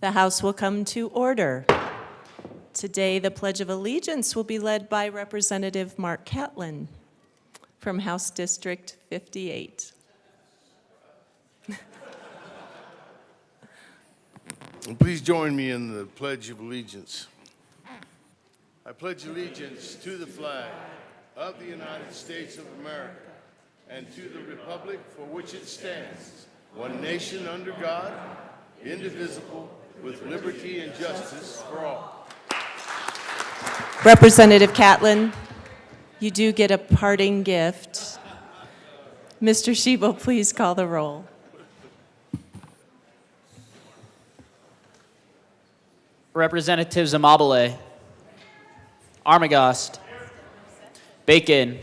The House will come to order. Today, the Pledge of Allegiance will be led by Representative Mark Catlin from House District 58. Please join me in the Pledge of Allegiance. I pledge allegiance to the flag of the United States of America and to the republic for which it stands, one nation under God, indivisible, with liberty and justice for all. Representative Catlin, you do get a parting gift. Mr. Shebo, please call the roll. Representatives Amabile, Armagost, Bacon,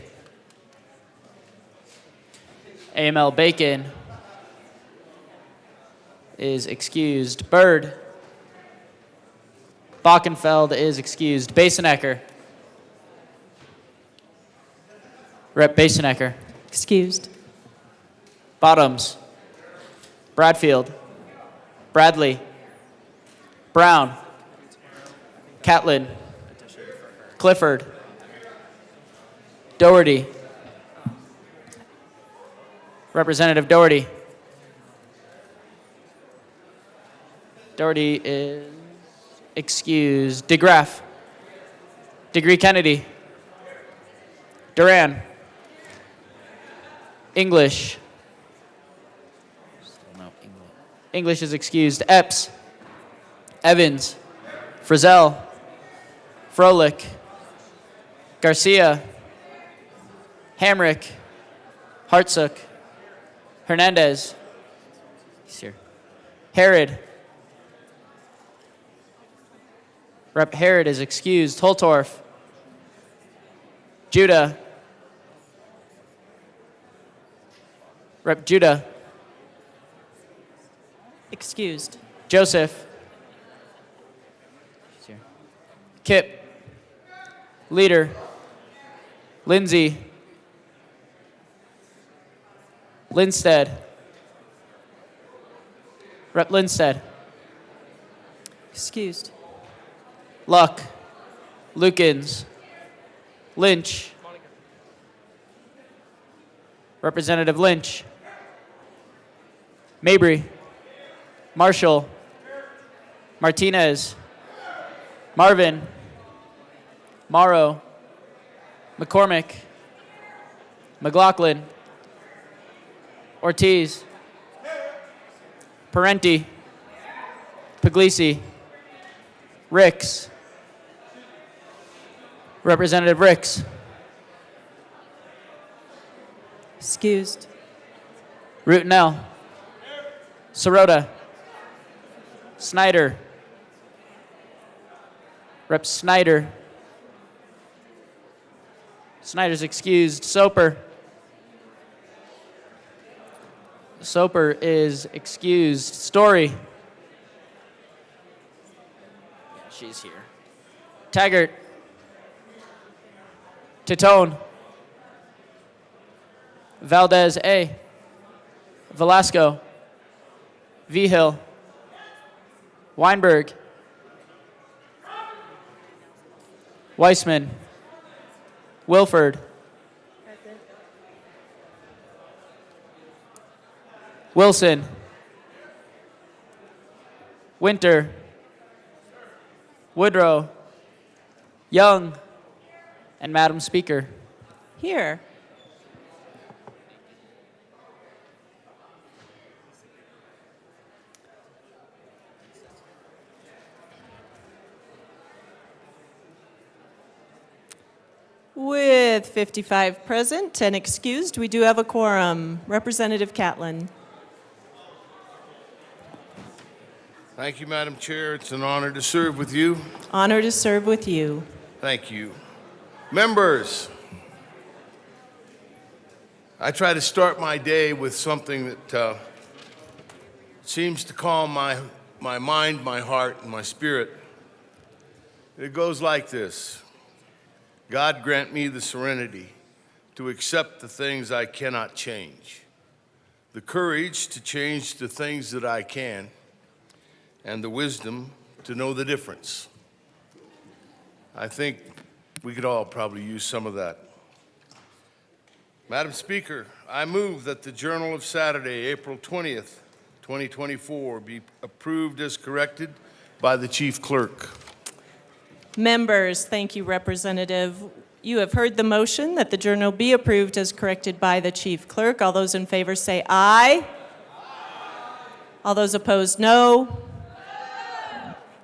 AML Bacon is excused. Byrd, Bockenfeld is excused. Basenecker. Rep. Basenecker. Excused. Bottoms. Bradfield. Bradley. Brown. Catlin. Clifford. Doherty. Representative Doherty. Doherty is excused. DeGraff. Degree Kennedy. Duran. English. English is excused. Epps. Evans. Frizzell. Froelich. Garcia. Hamrick. Hartsook. Hernandez. He's here. Herod. Rep. Herod is excused. Holtorf. Judah. Rep. Judah. Excused. Joseph. He's here. Kip. Leader. Lindsay. Linstead. Rep. Linstead. Excused. Luck. Lukens. Lynch. Representative Lynch. Mabry. Marshall. Martinez. Marvin. Morrow. McCormick. McLaughlin. Ortiz. Parenti. Puglisi. Ricks. Representative Ricks. Excused. Rutinel. Sirota. Snyder. Rep. Snyder. Snyder's excused. Soper. Soper is excused. Story. Yeah, she's here. Taggart. Titone. Valdez A. Velasco. Vigil. Weinberg. Weissman. Wilford. Wilson. Winter. Woodrow. Young. And Madam Speaker. Here. With 55 present and excused, we do have a quorum. Representative Catlin. Thank you, Madam Chair. It's an honor to serve with you. Honor to serve with you. Thank you. Members, I try to start my day with something that seems to calm my mind, my heart, and my spirit. It goes like this. God grant me the serenity to accept the things I cannot change, the courage to change the things that I can, and the wisdom to know the difference. I think we could all probably use some of that. Madam Speaker, I move that the Journal of Saturday, April 20th, 2024 be approved as corrected by the Chief Clerk. Members, thank you, Representative. You have heard the motion that the journal be approved as corrected by the Chief Clerk. All those in favor say aye. All those opposed, no.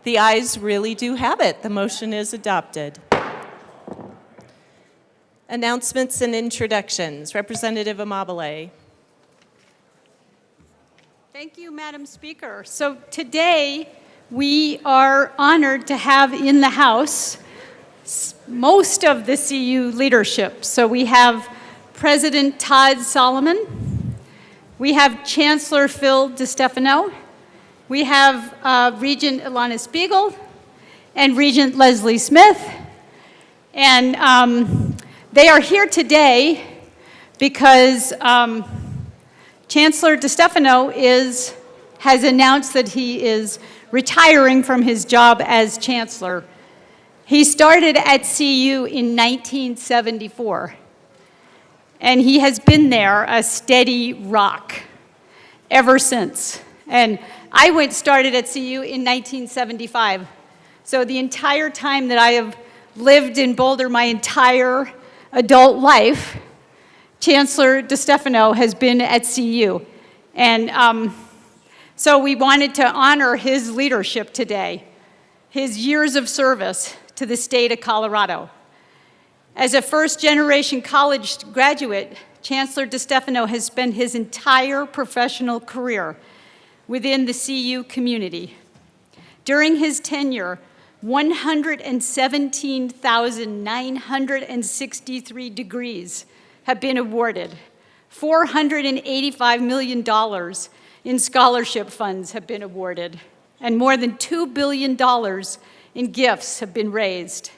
The ayes really do have it. The motion is adopted. Announcements and introductions. Representative Amabile. Thank you, Madam Speaker. So today, we are honored to have in the House most of the CU leadership. So we have President Todd Solomon, we have Chancellor Phil DeStefano, we have Regent Ilana Spiegel, and Regent Leslie Smith. And they are here today because Chancellor DeStefano has announced that he is retiring from his job as chancellor. He started at CU in 1974, and he has been there a steady rock ever since. And I started at CU in 1975. So the entire time that I have lived in Boulder, my entire adult life, Chancellor DeStefano has been at CU. And so we wanted to honor his leadership today, his years of service to the state of Colorado. As a first-generation college graduate, Chancellor DeStefano has spent his entire professional career within the CU community. During his tenure, 117,963 degrees have been awarded. $485 million in scholarship funds have been awarded, and more than $2 billion in gifts have been raised.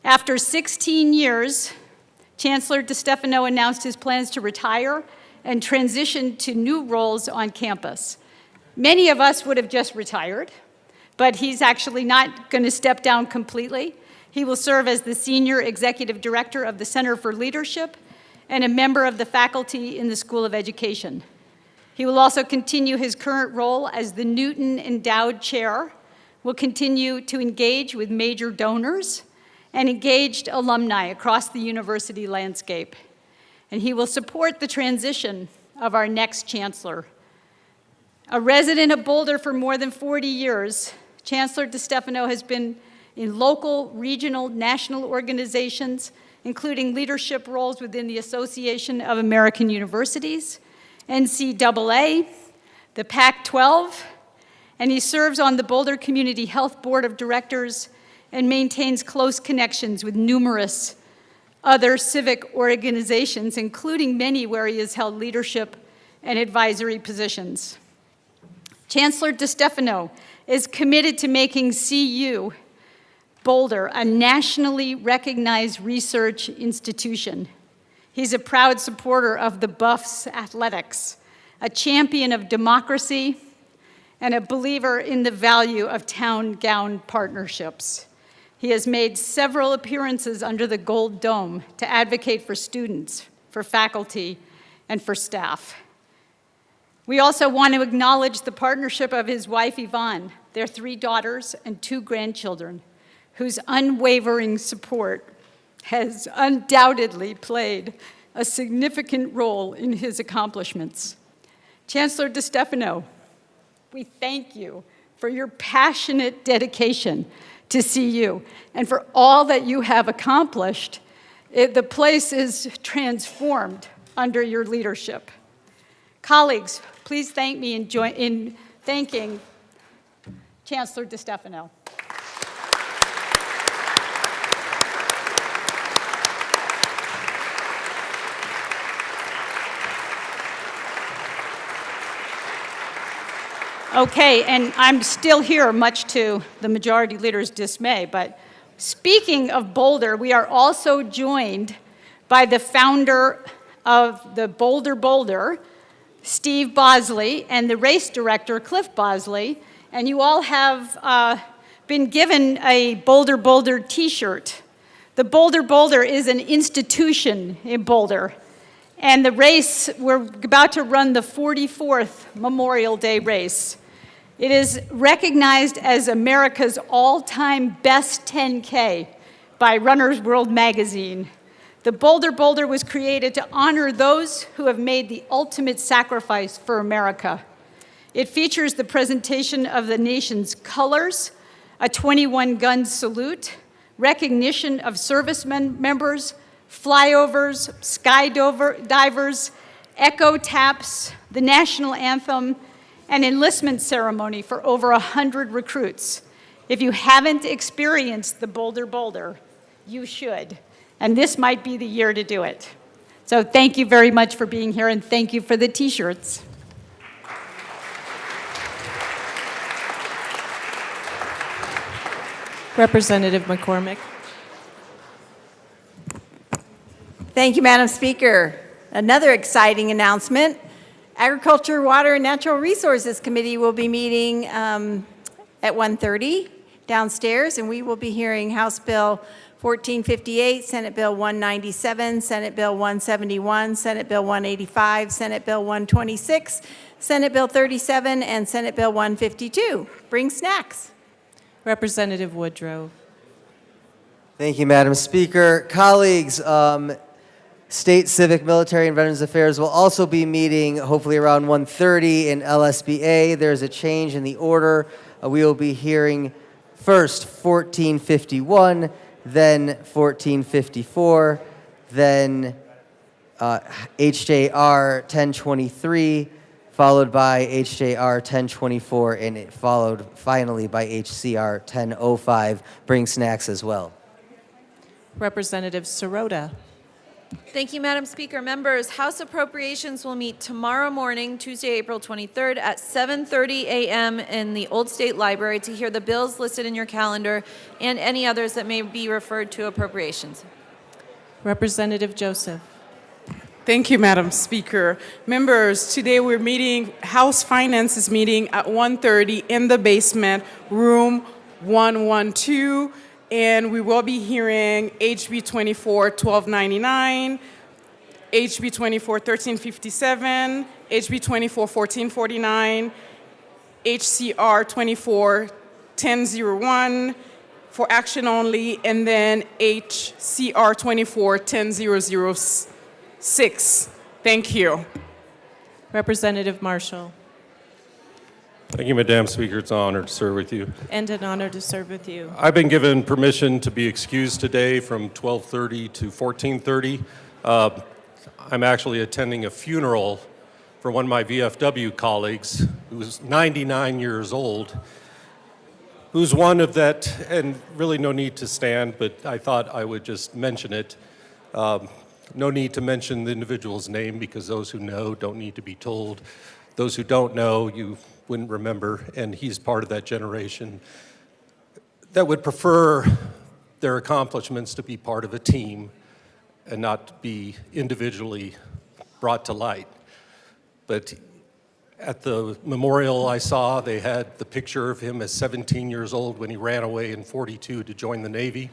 After 16 years, Chancellor DeStefano announced his plans to retire and transition to new roles on campus. Many of us would have just retired, but he's actually not going to step down completely. He will serve as the Senior Executive Director of the Center for Leadership and a member of the faculty in the School of Education. He will also continue his current role as the Newton Endowed Chair, will continue to engage with major donors and engaged alumni across the university landscape. And he will support the transition of our next chancellor. A resident of Boulder for more than 40 years, Chancellor DeStefano has been in local, regional, national organizations, including leadership roles within the Association of American Universities, NCAA, the Pac-12, and he serves on the Boulder Community Health Board of Directors and maintains close connections with numerous other civic organizations, including many where he has held leadership and advisory positions. Chancellor DeStefano is committed to making CU Boulder a nationally recognized research institution. He's a proud supporter of the Buffs athletics, a champion of democracy, and a believer in the value of town-gown partnerships. He has made several appearances under the Gold Dome to advocate for students, for faculty, and for staff. We also want to acknowledge the partnership of his wife, Yvonne, their 3 daughters and 2 grandchildren, whose unwavering support has undoubtedly played a significant role in his accomplishments. Chancellor DeStefano, we thank you for your passionate dedication to CU and for all that you have accomplished. The place is transformed under your leadership. Colleagues, please thank me in thanking Chancellor DeStefano. Okay, and I'm still here, much to the majority leader's dismay, but speaking of Boulder, we are also joined by the founder of the Boulder, Steve Bosley, and the race director, Cliff Bosley, and you all have been given a Boulder t-shirt. The Boulder is an institution in Boulder, and the race, we're about to run the 44th Memorial Day race. It is recognized as America's all-time best 10K by Runner's World magazine. The Boulder was created to honor those who have made the ultimate sacrifice for America. It features the presentation of the nation's colors, a 21-gun salute, recognition of servicemen members, flyovers, skydivers, echo taps, the national anthem, an enlistment ceremony for over 100 recruits. If you haven't experienced the Boulder, you should. And this might be the year to do it. So thank you very much for being here, and thank you for the t-shirts. Representative McCormick. Thank you, Madam Speaker. Another exciting announcement. Agriculture, Water, and Natural Resources Committee will be meeting at 1:30 downstairs, and we will be hearing House Bill 1458, Senate Bill 197, Senate Bill 171, Senate Bill 185, Senate Bill 126, Senate Bill 37, and Senate Bill 152. Bring snacks. Representative Woodrow. Thank you, Madam Speaker. Colleagues, State Civic, Military, and Veterans Affairs will also be meeting hopefully around 1:30 in LSBA. There's a change in the order. We will be hearing first 1451, then 1454, then HJR 1023, followed by HJR 1024, and it followed finally by HCR 1005. Bring snacks as well. Representative Sirota. Thank you, Madam Speaker. Members, House Appropriations will meet tomorrow morning, Tuesday, April 23rd at 7:30 a.m. in the Old State Library to hear the bills listed in your calendar and any others that may be referred to appropriations. Representative Joseph. Thank you, Madam Speaker. Members, today we're meeting, House Finance is meeting at 1:30 in the basement, room 112, and we will be hearing HB 24-1299, HB 24-1357, HB 24-1449, HCR 24-1001 for action only, and then HCR 24-10006. Thank you. Representative Marshall. Thank you, Madam Speaker. It's an honor to serve with you. And an honor to serve with you. I've been given permission to be excused today from 12:30 to 14:30. I'm actually attending a funeral for one of my VFW colleagues who's 99 years old, who's one of that, and really no need to stand, but I thought I would just mention it. No need to mention the individual's name because those who know don't need to be told. Those who don't know, you wouldn't remember, and he's part of that generation that would prefer their accomplishments to be part of a team and not be individually brought to light. But at the memorial I saw, they had the picture of him as 17 years old when he ran away in 42 to join the Navy.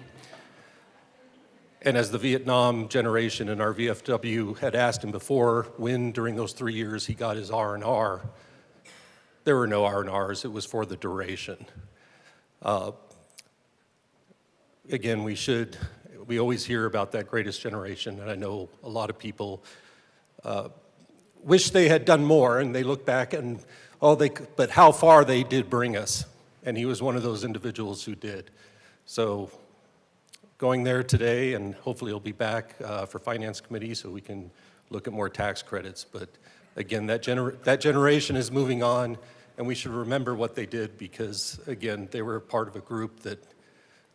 And as the Vietnam generation in our VFW had asked him before, when during those 3 years he got his R&R, there were no R&Rs, it was for the duration. Again, we always hear about that greatest generation, and I know a lot of people wish they had done more, and they look back and, but how far they did bring us. And he was one of those individuals who did. So going there today, and hopefully he'll be back for Finance Committee so we can look at more tax credits. But again, that generation is moving on, and we should remember what they did because, again, they were part of a group that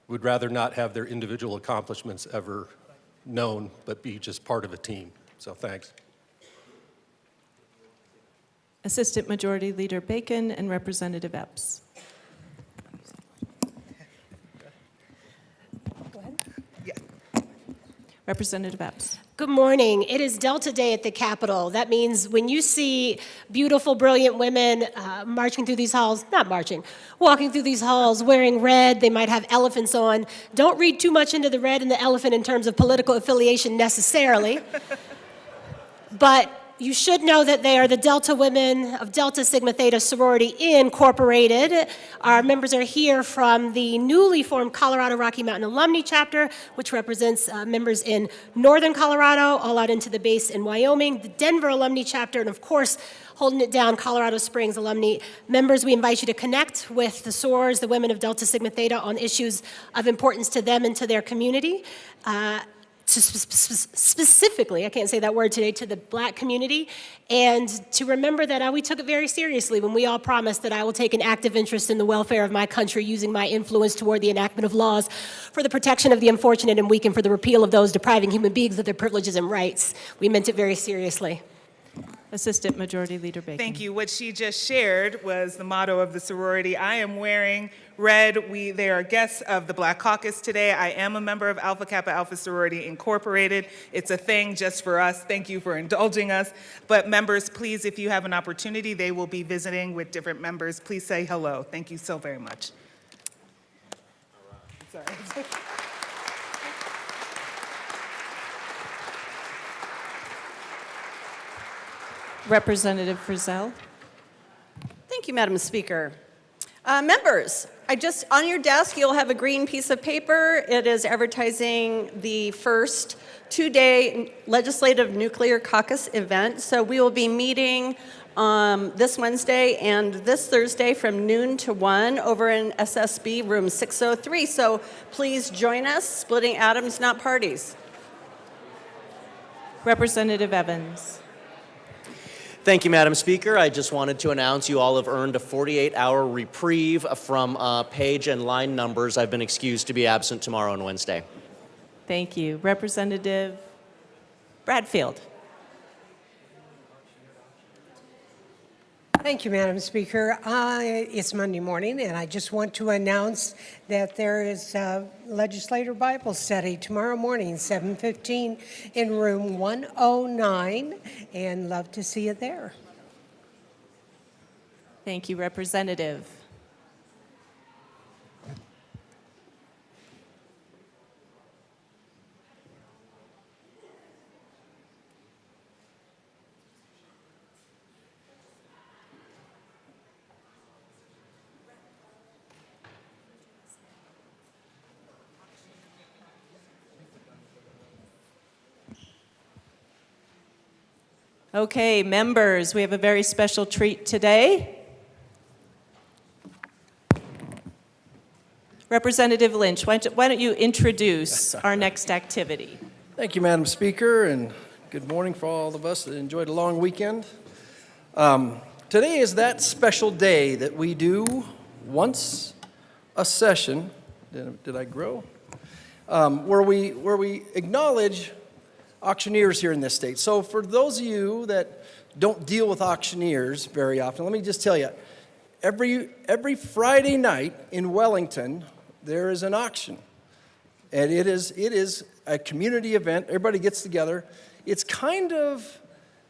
would rather not have their individual accomplishments ever known, but be just part of a team. So thanks. Assistant Majority Leader Bacon and Representative Epps. Representative Epps. Good morning. It is Delta Day at the Capitol. That means when you see beautiful, brilliant women marching through these halls, walking through these halls wearing red, they might have elephants on. Don't read too much into the red and the elephant in terms of political affiliation necessarily. But you should know that they are the Delta women of Delta Sigma Theta Sorority Incorporated. Our members are here from the newly formed Colorado Rocky Mountain Alumni Chapter, which represents members in Northern Colorado, all out into the base in Wyoming, the Denver Alumni Chapter, and of course, holding it down, Colorado Springs alumni. Members, we invite you to connect with the SORs, the women of Delta Sigma Theta, on issues of importance to them and to their community. Specifically, I can't say that word today, to the Black community, and to remember that we took it very seriously when we all promised that I will take an active interest in the welfare of my country, using my influence toward the enactment of laws for the protection of the unfortunate and weak and for the repeal of those depriving human beings of their privileges and rights. We meant it very seriously. Assistant Majority Leader Bacon. Thank you. What she just shared was the motto of the sorority. I am wearing red. They are guests of the Black Caucus today. I am a member of Alpha Kappa Alpha Sorority Incorporated. It's a thing just for us. Thank you for indulging us. But members, please, if you have an opportunity, they will be visiting with different members. Please say hello. Thank you so very much. Sorry. Representative Frizzell. Thank you, Madam Speaker. Members, on your desk, you'll have a green piece of paper. It is advertising the first two-day Legislative Nuclear Caucus event. So we will be meeting this Wednesday and this Thursday from noon to 1 over in SSB room 603. So please join us, splitting atoms, not parties. Representative Evans. Thank you, Madam Speaker. I just wanted to announce you all have earned a 48-hour reprieve from page and line numbers. I've been excused to be absent tomorrow and Wednesday. Thank you. Representative Bradfield. Thank you, Madam Speaker. It's Monday morning, and I just want to announce that there is a legislator Bible study tomorrow morning, 7:15, in room 109, and love to see you there. Thank you, Representative. Okay, members, we have a very special treat today. Representative Lynch, why don't you introduce our next activity? Thank you, Madam Speaker, and good morning for all of us that enjoyed a long weekend. Today is that special day that we do once a session. Did I grow? Where we acknowledge auctioneers here in this state. So for those of you that don't deal with auctioneers very often, let me just tell you, every Friday night in Wellington, there is an auction. And it is a community event. Everybody gets together. It's kind of,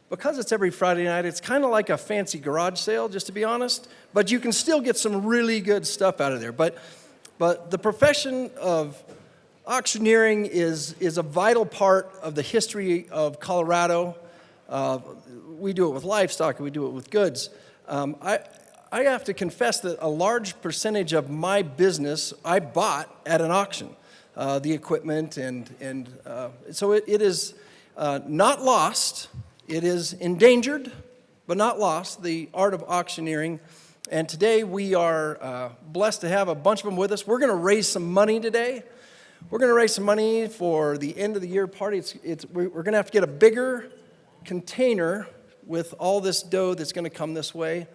because it's every Friday night, it's kind of like a fancy garage sale, just to be honest. But you can still get some really good stuff out of there. But the profession of auctioneering is a vital part of the history of Colorado. We do it with livestock, and we do it with goods. I have to confess that a large percentage of my business I bought at an auction, the equipment, and so it is not lost. It is endangered, but not lost, the art of auctioneering. And today we are blessed to have a bunch of them with us. We're going to raise some money today. We're going to raise some money for the end of the year party. We're going to have to get a bigger container with all this dough that's going to come this way.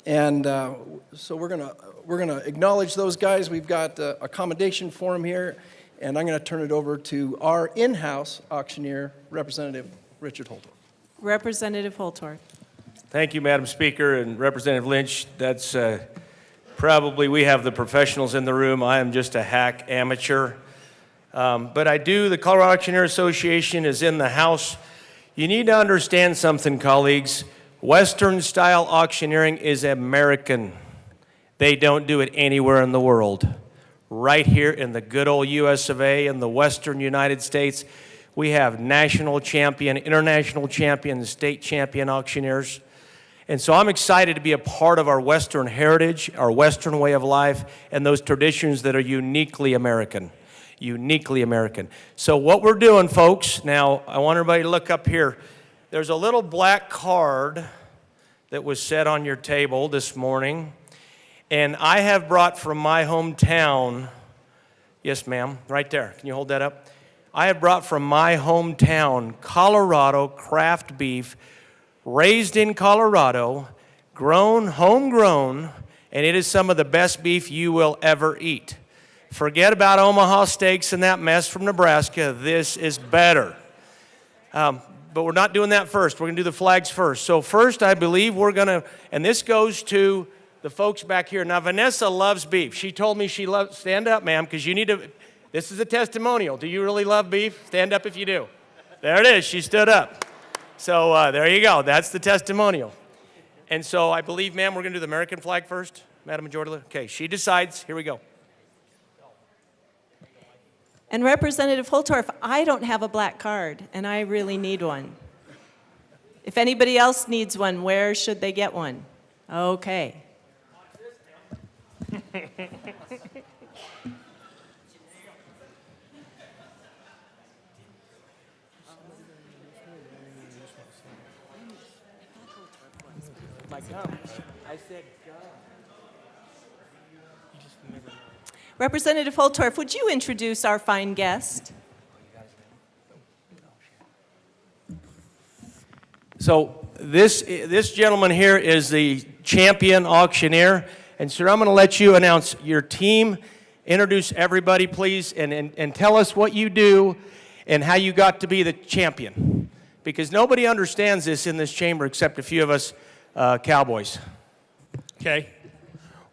And so we're going to acknowledge those guys. We've got accommodation for them here. And I'm going to turn it over to our in-house auctioneer, Representative Richard Holtorf. Representative Holtorf. Thank you, Madam Speaker, and Representative Lynch. That's probably, we have the professionals in the room. I am just a hack amateur. But the Colorado Auctioneer Association is in the house. You need to understand something, colleagues. Western-style auctioneering is American. They don't do it anywhere in the world. Right here in the good old US of A, in the western United States, we have national champion, international champion, state champion auctioneers. And so I'm excited to be a part of our Western heritage, our Western way of life, and those traditions that are uniquely American. Uniquely American. So what we're doing, folks, now I want everybody to look up here. There's a little black card that was set on your table this morning, and I have brought from my hometown, yes ma'am, right there, can you hold that up? I have brought from my hometown, Colorado craft beef, raised in Colorado, grown, homegrown, and it is some of the best beef you will ever eat. Forget about Omaha steaks and that mess from Nebraska. This is better. But but we're not doing that first. We're going to do the flags first. So first, I believe we're going to, and this goes to the folks back here. Now, Vanessa loves beef. She told me she loves, stand up, ma'am, because you need to, this is a testimonial. Do you really love beef? Stand up if you do. There it is. She stood up. So there you go. That's the testimonial. And so I believe, ma'am, we're going to do the American flag first. Madam Majority Leader. Okay, she decides. Here we go. And Representative Holtorf, I don't have a black card, and I really need one. If anybody else needs one, where should they get one? Okay. Representative Holtorf, would you introduce our fine guest? So this gentleman here is the champion auctioneer. And sir, I'm going to let you announce your team, introduce everybody, please, and tell us what you do and how you got to be the champion. Because nobody understands this in this chamber except a few of us cowboys. Okay.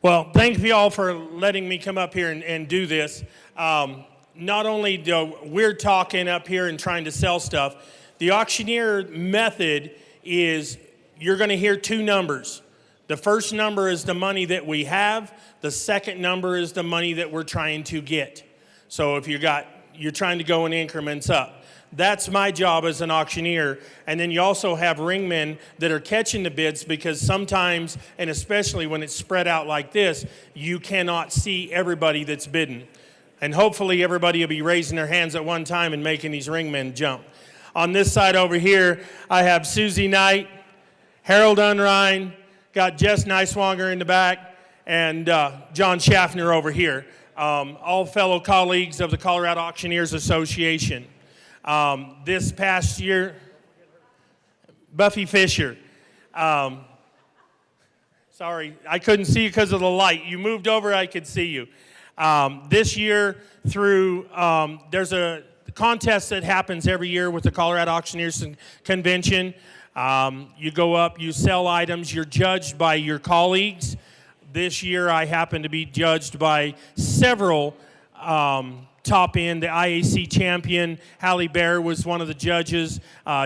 Well, thank you all for letting me come up here and do this. Not only do we're talking up here and trying to sell stuff, the auctioneer method is you're going to hear two numbers. The first number is the money that we have. The second number is the money that we're trying to get. So if you're trying to go in increments up. That's my job as an auctioneer. And then you also have ringmen that are catching the bids because sometimes, and especially when it's spread out like this, you cannot see everybody that's bidding. And hopefully everybody will be raising their hands at one time and making these ringmen jump. On this side over here, I have Susie Knight, Harold Unrein, got Jess Neiswanger in the back, and John Schaffner over here, all fellow colleagues of the Colorado Auctioneers Association. This past year, Buffy Fisher. Sorry, I couldn't see you because of the light. You moved over, I could see you. This year, through there's a contest that happens every year with the Colorado Auctioneers Convention. You go up, you sell items, you're judged by your colleagues. This year, I happen to be judged by several top end. The IAC champion, Halle Bear, was one of the judges.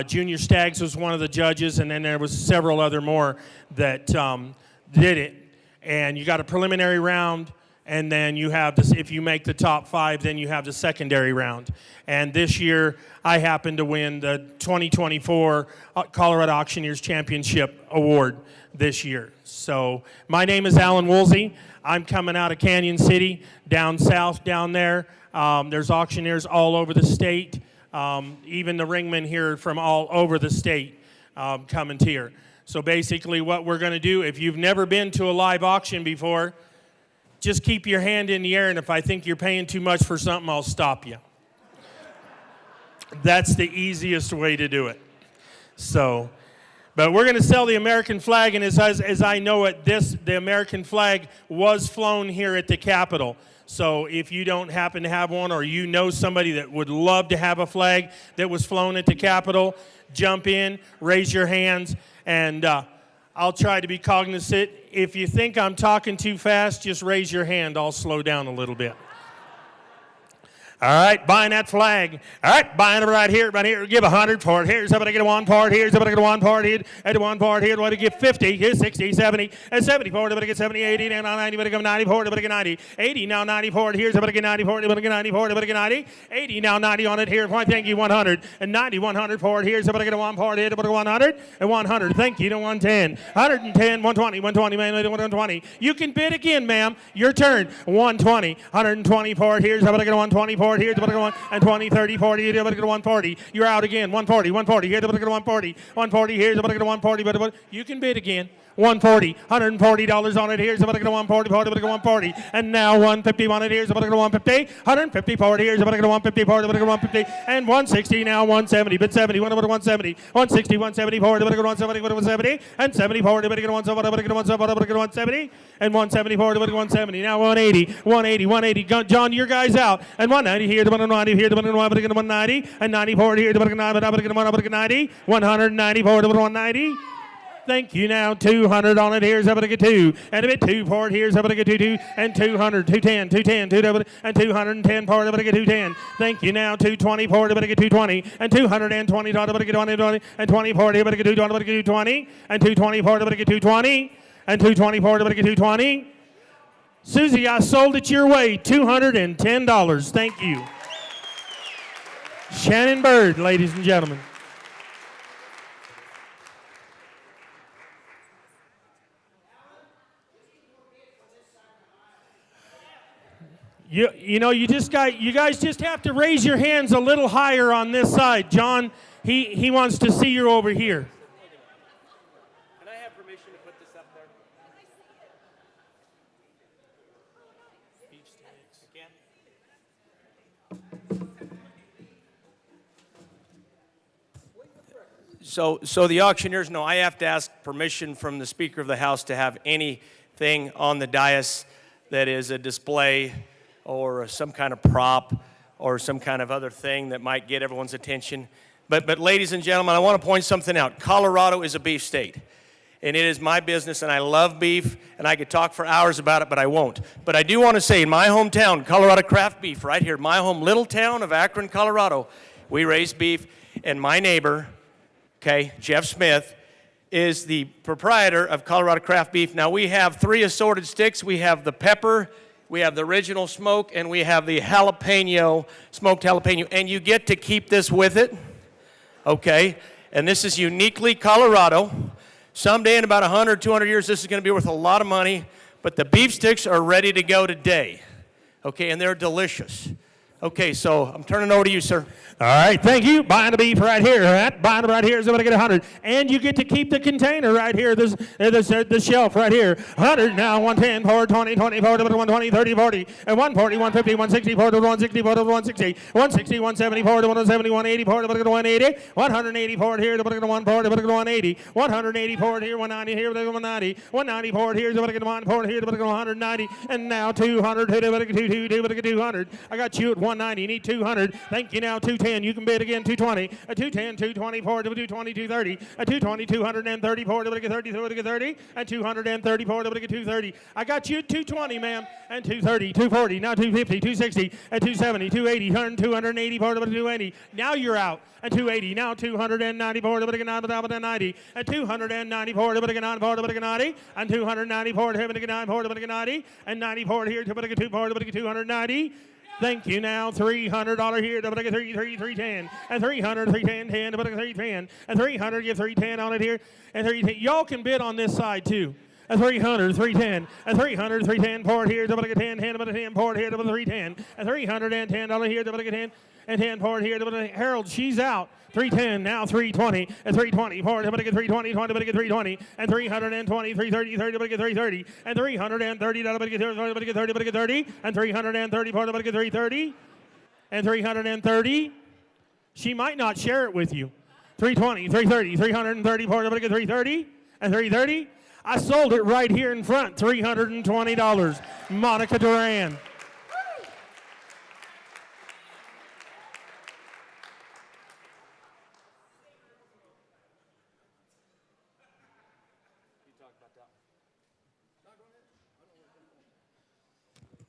Junior Staggs was one of the judges, and then there was several other more that did it. And you got a preliminary round, and then you have this, if you make the top 5, then you have the secondary round. And this year, I happened to win the 2024 Colorado Auctioneers Championship Award this year. So my name is Alan Woolsey. I'm coming out of Canyon City, down south, down there. There's auctioneers all over the state. Even the ringmen here from all over the state coming here. So basically what we're going to do, if you've never been to a live auction before, just keep your hand in the air, and if I think you're paying too much for something, I'll stop you. That's the easiest way to do it. So, but we're going to sell the American flag, and as I know it, the American flag was flown here at the Capitol. So if you don't happen to have one, or you know somebody that would love to have a flag that was flown at the Capitol, jump in, raise your hands, and I'll try to be cognizant. If you think I'm talking too fast, just raise your hand. I'll slow down a little bit. All right, buying that flag. All right, buying it right here. Give 100 for it. Here's somebody get a 1 part. Here's somebody get a 1 part. Here, at the 1 part. Here, what to give 50. Here's 60, 70, and 70 for it. Somebody get 70, 80, now 90. Somebody get 90 for it. Somebody get 90. 80 now 90 for it. Here's somebody get 90 for it. Somebody get 90 for it. Somebody get 90. 80 now 90 on it. Here, thank you, 100 and 90, 100 for it. Here's somebody get a 1 part. Here, somebody get 100 and 100. Thank you to 110, 110, 120, 120, man, 120. You can bid again, ma'am. Your turn. 120, 120 for it. Here's somebody get a 120 for it. Here's somebody get a 1. And 20, 30, 40, here's somebody get a 140. You're out again. 140, 140. Here's somebody get a 140. 140, here's somebody get a 140. But you can bid again. 140, $140 on it. Here's about to go 140, 140, and now 150 on it. Here's about to go 150, 150 forward. Here's about to go 150 forward, about to go 150, and 160 now 170, but 70, what about 170, 160, 170 forward, about to go 170, what about 170, and 70 forward, about to go 170, about to go 170, about to go 170, and 170 forward, about to go 170. Now 180, 180, 180. John, your guy's out, and 190 here, the 190 here, the 190, and 90 forward here, the 190, 190 forward, the 190. Thank you. Now 200 on it. Here's up to get 2. And a bit 2 forward. Here's up to get 2. And 200, 210, 210, 2 and 210 forward. Up to get 210. Thank you. Now 220 forward. Up to get 220. And 220 up to get 20. And 20 forward. Up to get 220. Up to get 220. And 220 forward. Up to get 220. And 220 forward. Up to get 220. Susie, I sold it your way. $210. Thank you. Shannon Bird, ladies and gentlemen. You guys just have to raise your hands a little higher on this side. John, he wants to see you over here. Can I have permission to put this up there? Beef sticks. Again? So the auctioneers know I have to ask permission from the Speaker of the House to have anything on the dais that is a display or some kind of prop or some kind of other thing that might get everyone's attention. But ladies and gentlemen, I want to point something out. Colorado is a beef state, and it is my business, and I love beef, and I could talk for hours about it, but I won't. But I do want to say, in my hometown, Colorado Craft Beef, right here, my home little town of Akron, Colorado, we raise beef, and my neighbor, okay, Jeff Smith, is the proprietor of Colorado Craft Beef. Now, we have 3 assorted sticks. We have the pepper, we have the original smoke, and we have the jalapeno, smoked jalapeno. And you get to keep this with it, okay? And this is uniquely Colorado. Someday in about 100, 200 years, this is going to be worth a lot of money. But the beef sticks are ready to go today, okay? And they're delicious. Okay, so I'm turning over to you, sir. All right, thank you. Buying the beef right here. Right? Buying it right here is going to get 100. And you get to keep the container right here, the shelf right here. 100 now, 110, 420, 20, 40, 120, 30, 40, and 140, 150, 160, 40, 160, 40, 160, 160, 170, 40, 170, 180, 40, 180, 180 forward here, 140, 180, 180 forward here, 190 here, 190, 190 forward here, 140 here, 190, and now 200, 200. I got you at 190, you need 200. Thank you. Now 210. You can bid again, 220, a 210, 220 forward, 220, 230, a 220, 230 forward, 30, 30, and 230 forward, 230. I got you at 220, ma'am, and 230, 240, now 250, 260, and 270, 280, 280 forward, 280. Now you're out. And 280, now 290 forward, 90, and 290 forward, 90, and 290 forward, 90, and 90 forward here, 290. Thank you. Now $300 here, 310, and 300, 310, 310, and 300, give 310 on it here, and 310. Y'all can bid on this side too. A 300, 310, and 300, 310 forward here, 10, 10 forward here, 310, and $310 here, 10, and 10 forward here, Harold, she's out. 310, now 320, and 320 forward, 320, 320, and 320, 330, 330, and 330, 30, and 330 forward, 330, and 330. She might not share it with you. 320, 330, 330 forward, 330, and 330. I sold it right here in front, $320. Monica Duran.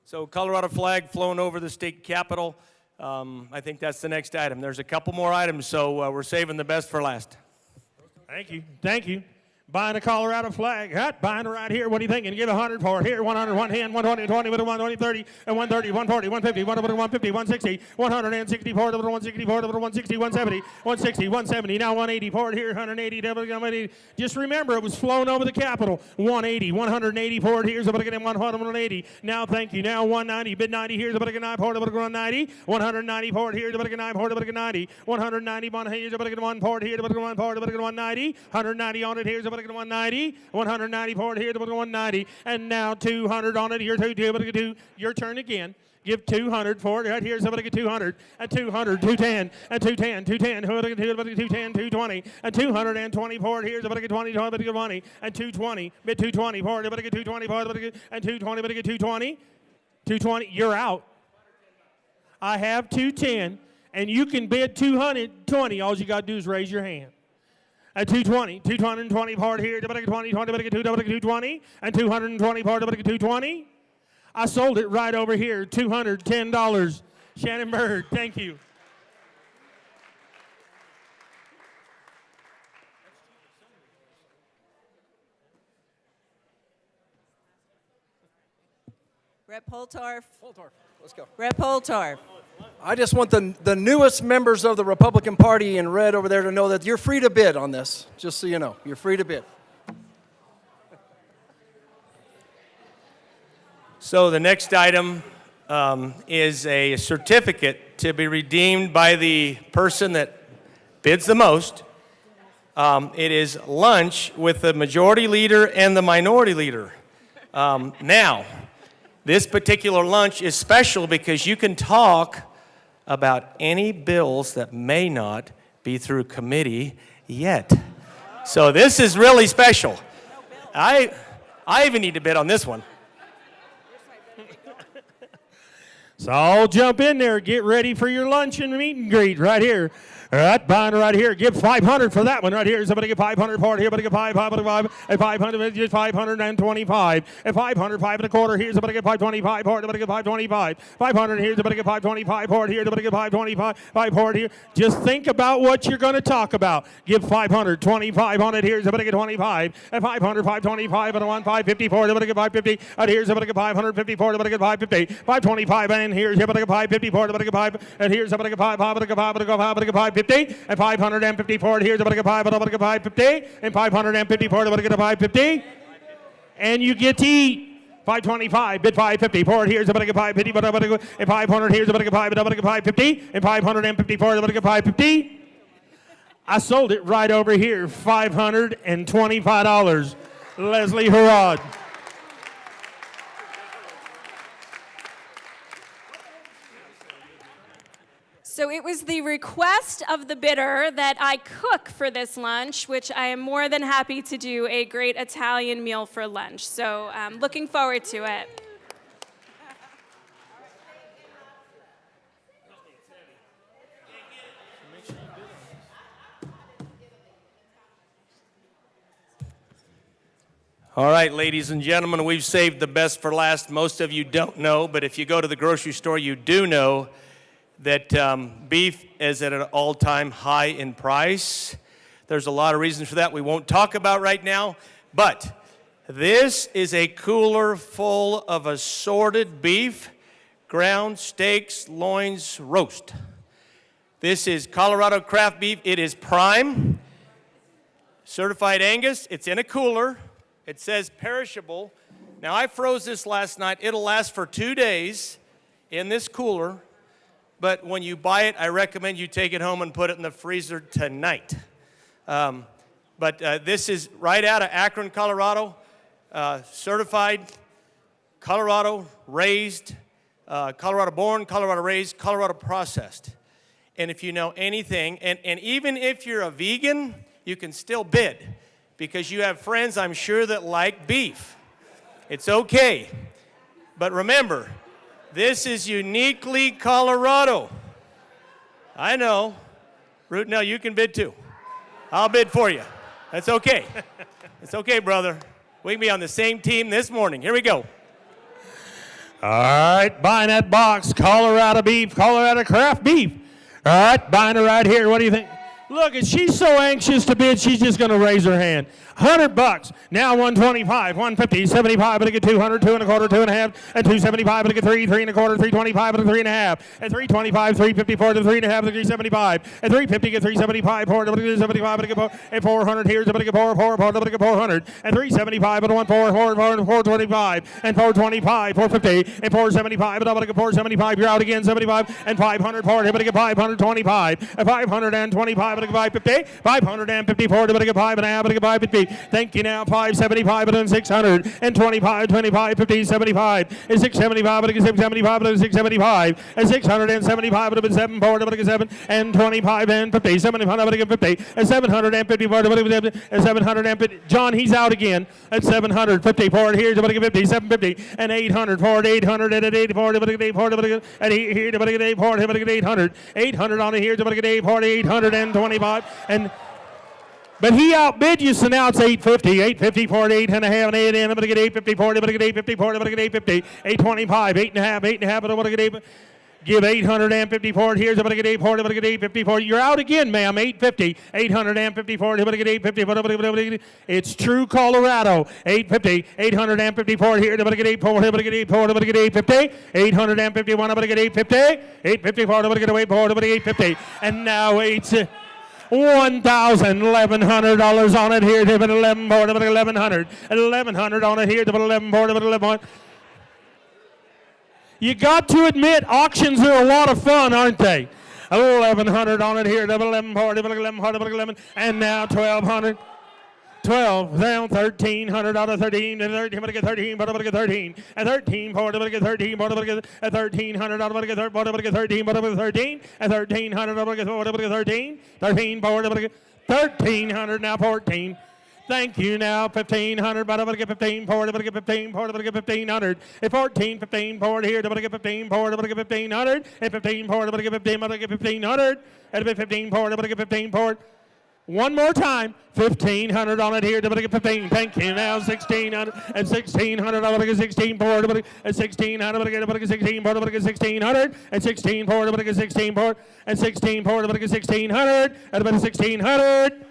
So Colorado flag flown over the state capitol. I think that's the next item. There's a couple more items, so we're saving the best for last. Thank you. Thank you. Buying a Colorado flag. Buying it right here. What are you thinking? Give 100 for it. Here, 100, 110, 120, 20, 120, 30, and 130, 140, 150, 150, 160, 160, 40, 160, 40, 160, 170, 160, 170. Now 180 for it here, 180. Just remember, it was flown over the Capitol. 180, 180 for it here. So I'm going to get 180. Now, thank you. Now 190. Bid 90 here. So I'm going to get 9 for it. 190. 190 for it here. So I'm going to get 9 for it. 90. 190 on here. So I'm going to get 1 for it here. So I'm going to get 190. 190 on it here. So I'm going to somebody get 190, 190 for it here, 190, and now 200 on it here, two. Your turn again. Give 200 for it. Right here, somebody get 200, and 200, 210, and 210, 210, 210, 220, and 220 for it. Here, somebody get 20, somebody get 20, and 220, bid 220 for it. Somebody get 220 for it, and 220, somebody get 220, 220. You're out. I have 210, and you can bid 220. All you got to do is raise your hand. At 220, 220 for it here. Somebody get 20, somebody get 220, and 220 for it. Somebody get 220. I sold it right over here, $210. Shannon Bird, thank you. Rep. Holtorf. Let's go. Rep. Holtorf. I just want the newest members of the Republican Party in red over there to know that you're free to bid on this, just so you know. You're free to bid. So the next item is a certificate to be redeemed by the person that bids the most. It is lunch with the majority leader and the minority leader. Now, this particular lunch is special because you can talk about any bills that may not be through committee yet. So this is really special. I even need to bid on this one. So I'll jump in there. Get ready for your lunch and meet and greet right here. All right, buying right here. Give 500 for that one right here. Somebody get 500 for it here. Somebody get 500, and 500, just 525. And 500, 5 and a quarter here. Somebody get 525 for it. Somebody get 525. 500 here. Somebody get 525 for it here. Somebody get 525 for it here. Just think about what you're going to talk about. Give 500, 25 on it here. Somebody get 25. And 500, 525 and a 1, 550 for it. Somebody get 550. Out here, somebody get 550 for it. Somebody get 550. 525 and here. Somebody get 550 for it. Somebody get 5. And here, somebody get 5. Somebody get 550. And 550 for it here. Somebody get 5. Somebody get 550. And 550 for it. Somebody get a 550. And you get to eat. 525, bid 550 for it here. Somebody get 550. And 500 here. Somebody get 5. Somebody get 550. And 550 for it. Somebody get 550. I sold it right over here. $525. Leslie Harrod. So it was the request of the bidder that I cook for this lunch, which I am more than happy to do a great Italian meal for lunch. So I'm looking forward to it. All right, ladies and gentlemen, we've saved the best for last. Most of you don't know, but if you go to the grocery store, you do know that beef is at an all-time high in price. There's a lot of reasons for that we won't talk about right now, but this is a cooler full of assorted beef, ground steaks, loins, roast. This is Colorado craft beef. It is prime, certified Angus. It's in a cooler. It says perishable. Now, I froze this last night. It'll last for 2 days in this cooler. But when you buy it, I recommend you take it home and put it in the freezer tonight. But this is right out of Akron, Colorado, certified, Colorado raised, Colorado born, Colorado raised, Colorado processed. And if you know anything, and even if you're a vegan, you can still bid because you have friends, I'm sure, that like beef. It's okay. But remember, this is uniquely Colorado. I know. Rutenell, you can bid too. I'll bid for you. That's okay. It's okay, brother. We can be on the same team this morning. Here we go. All right, buying that box, Colorado beef, Colorado craft beef. All right, buying it right here. What do you think? Look, she's so anxious to bid, she's just going to raise her hand. $100. Now 125, 150, 75, but I get 200, 2 and a quarter, 2 and a half, and 275, but I get 3, 3 and a quarter, 325, and a 3 and a half, and 325, 354, to 3 and a half, and 375, and 350, get 375, 475, but I get 4, and 400 here, but I get 400, and 375, but I want 425, and 425, 450, and 475, but I get 475, you're out again, 75, and 500, but I get 525, and 525, 550, 554, 550. Thank you now, 575, and 600, and 25, 25, 50, 75, and 675, and 675, and 675, and 675, and 7, and 25, and 50, 750, and 750, and 750. John, he's out again at 750. Forward here to 50, 750, and 800. Forward 800, and 840, and here to 800. 800 on it here to 825, and but he outbid you, so now it's 850. 850, 48 and a half, and 8 and 850, 40, 850, 40, 850, 825, 8 and a half, 8 and a half, and 8. Give 850 for it. Here's about to get 840, about to get 850 for it. You're out again, ma'am. 850, 850 for it. About to get 850. It's true Colorado. 850, 850 for it. Here, about to get 840, about to get 840, about to get 850. 851, about to get 850. 850 for it, about to get 840, about to get 850. And now it's $1,100 on it here. About 1140, about 1100. 1100 on it here. About 1140, about 1100. You got to admit, auctions are a lot of fun, aren't they? 1100 on it here, 1140, and now 1200. 12, down 1300 out of 13, 13, I'm gonna get 13, but I'm gonna get 13, and 13, but I'm gonna get 13, but I'm gonna get 1300 out of 13, but I'm gonna get 13, but I'm gonna get 13, and 1300 out of 13, 13, but I'm gonna get 1300 now 14. Thank you now, 1,500, but I'm going to get 15, forward, I'm going to get 15, forward, I'm going to get 1,500. At 14, 15, forward here, I'm going to get 15, forward, I'm going to get 1,500. At 15, forward, I'm going to get 15, I'm going to get 1,500. At 15, forward, I'm going to get 15, forward. One more time, 1,500 on it here, I'm going to get 15. Thank you now, 1,600, and 1,600, I'm going to get 16, forward, at 1,600, I'm going to get 16, forward, I'm going to get 1,600, and 16, forward, I'm going to get 16, forward, and 16, forward, I'm going to get 1,600, at about 1,600.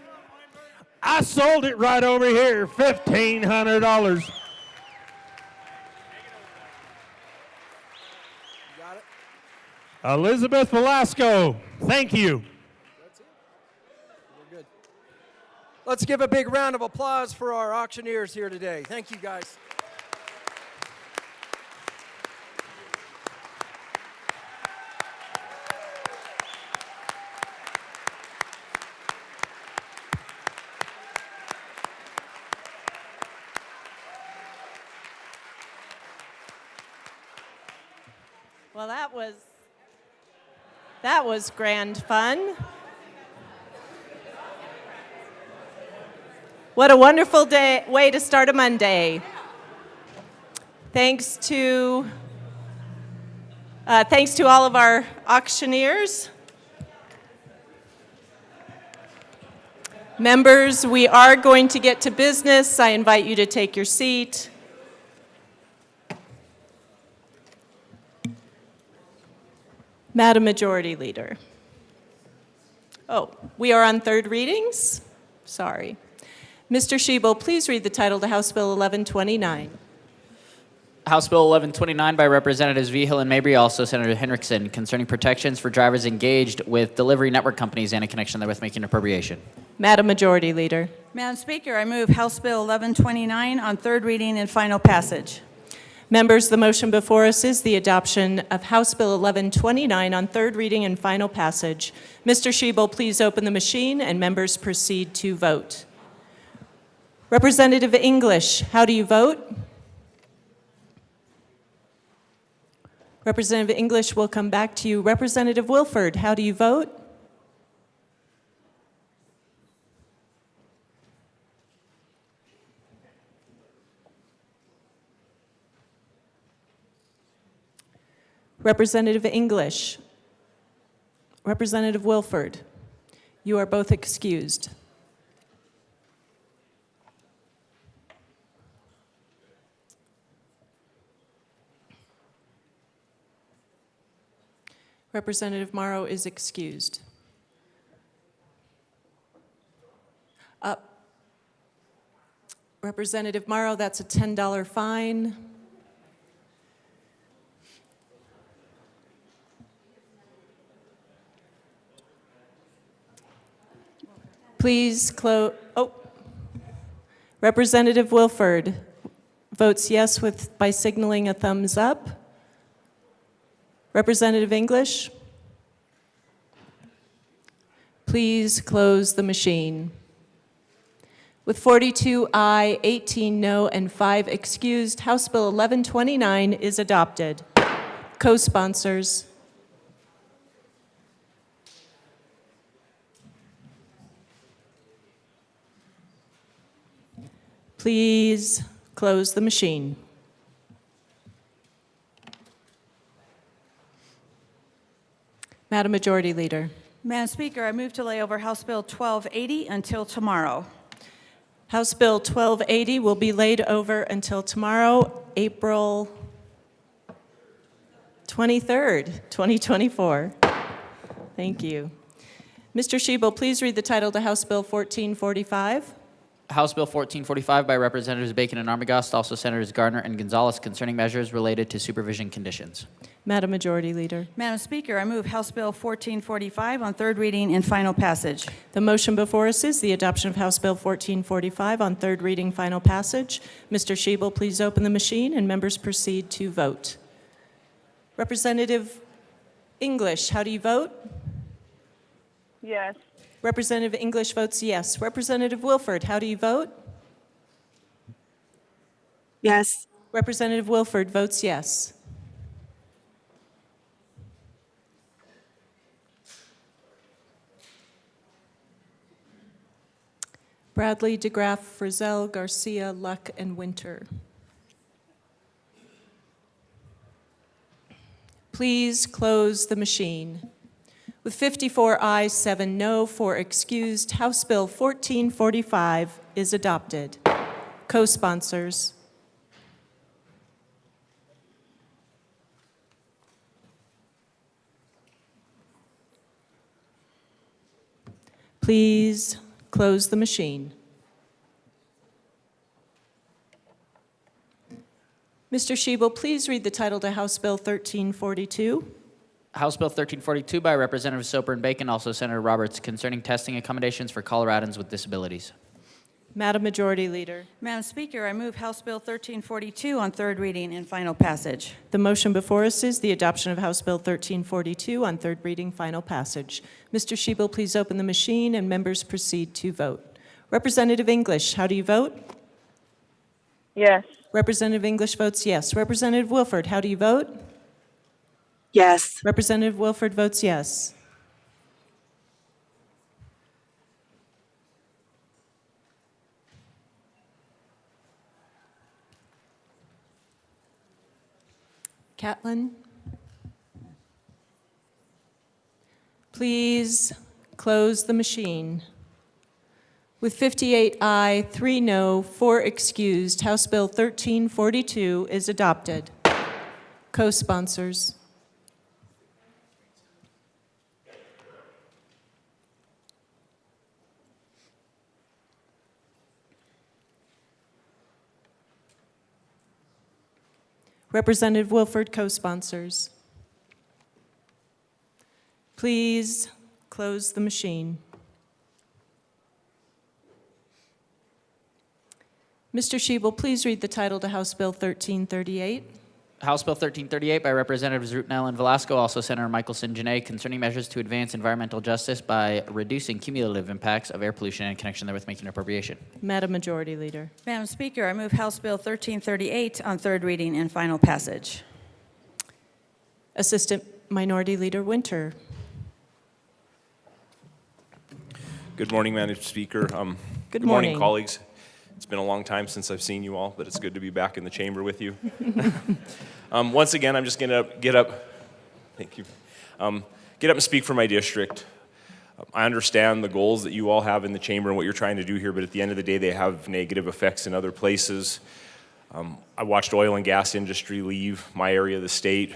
I sold it right over here, $1,500. Elizabeth Velasco, thank you. That's it. We're good. Let's give a big round of applause for our auctioneers here today. Thank you, guys. Well, that was grand fun. What a wonderful way to start a Monday. Thanks to all of our auctioneers. Members, we are going to get to business. I invite you to take your seat. Madam Majority Leader. Oh, we are on third readings? Sorry. Mr. Schiebel, please read the title to House Bill 1129. House Bill 1129 by Representatives Vigil and Mabry, also Senator Henriksen, concerning protections for drivers engaged with delivery network companies and in connection therewith making appropriation. Madam Majority Leader. Madam Speaker, I move House Bill 1129 on third reading and final passage. Members, the motion before us is the adoption of House Bill 1129 on third reading and final passage. Mr. Schiebel, please open the machine and members proceed to vote. Representative English, how do you vote? Representative English will come back to you. Representative Wilford, how do you vote? Representative English, Representative Wilford, you are both excused. Representative Morrow is excused. Representative Morrow, that's a $10 fine. Please close. Oh, Representative Wilford votes yes by signaling a thumbs up. Representative English, Please close the machine. With 42 aye, 18 no, and 5 excused, House Bill 1129 is adopted. Co-sponsors. Please close the machine. Madam Majority Leader. Madam Speaker, I move to lay over House Bill 1280 until tomorrow. House Bill 1280 will be laid over until tomorrow, April 23rd, 2024. Thank you. Mr. Schiebel, please read the title to House Bill 1445. House Bill 1445 by Representatives Bacon and Armagost, also Senators Gardner and Gonzalez, concerning measures related to supervision conditions. Madam Majority Leader. Madam Speaker, I move House Bill 1445 on third reading and final passage. The motion before us is the adoption of House Bill 1445 on third reading, final passage. Mr. Schiebel, please open the machine and members proceed to vote. Representative English, how do you vote? Yes. Representative English votes yes. Representative Wilford, how do you vote? Yes. Representative Wilford votes yes. Bradley, DeGraff, Frizzell, Garcia, Luck, and Winter. Please close the machine. With 54 ayes, 7 no, 4 excused, House Bill 1445 is adopted. Co-sponsors. Please close the machine. Mr. Schiebel, please read the title to House Bill 1342. House Bill 1342 by Representatives Soper and Bacon, also Senator Roberts, concerning testing accommodations for Coloradans with disabilities. Madam Majority Leader. Madam Speaker, I move House Bill 1342 on third reading and final passage. The motion before us is the adoption of House Bill 1342 on third reading, final passage. Mr. Schiebel, please open the machine and members proceed to vote. Representative English, how do you vote? Yes. Representative English votes yes. Representative Wilford, how do you vote? Yes. Representative Wilford votes yes. Catlin? Please close the machine. With 58 aye, 3 no, 4 excused, House Bill 1342 is adopted. Co-sponsors. Representative Wilford, co-sponsors. Please close the machine. Mr. Schiebel, please read the title to House Bill 1338. House Bill 1338 by Representatives Rutnell and Velasco, also Senator Michelson Janae, concerning measures to advance environmental justice by reducing cumulative impacts of air pollution in connection therewith making an appropriation. Madam Majority Leader. Madam Speaker, I move House Bill 1338 on third reading and final passage. Assistant Minority Leader Winter. Good morning, Madam Speaker. Good morning, morning, colleagues. It's been a long time since I've seen you all, but it's good to be back in the chamber with you. Once again, I'm just going to get up. Thank you. Get up and speak for my district. I understand the goals that you all have in the chamber and what you're trying to do here, but at the end of the day, they have negative effects in other places. I watched oil and gas industry leave my area of the state.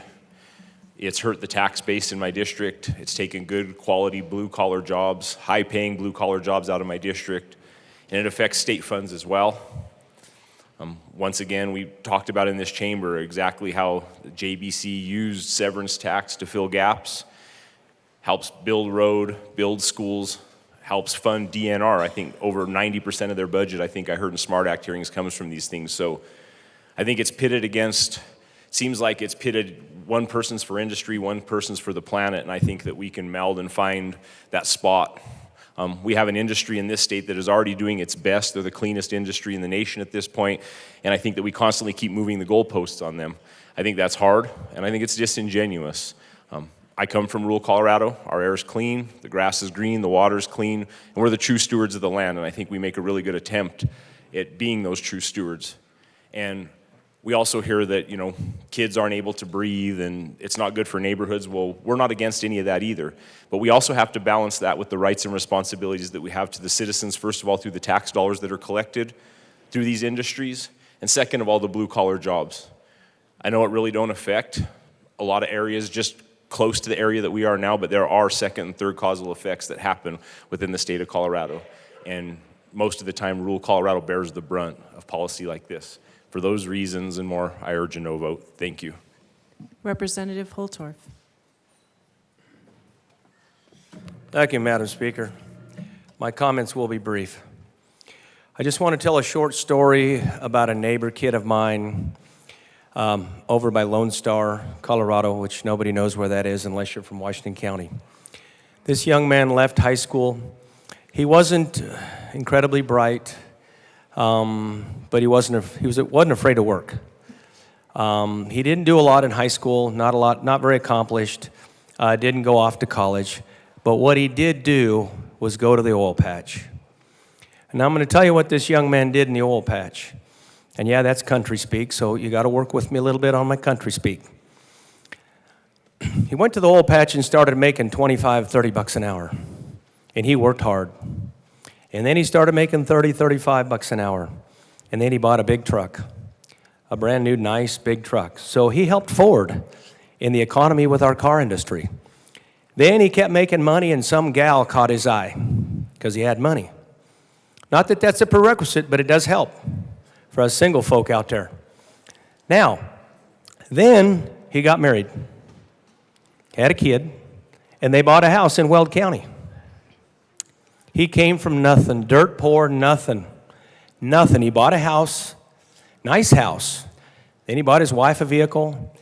It's hurt the tax base in my district. It's taken good quality blue-collar jobs, high-paying blue-collar jobs out of my district. And it affects state funds as well. Once again, we talked about in this chamber exactly how the JBC used severance tax to fill gaps, helps build road, build schools, helps fund DNR. I think over 90% of their budget, I think I heard in SMART Act hearings, comes from these things. So I think it's pitted against, seems like it's pitted one person's for industry, one person's for the planet, and I think that we can meld and find that spot We have an industry in this state that is already doing its best. They're the cleanest industry in the nation at this point, and I think that we constantly keep moving the goalposts on them. I think that's hard, and I think it's disingenuous. I come from rural Colorado. Our air is clean, the grass is green, the water is clean, and we're the true stewards of the land, and I think we make a really good attempt at being those true stewards. And we also hear that, kids aren't able to breathe and it's not good for neighborhoods. Well, we're not against any of that either. But we also have to balance that with the rights and responsibilities that we have to the citizens, first of all, through the tax dollars that are collected through these industries, and second of all, the blue-collar jobs. I know it really don't affect a lot of areas just close to the area that we are now, but there are second and third causal effects that happen within the state of Colorado. And most of the time, rural Colorado bears the brunt of policy like this. For those reasons and more, I urge a no vote. Thank you. Representative Holtorf. Thank you, Madam Speaker. My comments will be brief. I just want to tell a short story about a neighbor kid of mine over by Lone Star, Colorado, which nobody knows where that is unless you're from Washington County. This young man left high school. He wasn't incredibly bright, but he wasn't afraid to work. He didn't do a lot in high school, not very accomplished, didn't go off to college, but what he did do was go to the oil patch. And I'm going to tell you what this young man did in the oil patch. And yeah, that's country speak, so you got to work with me a little bit on my country speak. He went to the oil patch and started making $25, $30 an hour. And he worked hard. And then he started making $30, $35 an hour. And then he bought a big truck, a brand new, nice, big truck. So he helped forward in the economy with our car industry. Then he kept making money, and some gal caught his eye because he had money. Not that that's a prerequisite, but it does help for us single folk out there. Now, then he got married, had a kid, and they bought a house in Weld County. He came from nothing, dirt poor, nothing. He bought a house, nice house. Then he bought his wife a vehicle.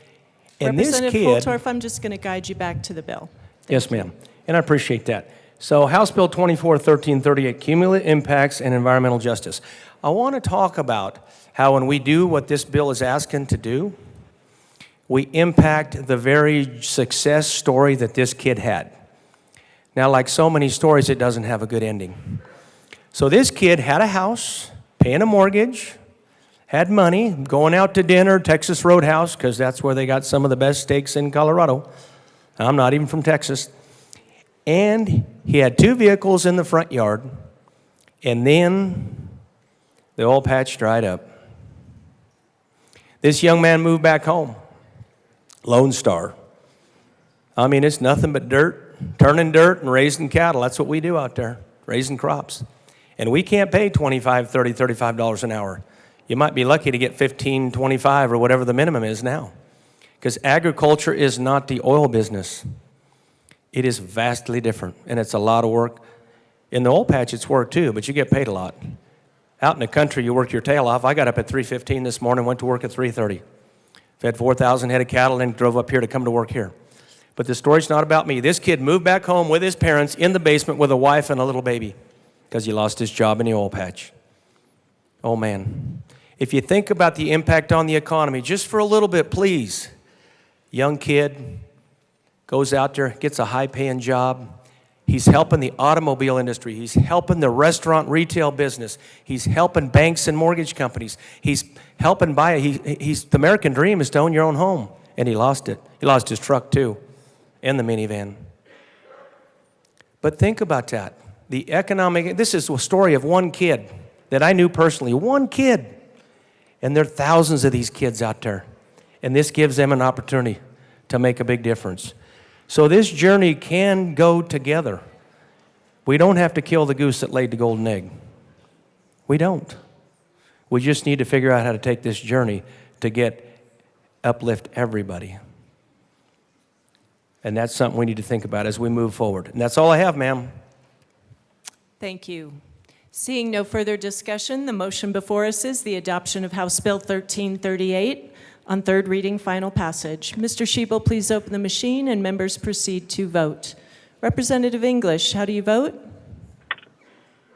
And Representative this kid, Holtorf, I'm just going to guide you back to the bill. yes, ma'am, and I appreciate that. So House Bill 24-1338, Cumulative Impacts and Environmental Justice. I want to talk about how when we do what this bill is asking to do, we impact the very success story that this kid had. Now, like so many stories, it doesn't have a good ending. So this kid had a house, paying a mortgage, had money, going out to dinner, Texas Roadhouse, because that's where they got some of the best steaks in Colorado. I'm not even from Texas. And he had 2 vehicles in the front yard, and then the oil patch dried up. This young man moved back home, Lone Star. I mean, it's nothing but dirt, turning dirt and raising cattle. That's what we do out there, raising crops. And we can't pay $25, $30, $35 an hour. You might be lucky to get $15, $25, or whatever the minimum is now. Because agriculture is not the oil business. It is vastly different, and it's a lot of work. In the oil patch, it's work too, but you get paid a lot. Out in the country, you work your tail off. I got up at 3:15 this morning, went to work at 3:30. Fed 4,000 head of cattle, and drove up here to come to work here. But the story's not about me. This kid moved back home with his parents in the basement with a wife and a little baby because he lost his job in the oil patch. Oh, man. If you think about the impact on the economy, just for a little bit, please. Young kid goes out there, gets a high-paying job. He's helping the automobile industry. He's helping the restaurant retail business. He's helping banks and mortgage companies. He's helping buy the American dream is to own your own home, and he lost it. He lost his truck too, and the minivan. But think about that. This is a story of one kid that I knew personally, one kid. And there are thousands of these kids out there. And this gives them an opportunity to make a big difference. So this journey can go together. We don't have to kill the goose that laid the golden egg. We don't. We just need to figure out how to take this journey to uplift everybody. And that's something we need to think about as we move forward. And that's all I have, ma'am. Thank you. Seeing no further discussion, the motion before us is the adoption of House Bill 1338 on third reading, final passage. Mr. Schiebel, please open the machine and members proceed to vote. Representative English, how do you vote?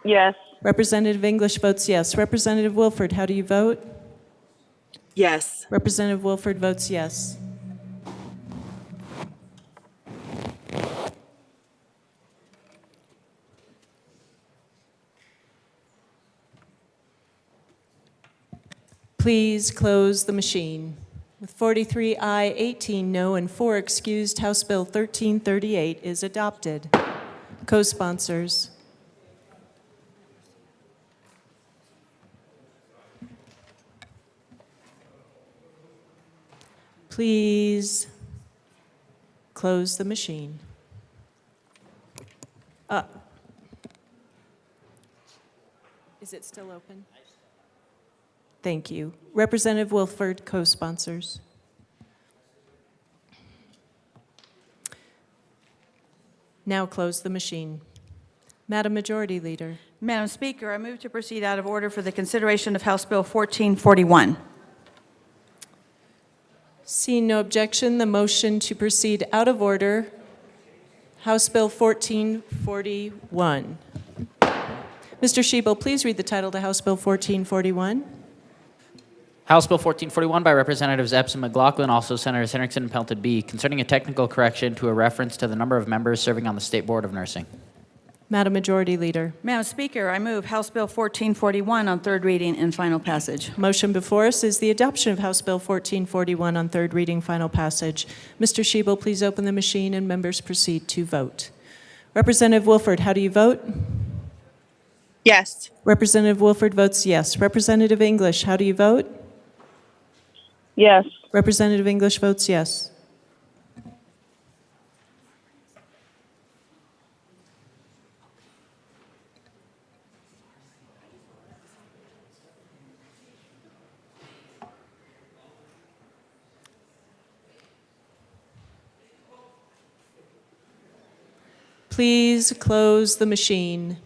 Yes. Representative English votes yes. Representative Wilford, how do you vote? Yes. Representative Wilford votes yes. Please close the machine. With 43 aye, 18 no, and 4 excused, House Bill 1338 is adopted. Co-sponsors. Please close the machine. Is it still open? Thank you. Representative Wilford, co-sponsors. Now close the machine. Madam Majority Leader. Madam Speaker, I move to proceed out of order for the consideration of House Bill 1441. Seeing no objection, the motion to proceed out of order. House Bill 1441. Mr. Schiebel, please read the title to House Bill 1441. House Bill 1441 by Representatives Epps and McLaughlin, also Senators Henriksen and Pelton B, concerning a technical correction to a reference to the number of members serving on the State Board of Nursing. Madam Majority Leader. Madam Speaker, I move House Bill 1441 on third reading and final passage. Motion before us is the adoption of House Bill 1441 on third reading, final passage. Mr. Schiebel, please open the machine and members proceed to vote. Representative Wilford, how do you vote? Yes. Representative Wilford votes yes. Representative English, how do you vote? Yes. Representative English votes yes. Please close the machine.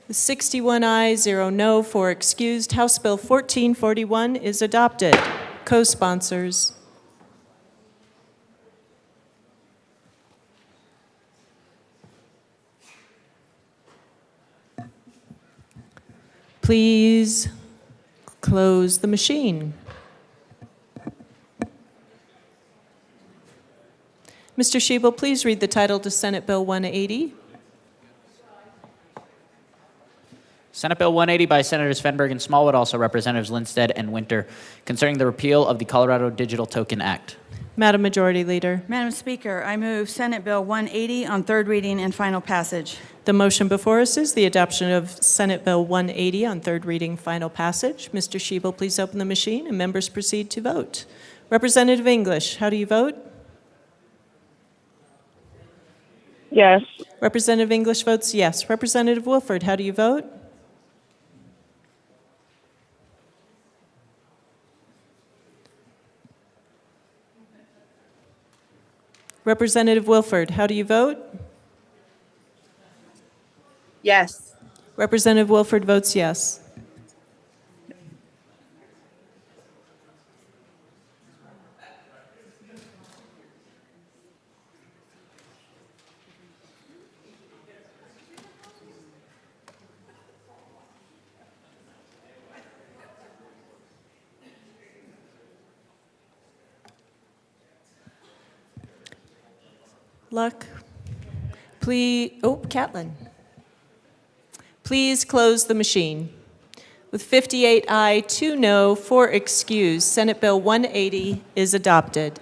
61 ayes, 0 no, 4 excused. House Bill 1441 is adopted. Co-sponsors. Please close the machine. Mr. Schiebel, please read the title to Senate Bill 180. Senate Bill 180 by Senators Fenberg and Smallwood, also Representatives Lindstedt and Winter, concerning the repeal of the Colorado Digital Token Act. Madam Majority Leader. Madam Speaker, I move Senate Bill 180 on third reading and final passage. The motion before us is the adoption of Senate Bill 180 on third reading, final passage. Mr. Schiebel, please open the machine and members proceed to vote. Representative English, how do you vote? Yes. Representative English votes yes. Representative Wilford, how do you vote? Representative Wilford, how do you vote? Yes. Representative Wilford votes yes. Luck. Please, Catlin. Please close the machine. With 58 aye, 2 no, 4 excused, Senate Bill 180 is adopted.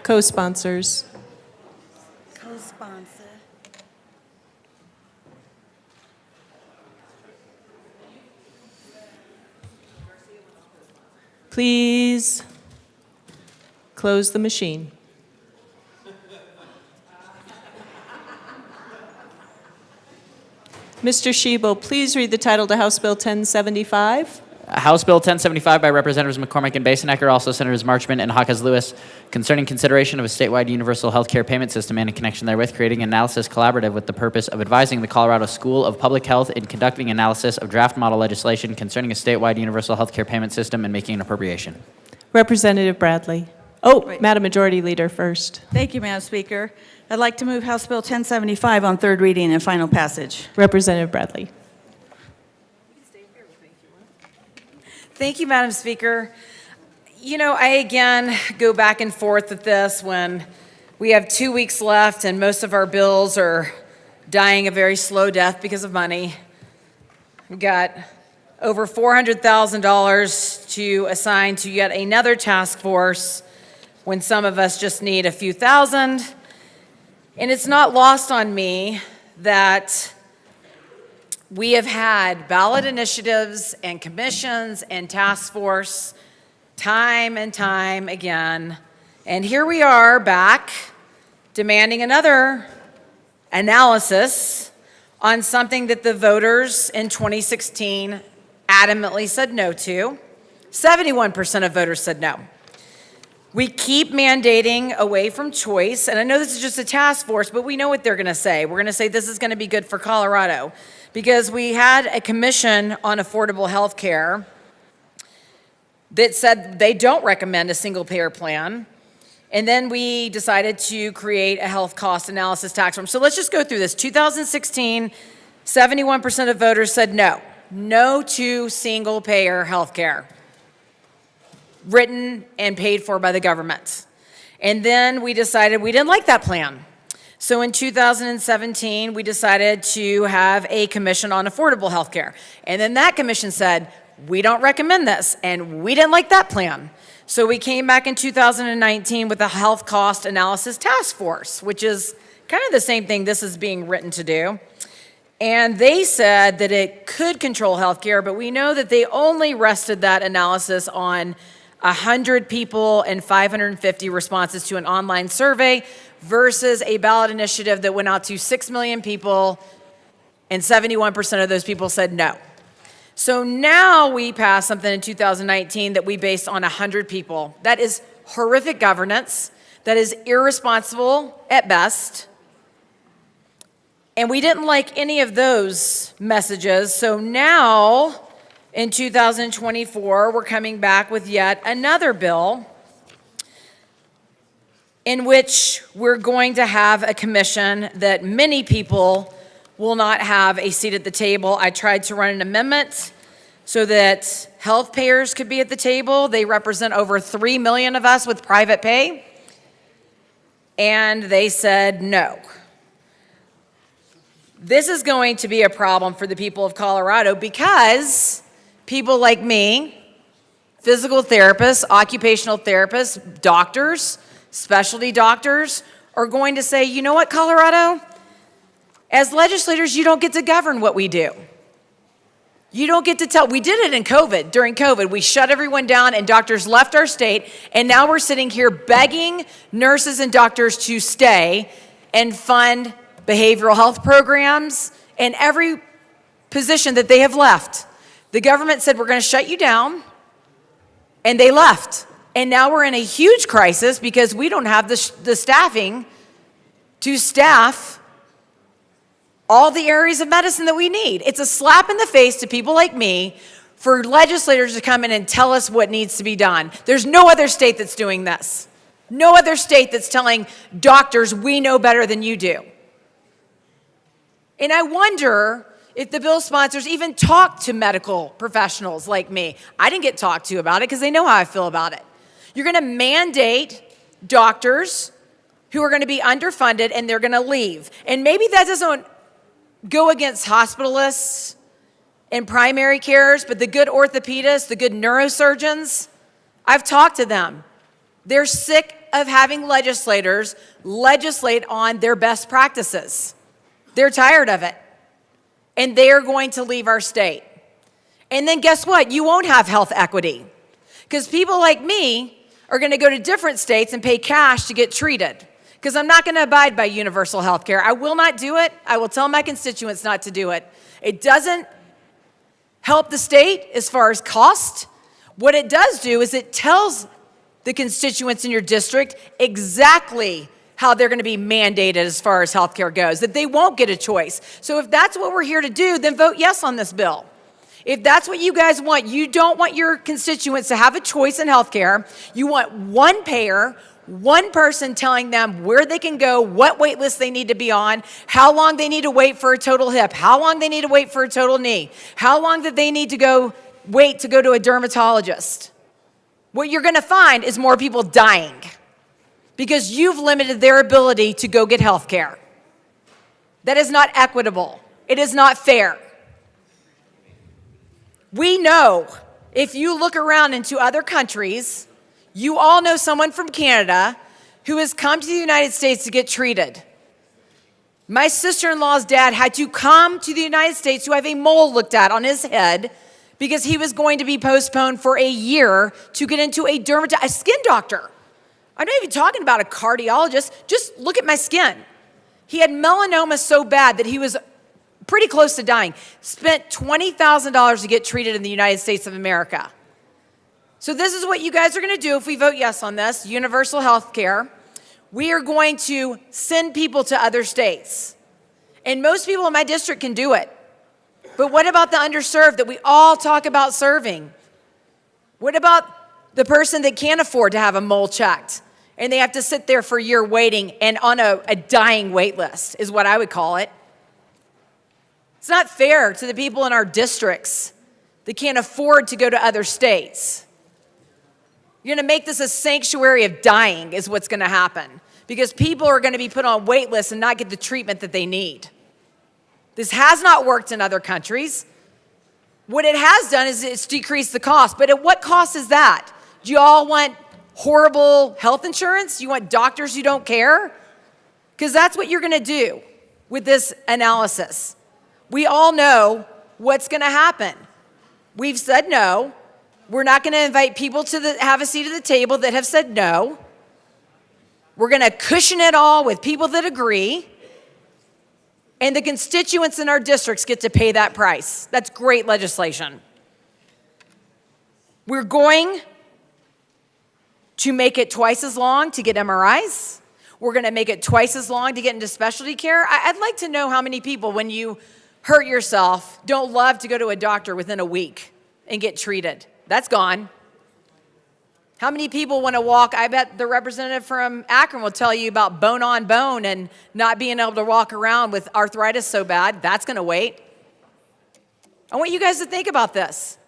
Co-sponsors. Co-sponsor. Please close the machine. Mr. Schiebel, please read the title to House Bill 1075. House Bill 1075 by Representatives McCormick and Basenecker, also Senators Marchman and Hawkes-Lewis, concerning consideration of a statewide universal health care payment system and in connection therewith creating an analysis collaborative with the purpose of advising the Colorado School of Public Health in conducting analysis of draft model legislation concerning a statewide universal health care payment system and making an appropriation. Representative Bradley. Madam Majority Leader first. Thank you, Madam Speaker. I'd like to move House Bill 1075 on third reading and final passage. Representative Bradley. Thank you, Madam Speaker. You know, I again go back and forth with this when we have 2 weeks left and most of our bills are dying a very slow death because of money. We've got over $400,000 to assign to yet another task force when some of us just need a few thousand. And it's not lost on me that we have had ballot initiatives and commissions and task force time and time again. And here we are back demanding another analysis on something that the voters in 2016 adamantly said no to. 71% of voters said no. We keep mandating away from choice, and I know this is just a task force, but we know what they're gonna say. We're gonna say this is gonna be good for Colorado, because we had a commission on affordable health care that said they don't recommend a single payer plan. And then we decided to create a health cost analysis tax form. So let's just go through this. 2016, 71% of voters said no to single payer health care, written and paid for by the government. And then we decided we didn't like that plan. So in 2017, we decided to have a commission on affordable health care. And then that commission said, we don't recommend this, and we didn't like that plan. So we came back in 2019 with a health cost analysis task force, which is kind of the same thing this is being written to do. And they said that it could control healthcare, but we know that they only rested that analysis on 100 people and 550 responses to an online survey versus a ballot initiative that went out to 6 million people, and 71% of those people said no. So now we passed something in 2019 that we based on 100 people. That is horrific governance. That is irresponsible at best. And we didn't like any of those messages. So now in 2024, we're coming back with yet another bill in which we're going to have a commission that many people will not have a seat at the table. I tried to run an amendment so that health payers could be at the table. They represent over 3 million of us with private pay. And they said no. This is going to be a problem for the people of Colorado because people like me, physical therapists, occupational therapists, doctors, specialty doctors, are going to say, you know what, Colorado? As legislators, you don't get to govern what we do. You don't get to tell. We did it in COVID. During COVID, we shut everyone down and doctors left our state, and now we're sitting here begging nurses and doctors to stay and fund behavioral health programs and every position that they have left. The government said, we're going to shut you down, and they left. And now we're in a huge crisis because we don't have the staffing to staff all the areas of medicine that we need. It's a slap in the face to people like me for legislators to come in and tell us what needs to be done. There's no other state that's doing this. No other state that's telling doctors, we know better than you do. And I wonder if the bill sponsors even talk to medical professionals like me. I didn't get talked to about it because they know how I feel about it. You're going to mandate doctors who are going to be underfunded and they're going to leave. And maybe that doesn't go against hospitalists and primary cares, but the good orthopedists, the good neurosurgeons, I've talked to them. They're sick of having legislators legislate on their best practices. They're tired of it. And they are going to leave our state. And then guess what? You won't have health equity. Because people like me are going to go to different states and pay cash to get treated. Because I'm not going to abide by universal health care. I will not do it. I will tell my constituents not to do it. It doesn't help the state as far as cost. What it does do is it tells the constituents in your district exactly how they're going to be mandated as far as health care goes, that they won't get a choice. So if that's what we're here to do, then vote yes on this bill. If that's what you guys want, you don't want your constituents to have a choice in health care. You want one payer, one person telling them where they can go, what wait list they need to be on, how long they need to wait for a total hip, how long they need to wait for a total knee, how long that they need to go wait to go to a dermatologist. What you're going to find is more people dying because you've limited their ability to go get health care. That is not equitable. It is not fair. We know if you look around into other countries, you all know someone from Canada who has come to the United States to get treated. My sister-in-law's dad had to come to the United States to have a mole looked at on his head because he was going to be postponed for a year to get into a skin doctor. I'm not even talking about a cardiologist. Just look at my skin. He had melanoma so bad that he was pretty close to dying. Spent $20,000 to get treated in the United States of America. So this is what you guys are going to do if we vote yes on this, universal health care. We are going to send people to other states. And most people in my district can do it. But what about the underserved that we all talk about serving? What about the person that can't afford to have a mole checked and they have to sit there for a year waiting and on a dying wait list is what I would call it. It's not fair to the people in our districts that can't afford to go to other states. You're going to make this a sanctuary of dying is what's going to happen because people are going to be put on wait lists and not get the treatment that they need. This has not worked in other countries. What it has done is it's decreased the cost. But at what cost is that? Do you all want horrible health insurance? You want doctors who don't care? Because that's what you're going to do with this analysis. We all know what's going to happen. We've said no. We're not going to invite people to have a seat at the table that have said no. We're going to cushion it all with people that agree. And the constituents in our districts get to pay that price. That's great legislation. We're going to make it twice as long to get MRIs. We're going to make it twice as long to get into specialty care. I'd like to know how many people, when you hurt yourself, don't love to go to a doctor within a week and get treated. That's gone. How many people want to walk? I bet the representative from Akron will tell you about bone on bone and not being able to walk around with arthritis so bad. That's going to wait. I want you guys to think about this.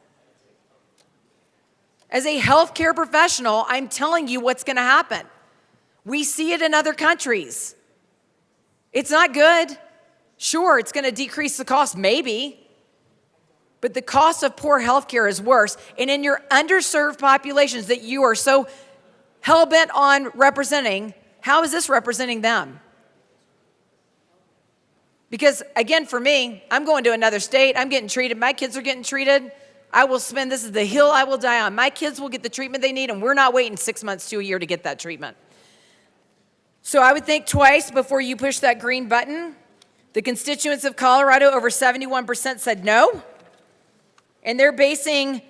As a healthcare professional, I'm telling you what's going to happen. We see it in other countries. It's not good. Sure, it's going to decrease the cost, maybe. But the cost of poor health care is worse. And in your underserved populations that you are so hell-bent on representing, how is this representing them? Because, again, for me, I'm going to another state. I'm getting treated. My kids are getting treated. This is the hill I will die on. My kids will get the treatment they need, and we're not waiting 6 months to a year to get that treatment. So I would think twice before you push that green button. The constituents of Colorado, over 71% said no. And they're basing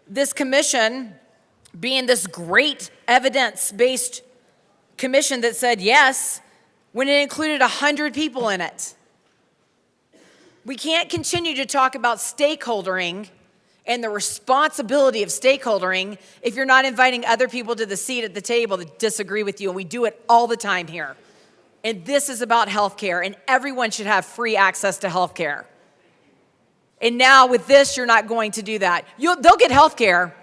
this commission being this great evidence-based commission that said yes when it included 100 people in it. We can't continue to talk about stakeholdering and the responsibility of stakeholdering if you're not inviting other people to the seat at the table that disagree with you, and we do it all the time here. And this is about health care, and everyone should have free access to health care. And now with this, you're not going to do that. They'll get health care.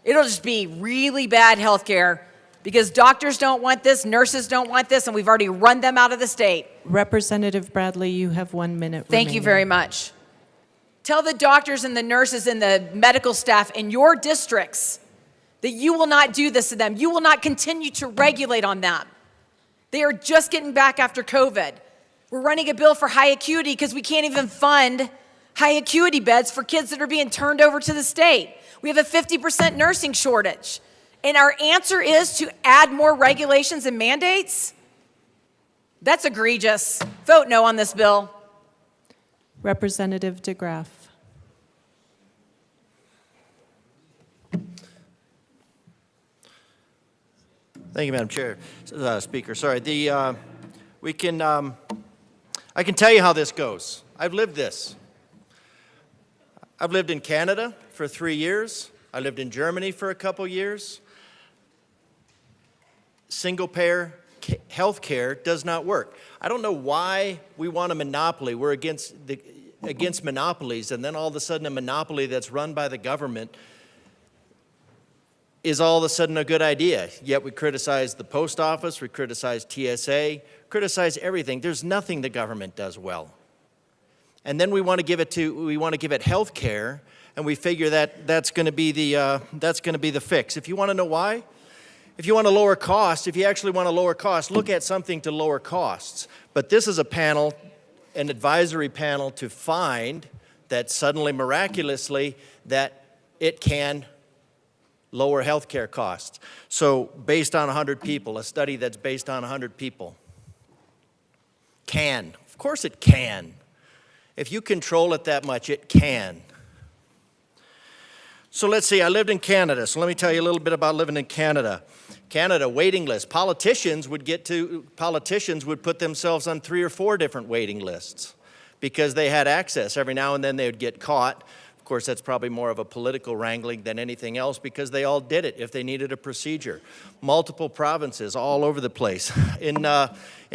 It'll just be really bad health care because doctors don't want this, nurses don't want this, and we've already run them out of the state. Representative Bradley, you have 1 minute Thank you very much. Tell the doctors and the nurses and the medical staff in your districts that you will not do this to them. You will not continue to regulate on them. They are just getting back after COVID. We're running a bill for high acuity because we can't even fund high acuity beds for kids that are being turned over to the state. We have a 50% nursing shortage. And our answer is to add more regulations and mandates? That's egregious. Vote no on this bill. Representative DeGraff. Thank you, Madam Chair, Speaker. Sorry, I can tell you how this goes. I've lived this. I've lived in Canada for 3 years. I lived in Germany for a couple years. Single-payer health care does not work. I don't know why we want a monopoly. We're against against monopolies, and then all of a sudden a monopoly that's run by the government is all of a sudden a good idea. Yet we criticize the post office, we criticize TSA, criticize everything. There's nothing the government does well. And then we want to give it health care, and we figure that that's going to be the fix. If you want to know why, if you want to lower costs, if you actually want to lower costs, look at something to lower costs. But this is a panel, an advisory panel, to find that suddenly, miraculously, that it can lower health care costs. So based on 100 people, a study that's based on 100 people, can. Of course it can. If you control it that much, it can. So let's see, I lived in Canada, so let me tell you a little bit about living in Canada. Canada, waiting list. Politicians would put themselves on 3 or 4 different waiting lists because they had access. Every now and then they would get caught. Of course, that's probably more of a political wrangling than anything else because they all did it if they needed a procedure. Multiple provinces all over the place. In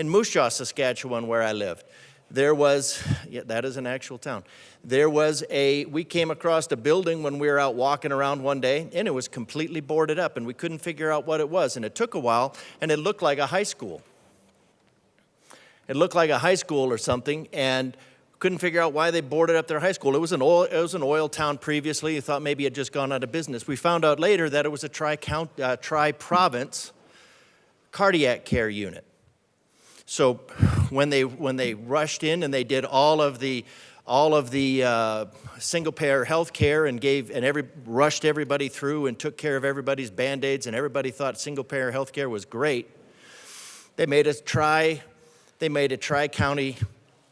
Moose Jaw, Saskatchewan, where I lived, there was, that is an actual town. We came across a building when we were out walking around one day, and it was completely boarded up, and we couldn't figure out what it was. And it took a while, and it looked like a high school. It looked like a high school or something, and couldn't figure out why they boarded up their high school. It was an oil town previously. You thought maybe it had just gone out of business. We found out later that it was a tri-province cardiac care unit. So when they rushed in and they did all of the single-payer health care and rushed everybody through and took care of everybody's Band-Aids, and everybody thought single-payer health care was great, they made a tri-county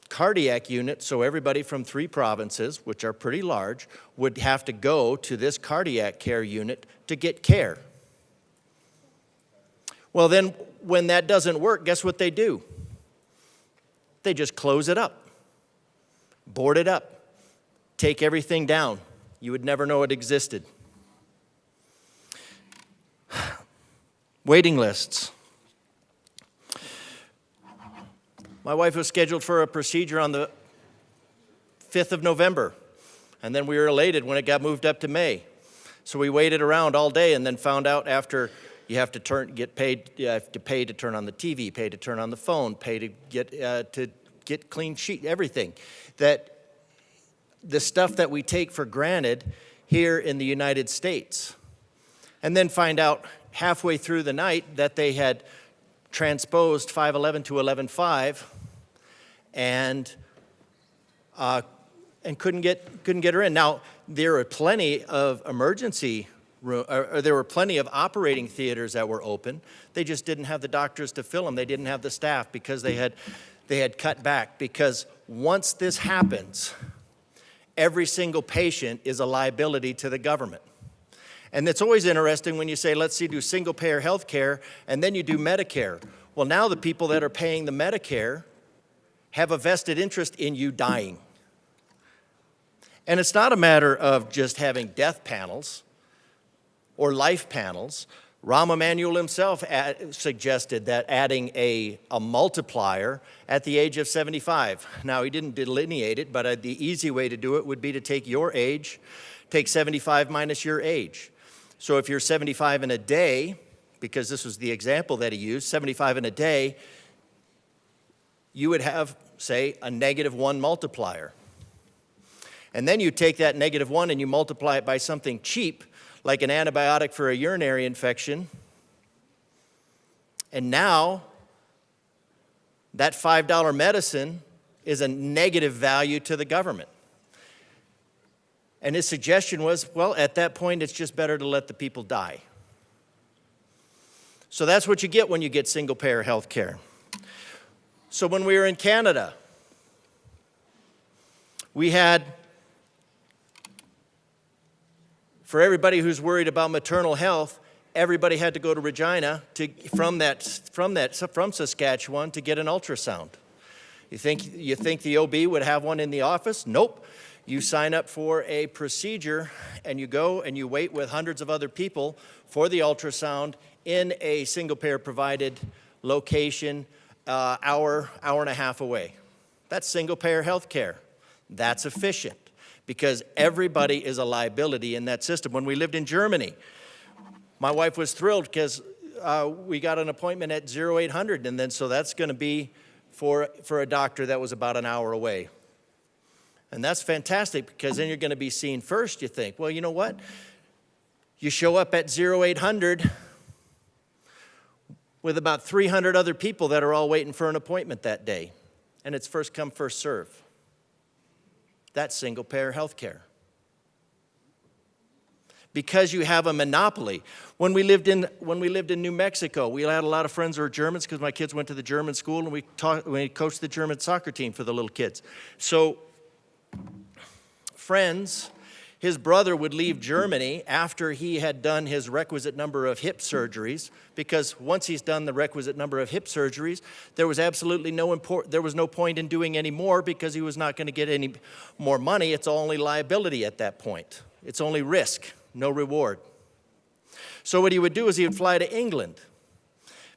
cardiac unit, so everybody from 3 provinces, which are pretty large, would have to go to this cardiac care unit to get care. Well, then, when that doesn't work, guess what they do? They just close it up, board it up, take everything down. You would never know it existed. Waiting lists. My wife was scheduled for a procedure on the 5th of November, and then we were elated when it got moved up to May. So we waited around all day and then found out after you have to pay to turn on the TV, pay to turn on the phone, pay to get clean sheet, everything. That the stuff that we take for granted here in the United States. And then find out halfway through the night that they had transposed 511 to 11.5 and couldn't get her in. Now, there are plenty of there were plenty of operating theaters that were open. They just didn't have the doctors to fill them. They didn't have the staff because they had cut back. Because once this happens, every single patient is a liability to the government. And it's always interesting when you say, let's do single-payer health care, and then you do Medicare. Well, now the people that are paying the Medicare have a vested interest in you dying. And it's not a matter of just having death panels or life panels. Rahm Emanuel himself suggested that adding a multiplier at the age of 75. Now, he didn't delineate it, but the easy way to do it would be to take your age, take 75 minus your age. So if you're 75 in a day, because this was the example that he used, 75 in a day, you would have, say, a -1 multiplier. And then you take that -1 and you multiply it by something cheap, like an antibiotic for a urinary infection. And now, that $5 medicine is a negative value to the government. And his suggestion was, well, at that point, it's just better to let the people die. So that's what you get when you get single-payer health care. So when we were in Canada, we had, for everybody who's worried about maternal health, everybody had to go to Regina from Saskatchewan to get an ultrasound. You think the OB would have one in the office? Nope. You sign up for a procedure, and you go and you wait with hundreds of other people for the ultrasound in a single-payer provided location, hour and a half away. That's single-payer health care. That's efficient because everybody is a liability in that system. When we lived in Germany, my wife was thrilled because we got an appointment at 0800, and then so that's going to be for a doctor that was about an hour away. And that's fantastic because then you're going to be seen first, you think. Well, you know what? You show up at 0800 with about 300 other people that are all waiting for an appointment that day. And it's first come, first serve. That's single-payer health care. Because you have a monopoly. When we lived in New Mexico, we had a lot of friends who were Germans because my kids went to the German school, and we coached the German soccer team for the little kids. So, friends, his brother would leave Germany after he had done his requisite number of hip surgeries, because once he's done the requisite number of hip surgeries, there was absolutely no point in doing any more because he was not going to get any more money. It's only liability at that point. It's only risk, no reward. So what he would do is he would fly to England,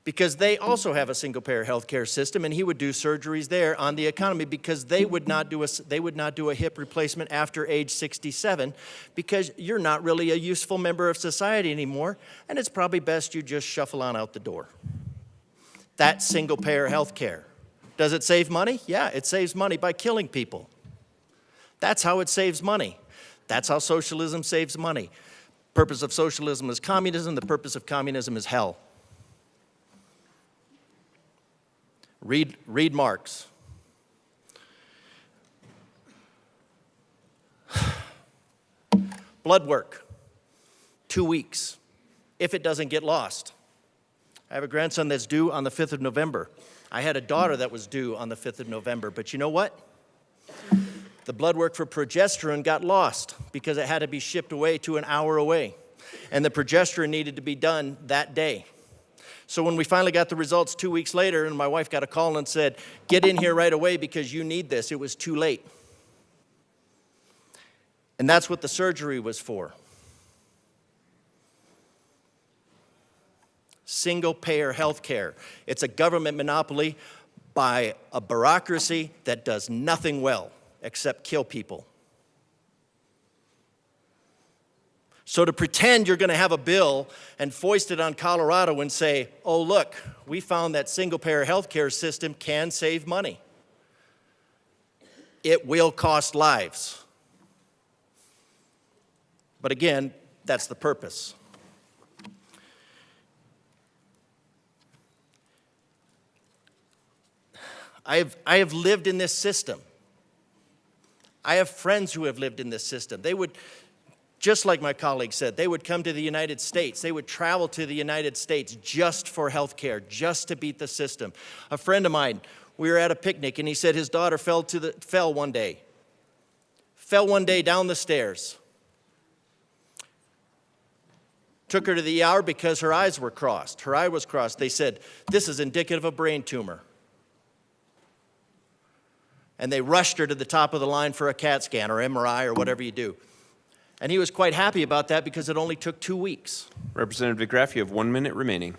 because they also have a single-payer health care system, and he would do surgeries there on the economy because they would not do a hip replacement after age 67 because you're not really a useful member of society anymore, and it's probably best you just shuffle on out the door. That's single-payer health care. Does it save money? Yeah, it saves money by killing people. That's how it saves money. That's how socialism saves money. The purpose of socialism is communism. The purpose of communism is hell. Read Marx. Blood work, 2 weeks, if it doesn't get lost. I have a grandson that's due on the 5th of November. I had a daughter that was due on the 5th of November, but you know what? The blood work for progesterone got lost because it had to be shipped away to an hour away, and the progesterone needed to be done that day. So when we finally got the results 2 weeks later, and my wife got a call and said, "Get in here right away because you need this," it was too late. And that's what the surgery was for. Single-payer health care. It's a government monopoly by a bureaucracy that does nothing well except kill people. So to pretend you're going to have a bill and foist it on Colorado and say, "Oh, look, we found that single-payer health care system can save money." It will cost lives. But again, that's the purpose. I have lived in this system. I have friends who have lived in this system. They would, just like my colleague said, they would come to the United States. They would travel to the United States just for health care, just to beat the system. A friend of mine, we were at a picnic, and he said his daughter fell one day down the stairs. Took her to the ER because her eyes were crossed. Her eye was crossed. They said, "This is indicative of a brain tumor." And they rushed her to the top of the line for a CAT scan or MRI or whatever you do. And he was quite happy about that because it only took 2 weeks. Representative DeGraff, you have 1 minute remaining.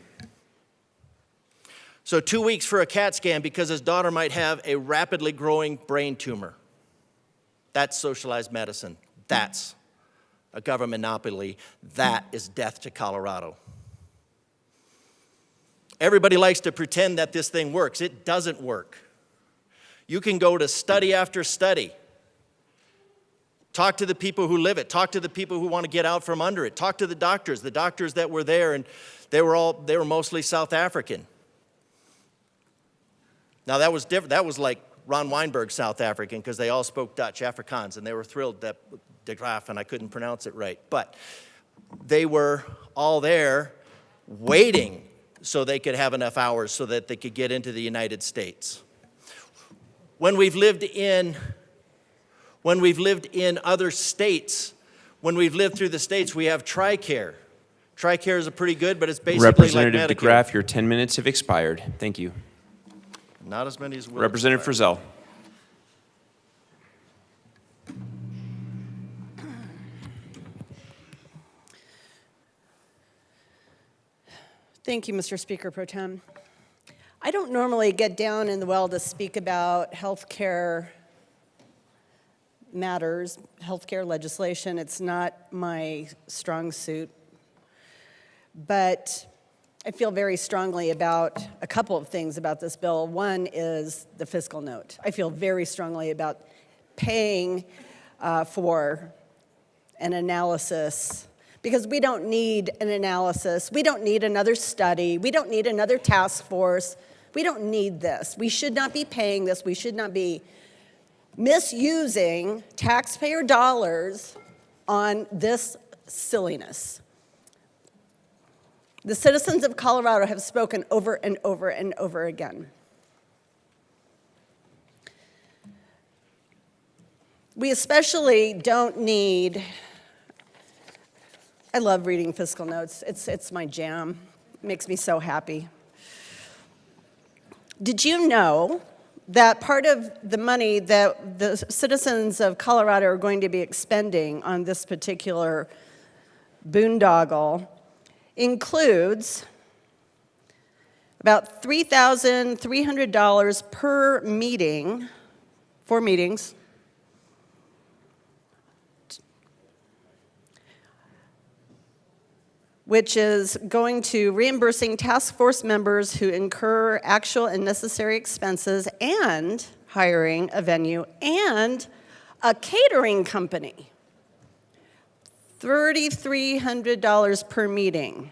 So 2 weeks for a CAT scan because his daughter might have a rapidly growing brain tumor. That's socialized medicine. That's a government monopoly. That is death to Colorado. Everybody likes to pretend that this thing works. It doesn't work. You can go to study after study. Talk to the people who live it. Talk to the people who want to get out from under it. Talk to the doctors that were there, and they were mostly South African. Now that was different. That was like Ron Weinberg, South African, because they all spoke Dutch, Afrikaans, and they were thrilled that De Graaf, and I couldn't pronounce it right. But they were all there waiting so they could have enough hours so that they could get into the United States. When we've lived in other states, when we've lived through the states, we have TRICARE. TRICARE is pretty good, but it's basically Representative like Medicare. DeGraff, your 10 minutes have expired. Thank you. Not as many as will. Representative Frizzell. Thank you, Mr. Speaker Pro Tem. I don't normally get down in the well to speak about health care matters, healthcare legislation. It's not my strong suit. But I feel very strongly about a couple of things about this bill. One is the fiscal note. I feel very strongly about paying for an analysis, because we don't need an analysis. We don't need another study. We don't need another task force. We don't need this. We should not be paying this. We should not be misusing taxpayer dollars on this silliness. The citizens of Colorado have spoken over and over and over again. We especially don't need, I love reading fiscal notes. It's my jam. It makes me so happy. Did you know that part of the money that the citizens of Colorado are going to be expending on this particular boondoggle includes about $3,300 per meeting, 4 meetings, which is going to reimbursing task force members who incur actual and necessary expenses and hiring a venue and a catering company. $3,300 per meeting.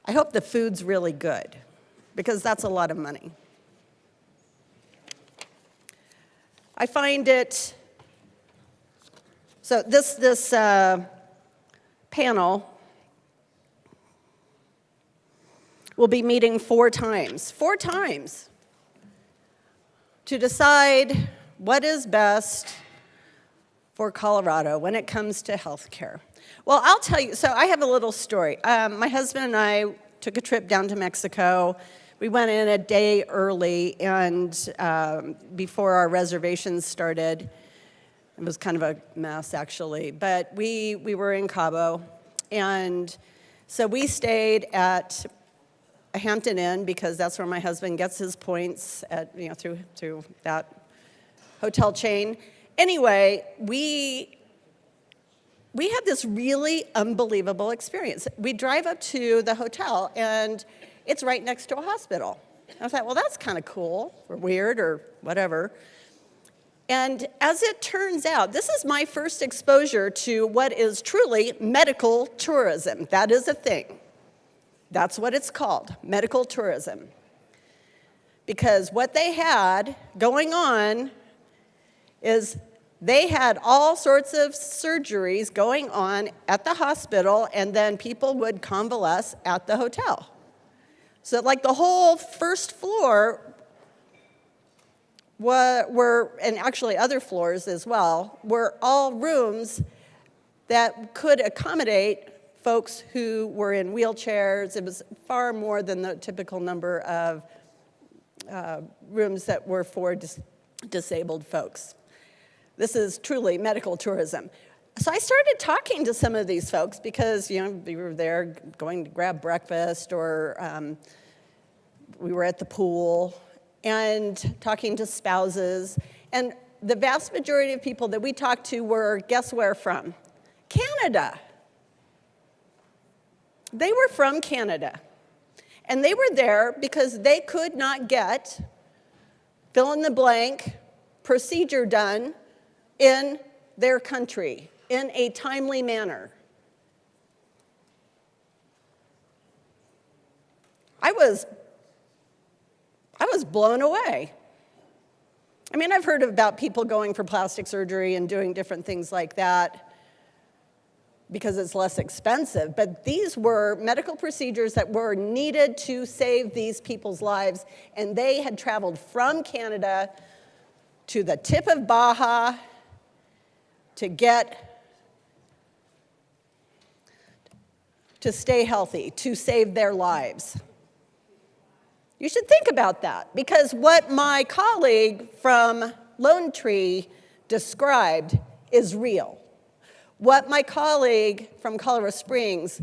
I hope the food's really good, because that's a lot of money. I find it, so this panel will be meeting 4 times to decide what is best for Colorado when it comes to health care. Well, I'll tell you, so I have a little story. My husband and I took a trip down to Mexico. We went in a day early, and before our reservations started. It was kind of a mess, actually, but we were in Cabo, and so we stayed at a Hampton Inn, because that's where my husband gets his points at, through that hotel chain. Anyway, we had this really unbelievable experience. We drive up to the hotel, and it's right next to a hospital. I thought, well, that's kind of cool, or weird, or whatever. And as it turns out, this is my first exposure to what is truly medical tourism. That is a thing. That's what it's called, medical tourism. Because what they had going on is they had all sorts of surgeries going on at the hospital, and then people would convalesce at the hotel. So like the whole first floor were, and actually other floors as well, were all rooms that could accommodate folks who were in wheelchairs. It was far more than the typical number of rooms that were for disabled folks. This is truly medical tourism. So I started talking to some of these folks because, we were there going to grab breakfast, or we were at the pool, and talking to spouses. And the vast majority of people that we talked to were, guess where from? Canada. They were from Canada. And they were there because they could not get fill in the blank procedure done in their country in a timely manner. I was blown away. I mean, I've heard about people going for plastic surgery and doing different things like that because it's less expensive, but these were medical procedures that were needed to save these people's lives, and they had traveled from Canada to the tip of Baja to stay healthy, to save their lives. You should think about that, because what my colleague from Lone Tree described is real. What my colleague from Colorado Springs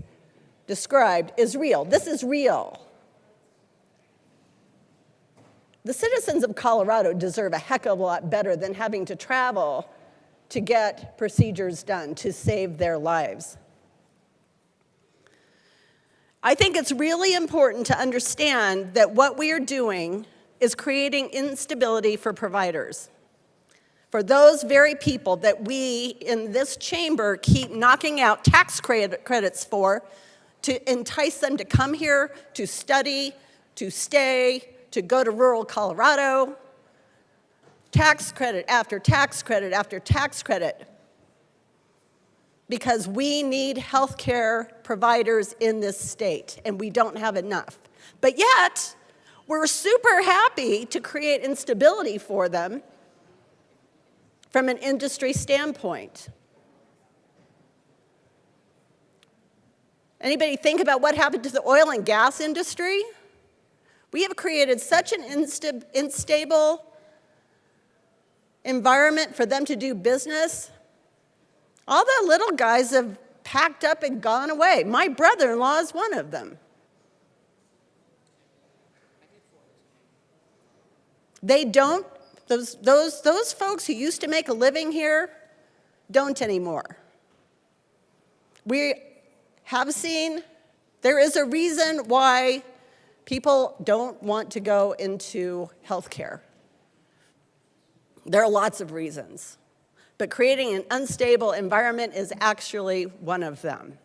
described is real. This is real. The citizens of Colorado deserve a heck of a lot better than having to travel to get procedures done to save their lives. I think it's really important to understand that what we are doing is creating instability for providers. For those very people that we in this chamber keep knocking out tax credits for, to entice them to come here, to study, to stay, to go to rural Colorado. Tax credit after tax credit after tax credit. Because we need healthcare providers in this state, and we don't have enough. But yet, we're super happy to create instability for them from an industry standpoint. Anybody think about what happened to the oil and gas industry? We have created such an unstable environment for them to do business. All the little guys have packed up and gone away. My brother-in-law is one of them. They don't, those folks who used to make a living here don't anymore. We have seen, there is a reason why people don't want to go into healthcare. There are lots of reasons, but creating an unstable environment is actually one of them.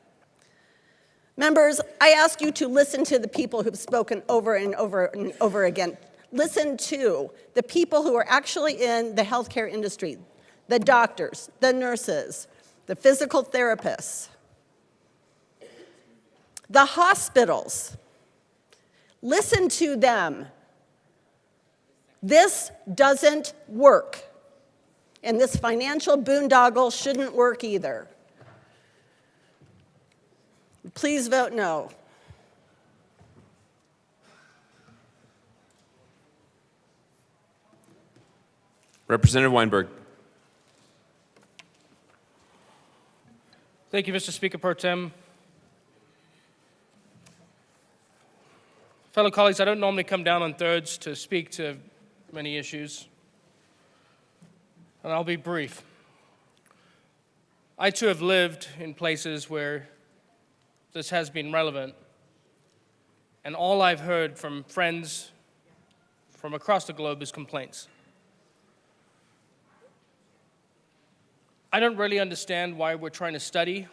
Members, I ask you to listen to the people who've spoken over and over and over again. Listen to the people who are actually in the healthcare industry, the doctors, the nurses, the physical therapists, the hospitals. Listen to them. This doesn't work. And this financial boondoggle shouldn't work either. Please vote no. Representative Weinberg. Thank you, Mr. Speaker Pro Tem. Fellow colleagues, I don't normally come down on thirds to speak to many issues, and I'll be brief. I too have lived in places where this has been relevant, and all I've heard from friends from across the globe is complaints. I don't really understand why we're trying to study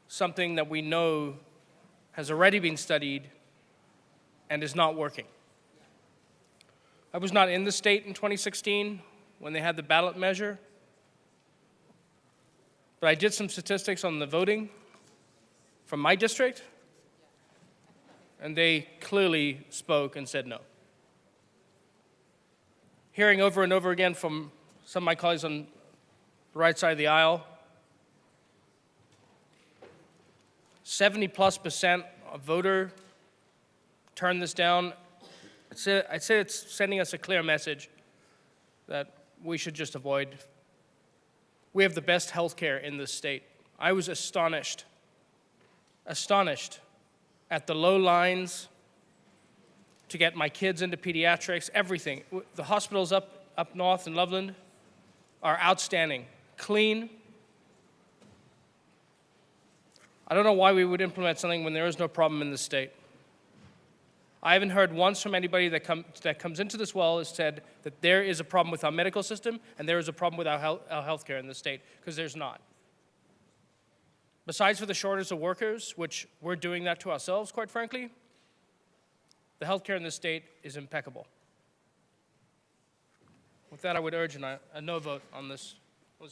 something that we know has already been studied and is not working. I was not in the state in 2016 when they had the ballot measure, but I did some statistics on the voting from my district, and they clearly spoke and said no. Hearing over and over again from some of my colleagues on the right side of the aisle, 70+% of voter turned this down. I'd say it's sending us a clear message that we should just avoid. We have the best health care in this state. I was astonished at the low lines to get my kids into pediatrics, everything. The hospitals up north in Loveland are outstanding, clean. I don't know why we would implement something when there is no problem in the state. I haven't heard once from anybody that comes into this well has said that there is a problem with our medical system and there is a problem with our health care in the state, because there's not. Besides for the shortage of workers, which we're doing that to ourselves, quite frankly, the health care in this state is impeccable. With that, I would urge a no vote on this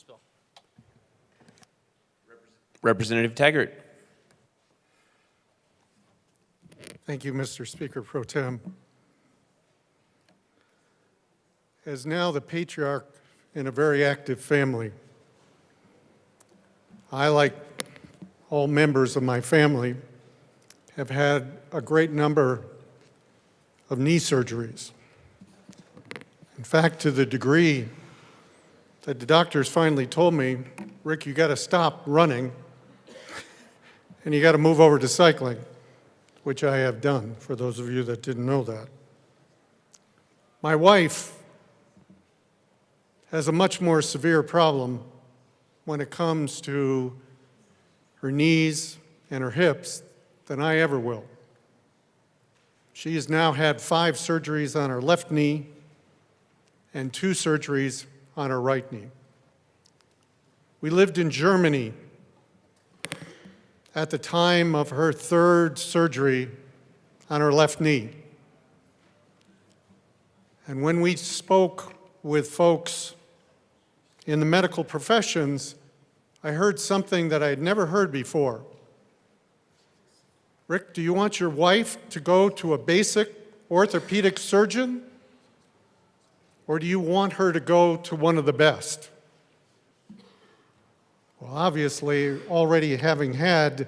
bill. Representative Taggart. Thank you, Mr. Speaker Pro Tem. As now the patriarch in a very active family, I, like all members of my family, have had a great number of knee surgeries. In fact, to the degree that the doctors finally told me, Rick, you got to stop running and you got to move over to cycling, which I have done, for those of you that didn't know that. My wife has a much more severe problem when it comes to her knees and her hips than I ever will. She has now had 5 surgeries on her left knee and 2 surgeries on her right knee. We lived in Germany at the time of her 3rd surgery on her left knee. And when we spoke with folks in the medical professions, I heard something that I had never heard before. Rick, do you want your wife to go to a basic orthopedic surgeon, or do you want her to go to one of the best? Well, obviously, already having had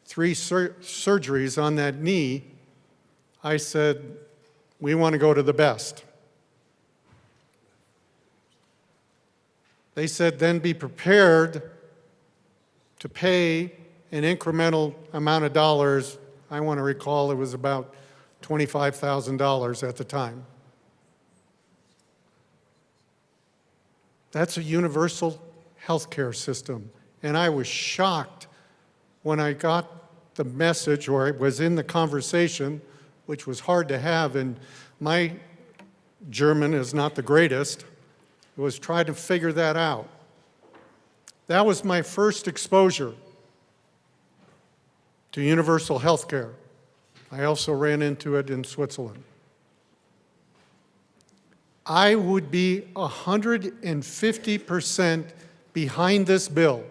3 surgeries on that knee, I said, we want to go to the best. They said, then be prepared to pay an incremental amount of dollars. I want to recall it was about $25,000 at the time. That's a universal healthcare system. And I was shocked when I got the message, or it was in the conversation, which was hard to have, and my German is not the greatest, was trying to figure that out. That was my first exposure to universal health care. I also ran into it in Switzerland. I would be 150% behind this bill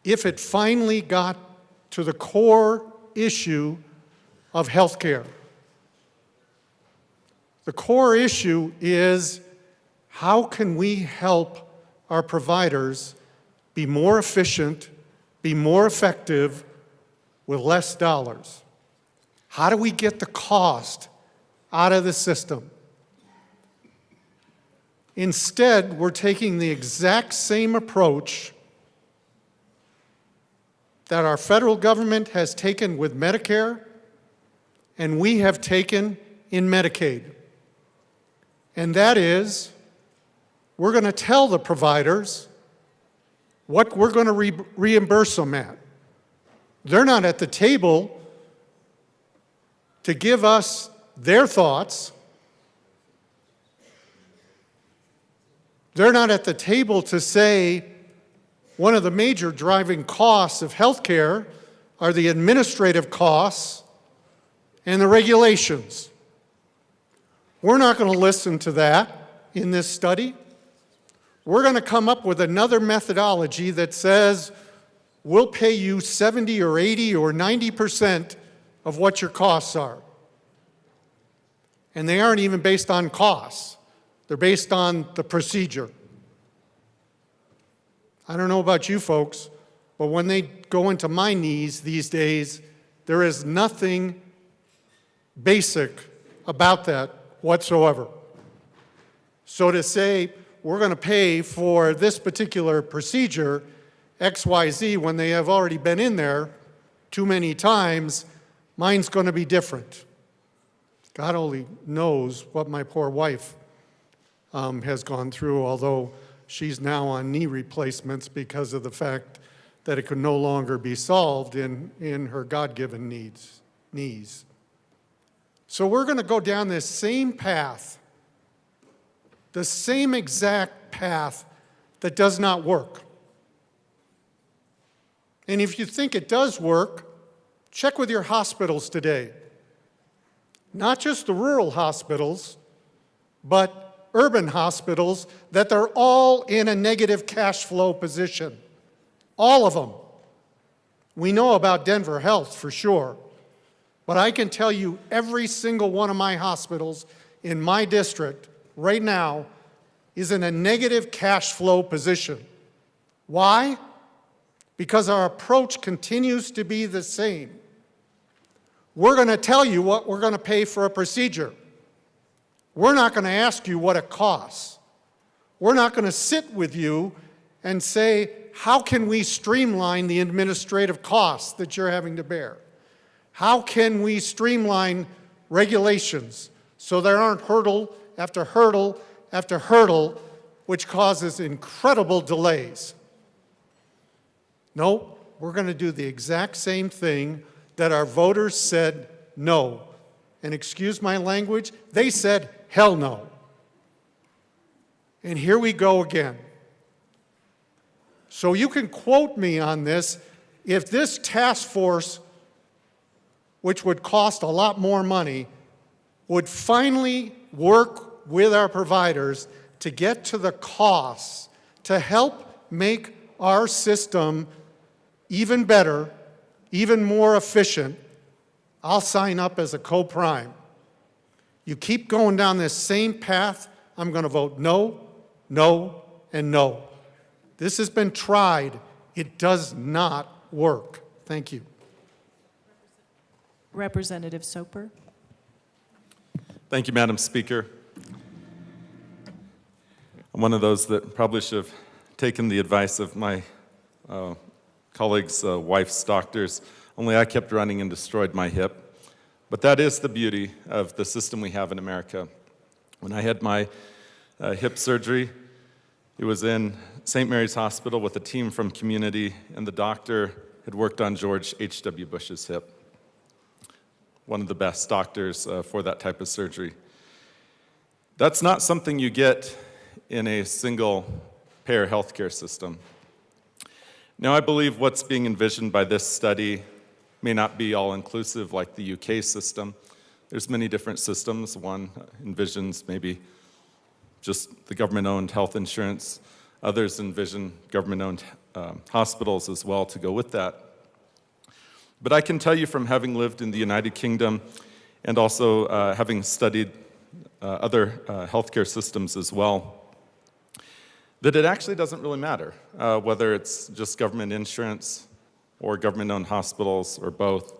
if it finally got to the core issue of health care. The core issue is, how can we help our providers be more efficient, be more effective with less dollars? How do we get the cost out of the system? Instead, we're taking the exact same approach that our federal government has taken with Medicare and we have taken in Medicaid. And that is, we're going to tell the providers what we're going to reimburse them at. They're not at the table to give us their thoughts. They're not at the table to say one of the major driving costs of healthcare are the administrative costs and the regulations. We're not going to listen to that in this study. We're going to come up with another methodology that says we'll pay you 70 or 80 or 90% of what your costs are. And they aren't even based on costs. They're based on the procedure. I don't know about you folks, but when they go into my knees these days, there is nothing basic about that whatsoever. So to say, we're going to pay for this particular procedure, XYZ, when they have already been in there too many times, mine's going to be different. God only knows what my poor wife has gone through, although she's now on knee replacements because of the fact that it could no longer be solved in her God-given knees. So we're going to go down this same path, the same exact path that does not work. And if you think it does work, check with your hospitals today. Not just the rural hospitals, but urban hospitals, that they're all in a negative cash flow position. All of them. We know about Denver Health for sure. But I can tell you every single one of my hospitals in my district right now is in a negative cash flow position. Why? Because our approach continues to be the same. We're going to tell you what we're going to pay for a procedure. We're not going to ask you what it costs. We're not going to sit with you and say, how can we streamline the administrative costs that you're having to bear? How can we streamline regulations so there aren't hurdle after hurdle after hurdle, which causes incredible delays. No, we're going to do the exact same thing that our voters said no. And excuse my language, they said hell no. And here we go again. So you can quote me on this. If this task force, which would cost a lot more money, would finally work with our providers to get to the costs to help make our system even better, even more efficient, I'll sign up as a co-prime. You keep going down this same path, I'm going to vote no, no, and no. This has been tried. It does not work. Thank you. Representative Soper. Thank you, Madam Speaker. I'm one of those that probably should have taken the advice of my colleagues' wife's doctors, only I kept running and destroyed my hip. But that is the beauty of the system we have in America. When I had my hip surgery, it was in St. Mary's Hospital with a team from Community, and the doctor had worked on George H.W. Bush's hip. One of the best doctors for that type of surgery. That's not something you get in a single-payer healthcare system. Now, I believe what's being envisioned by this study may not be all-inclusive like the UK system. There's many different systems. One envisions maybe just the government-owned health insurance. Others envision government-owned hospitals as well to go with that. But I can tell you from having lived in the United Kingdom and also having studied other healthcare systems as well, that it actually doesn't really matter whether it's just government insurance or government-owned hospitals or both.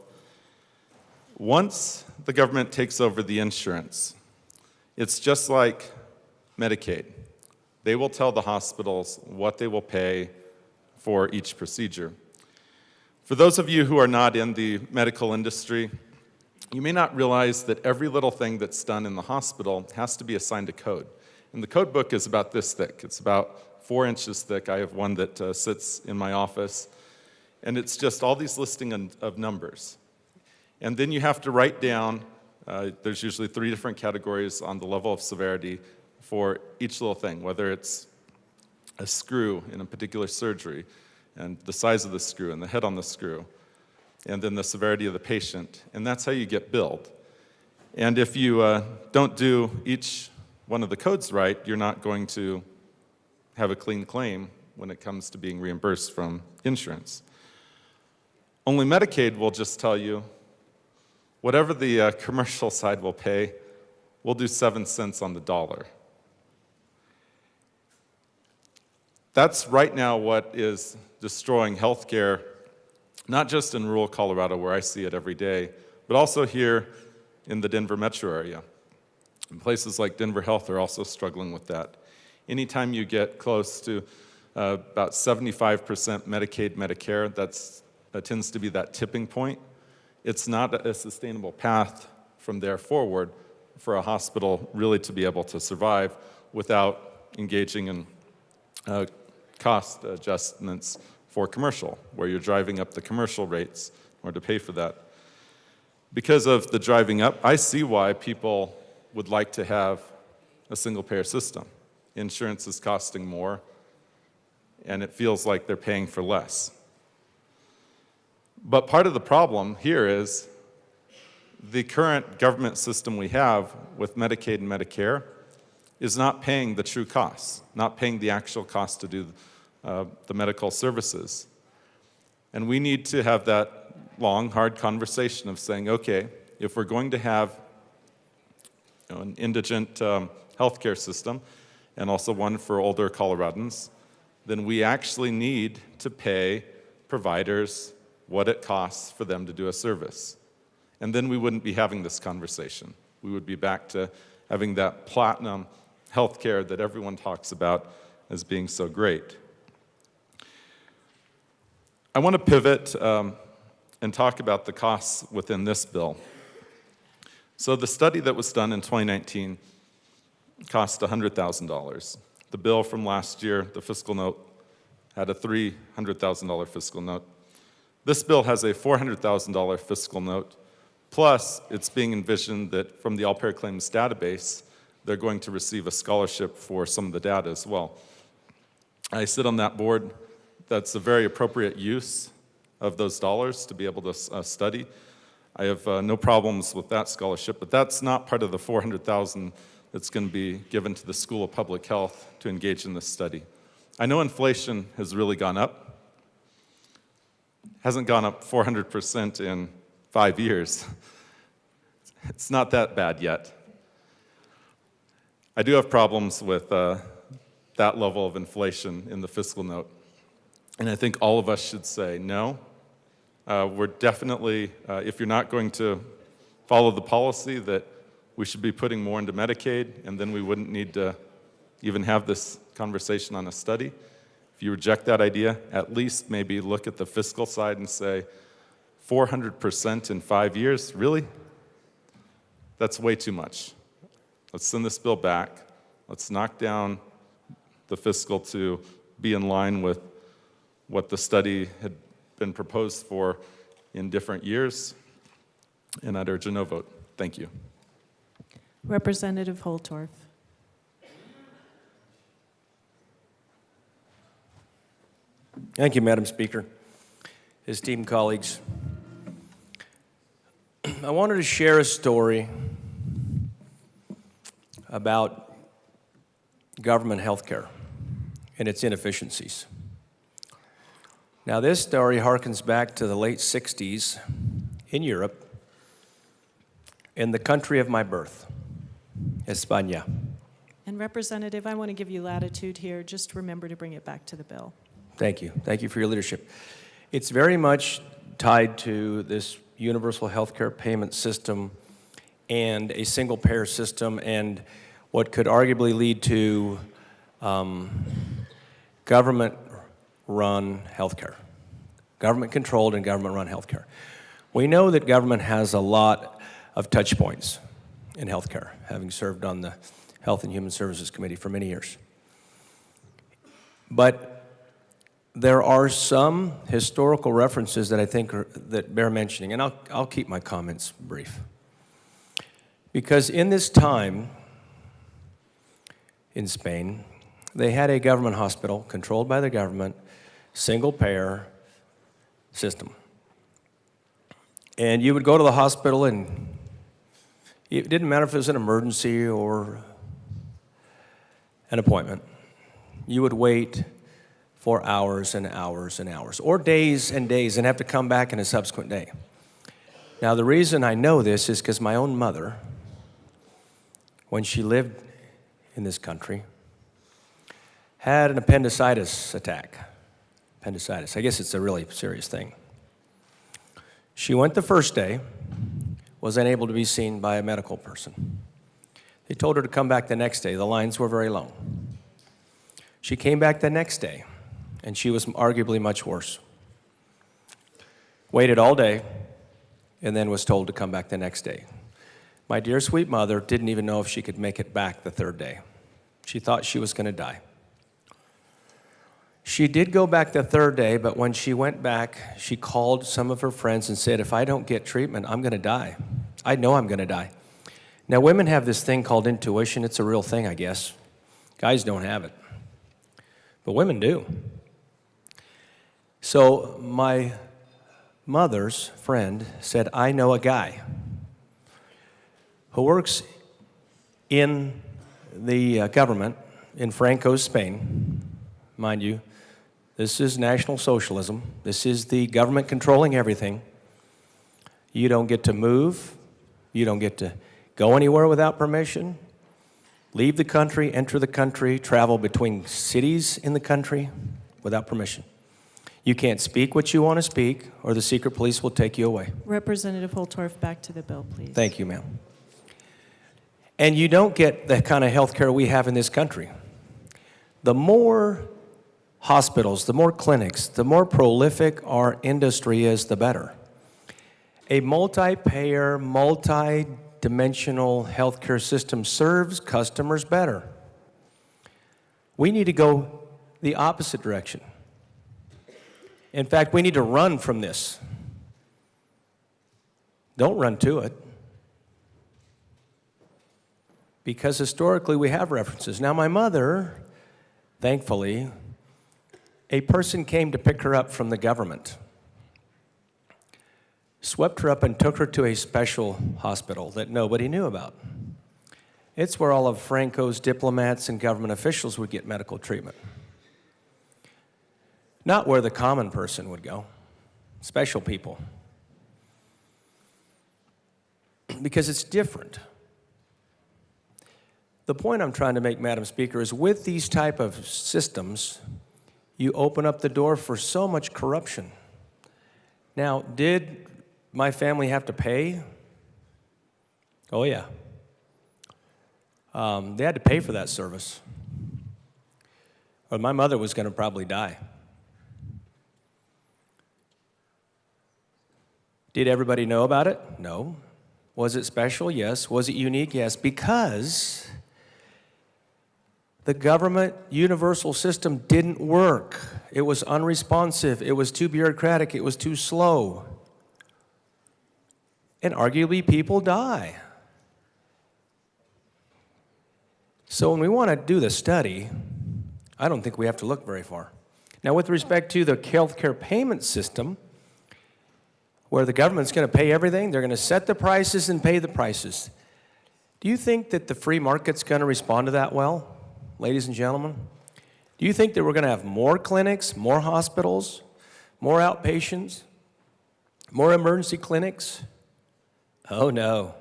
Once the government takes over the insurance, it's just like Medicaid. They will tell the hospitals what they will pay for each procedure. For those of you who are not in the medical industry, you may not realize that every little thing that's done in the hospital has to be assigned a code. And the code book is about this thick. It's about 4 inches thick. I have one that sits in my office. And it's just all these listing of numbers. And then you have to write down, there's usually 3 different categories on the level of severity for each little thing, whether it's a screw in a particular surgery, and the size of the screw, and the head on the screw, and then the severity of the patient. And that's how you get billed. And if you don't do each one of the codes right, you're not going to have a clean claim when it comes to being reimbursed from insurance. Only Medicaid will just tell you, whatever the commercial side will pay, we'll do 7 cents on the dollar. That's right now what is destroying healthcare, not just in rural Colorado where I see it every day, but also here in the Denver metro area. And places like Denver Health are also struggling with that. Anytime you get close to about 75% Medicaid, Medicare, that tends to be that tipping point. It's not a sustainable path from there forward for a hospital really to be able to survive without engaging in cost adjustments for commercial, where you're driving up the commercial rates in order to pay for that. Because of the driving up, I see why people would like to have a single-payer system. Insurance is costing more, and it feels like they're paying for less. But part of the problem here is the current government system we have with Medicaid and Medicare is not paying the true costs, not paying the actual cost to do the medical services. And we need to have that long, hard conversation of saying, okay, if we're going to have an indigent healthcare system, and also one for older Coloradans, then we actually need to pay providers what it costs for them to do a service. And then we wouldn't be having this conversation. We would be back to having that platinum healthcare that everyone talks about as being so great. I want to pivot and talk about the costs within this bill. So the study that was done in 2019 cost $100,000. The bill from last year, the fiscal note, had a $300,000 fiscal note. This bill has a $400,000 fiscal note, plus it's being envisioned that from the All-Payer Claims database, they're going to receive a scholarship for some of the data as well. I sit on that board. That's a very appropriate use of those dollars to be able to study. I have no problems with that scholarship, but that's not part of the $400,000 that's going to be given to the School of Public Health to engage in this study. I know inflation has really gone up. Hasn't gone up 400% in 5 years. It's not that bad yet. I do have problems with that level of inflation in the fiscal note. And I think all of us should say, no, we're definitely, if you're not going to follow the policy, that we should be putting more into Medicaid, and then we wouldn't need to even have this conversation on a study. If you reject that idea, at least maybe look at the fiscal side and say, 400% in 5 years, really? That's way too much. Let's send this bill back. Let's knock down the fiscal to be in line with what the study had been proposed for in different years, and I'd urge a no vote. Thank you. Representative Holtorf. Thank you, Madam Speaker. Esteemed colleagues, I wanted to share a story about government health care and its inefficiencies. Now, this story harkens back to the late 60s in Europe, in the country of my birth, España. And Representative, I want to give you latitude here. Just remember to bring it back to the bill. Thank you. Thank you for your leadership. It's very much tied to this universal health care payment system and a single-payer system and what could arguably lead to government-run health care, government-controlled and government-run health care. We know that government has a lot of touch points in health care, having served on the Health and Human Services Committee for many years. But there are some historical references that I think that bear mentioning, and I'll keep my comments brief. Because in this time in Spain, they had a government hospital controlled by the government, single-payer system. And you would go to the hospital, and it didn't matter if it was an emergency or an appointment. You would wait for hours and hours and hours, or days and days, and have to come back in a subsequent day. Now, the reason I know this is because my own mother, when she lived in this country, had an appendicitis attack. Appendicitis, I guess it's a really serious thing. She went the first day, was unable to be seen by a medical person. They told her to come back the next day. The lines were very long. She came back the next day, and she was arguably much worse. Waited all day, and then was told to come back the next day. My dear sweet mother didn't even know if she could make it back the third day. She thought she was going to die. She did go back the third day, but when she went back, she called some of her friends and said, if I don't get treatment, I'm going to die. I know I'm going to die. Now, women have this thing called intuition. It's a real thing, I guess. Guys don't have it. But women do. So my mother's friend said, I know a guy who works in the government in Franco's Spain. Mind you, this is National Socialism. This is the government controlling everything. You don't get to move. You don't get to go anywhere without permission. Leave the country, enter the country, travel between cities in the country without permission. You can't speak what you want to speak, or the secret police will take you away. Representative Holtorf, back to the bill, please. Thank you, ma'am. And you don't get the kind of health care we have in this country. The more hospitals, the more clinics, the more prolific our industry is, the better. A multi-payer, dimensional healthcare system serves customers better. We need to go the opposite direction. In fact, we need to run from this. Don't run to it. Because historically we have references. Now, my mother, thankfully, a person came to pick her up from the government, swept her up and took her to a special hospital that nobody knew about. It's where all of Franco's diplomats and government officials would get medical treatment. Not where the common person would go, special people. Because it's different. The point I'm trying to make, Madam Speaker, is with these type of systems, you open up the door for so much corruption. Now, did my family have to pay? Oh, yeah. They had to pay for that service. Or my mother was going to probably die. Did everybody know about it? No. Was it special? Yes. Was it unique? Yes. Because the government universal system didn't work. It was unresponsive. It was too bureaucratic. It was too slow. And arguably, people die. So when we want to do the study, I don't think we have to look very far. Now, with respect to the healthcare payment system, where the government's going to pay everything, they're going to set the prices and pay the prices. Do you think that the free market's going to respond to that well, ladies and gentlemen? Do you think that we're going to have more clinics, more hospitals, more outpatients, more emergency clinics? Oh, no.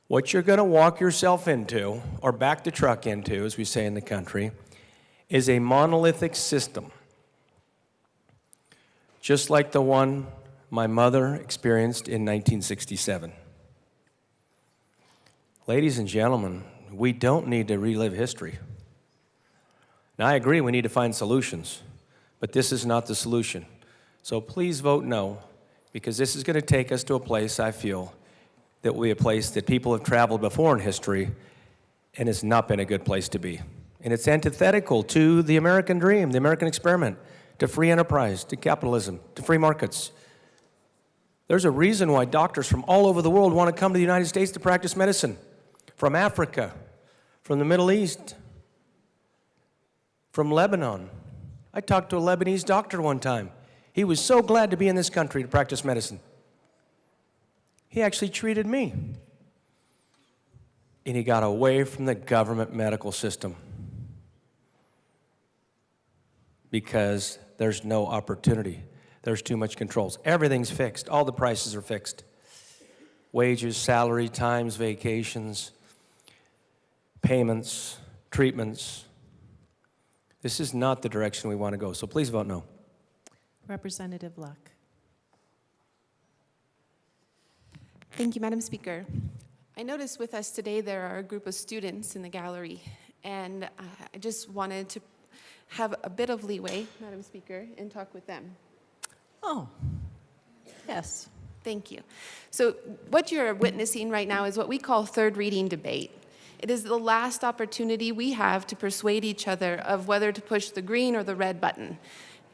What you're going to walk yourself into, or back the truck into, as we say in the country, is a monolithic system, just like the one my mother experienced in 1967. Ladies and gentlemen, we don't need to relive history. Now, I agree we need to find solutions, but this is not the solution. So please vote no, because this is going to take us to a place, I feel, that will be a place that people have traveled before in history, and it's not been a good place to be. And it's antithetical to the American dream, the American experiment, to free enterprise, to capitalism, to free markets. There's a reason why doctors from all over the world want to come to the United States to practice medicine. From Africa, from the Middle East, from Lebanon. I talked to a Lebanese doctor one time. He was so glad to be in this country to practice medicine. He actually treated me. And he got away from the government medical system because there's no opportunity. There's too much controls. Everything's fixed. All the prices are fixed. Wages, salary, times, vacations, payments, treatments. This is not the direction we want to go. So please vote no. Representative Luck. Thank you, Madam Speaker. I noticed with us today there are a group of students in the gallery, and I just wanted to have a bit of leeway, Madam Speaker, and talk with them. Oh, yes. Thank you. So what you're witnessing right now is what we call third reading debate. It is the last opportunity we have to persuade each other of whether to push the green or the red button.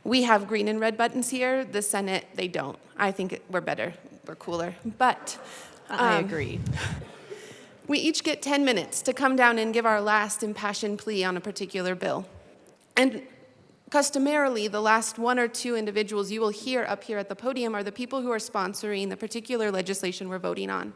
We have green and red buttons here. The Senate, they don't. I think we're better. We're cooler. But I agree. We each get 10 minutes to come down and give our last impassioned plea on a particular bill. And customarily, the last one or two individuals you will hear up here at the podium are the people who are sponsoring the particular legislation we're voting on.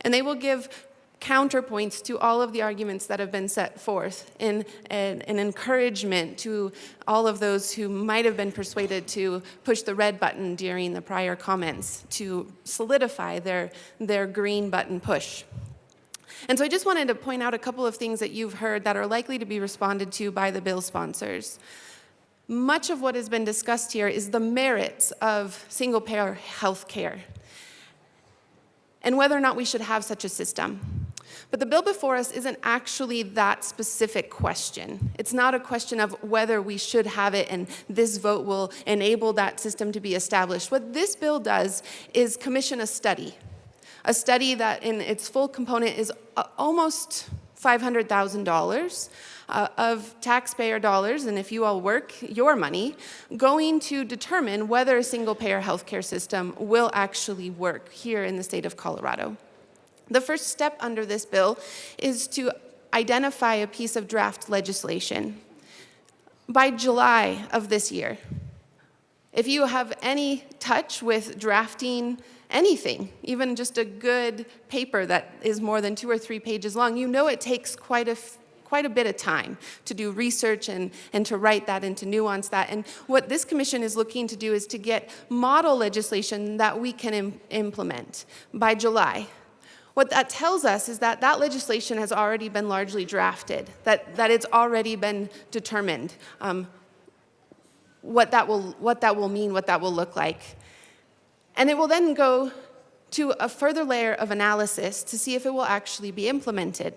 And they will give counterpoints to all of the arguments that have been set forth in an encouragement to all of those who might have been persuaded to push the red button during the prior comments to solidify their green button push. And so I just wanted to point out a couple of things that you've heard that are likely to be responded to by the bill sponsors. Much of what has been discussed here is the merits of single-payer health care and whether or not we should have such a system. But the bill before us isn't actually that specific question. It's not a question of whether we should have it and this vote will enable that system to be established. What this bill does is commission a a study that in its full component is almost $500,000 of taxpayer dollars, and if you all work, your money, going to determine whether a single-payer healthcare system will actually work here in the state of Colorado. The first step under this bill is to identify a piece of draft legislation. By July of this year, if you have any touch with drafting anything, even just a good paper that is more than 2 or 3 pages long, you know it takes quite a bit of time to do research and to write that and to nuance that. And what this commission is looking to do is to get model legislation that we can implement by July. What that tells us is that that legislation has already been largely drafted, that it's already been determined what that will mean, what that will look like. And it will then go to a further layer of analysis to see if it will actually be implemented.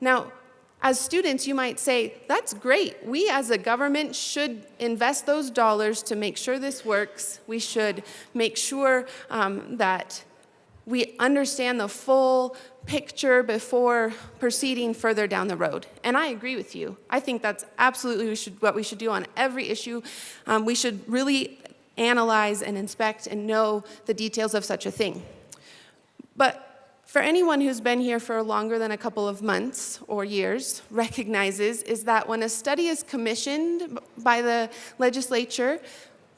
Now, as students, you might say, that's great. We as a government should invest those dollars to make sure this works. We should make sure that we understand the full picture before proceeding further down the road. And I agree with you. I think that's absolutely what we should do on every issue. We should really analyze and inspect and know the details of such a thing. But for anyone who's been here for longer than a couple of months or years recognizes is that when a study is commissioned by the legislature,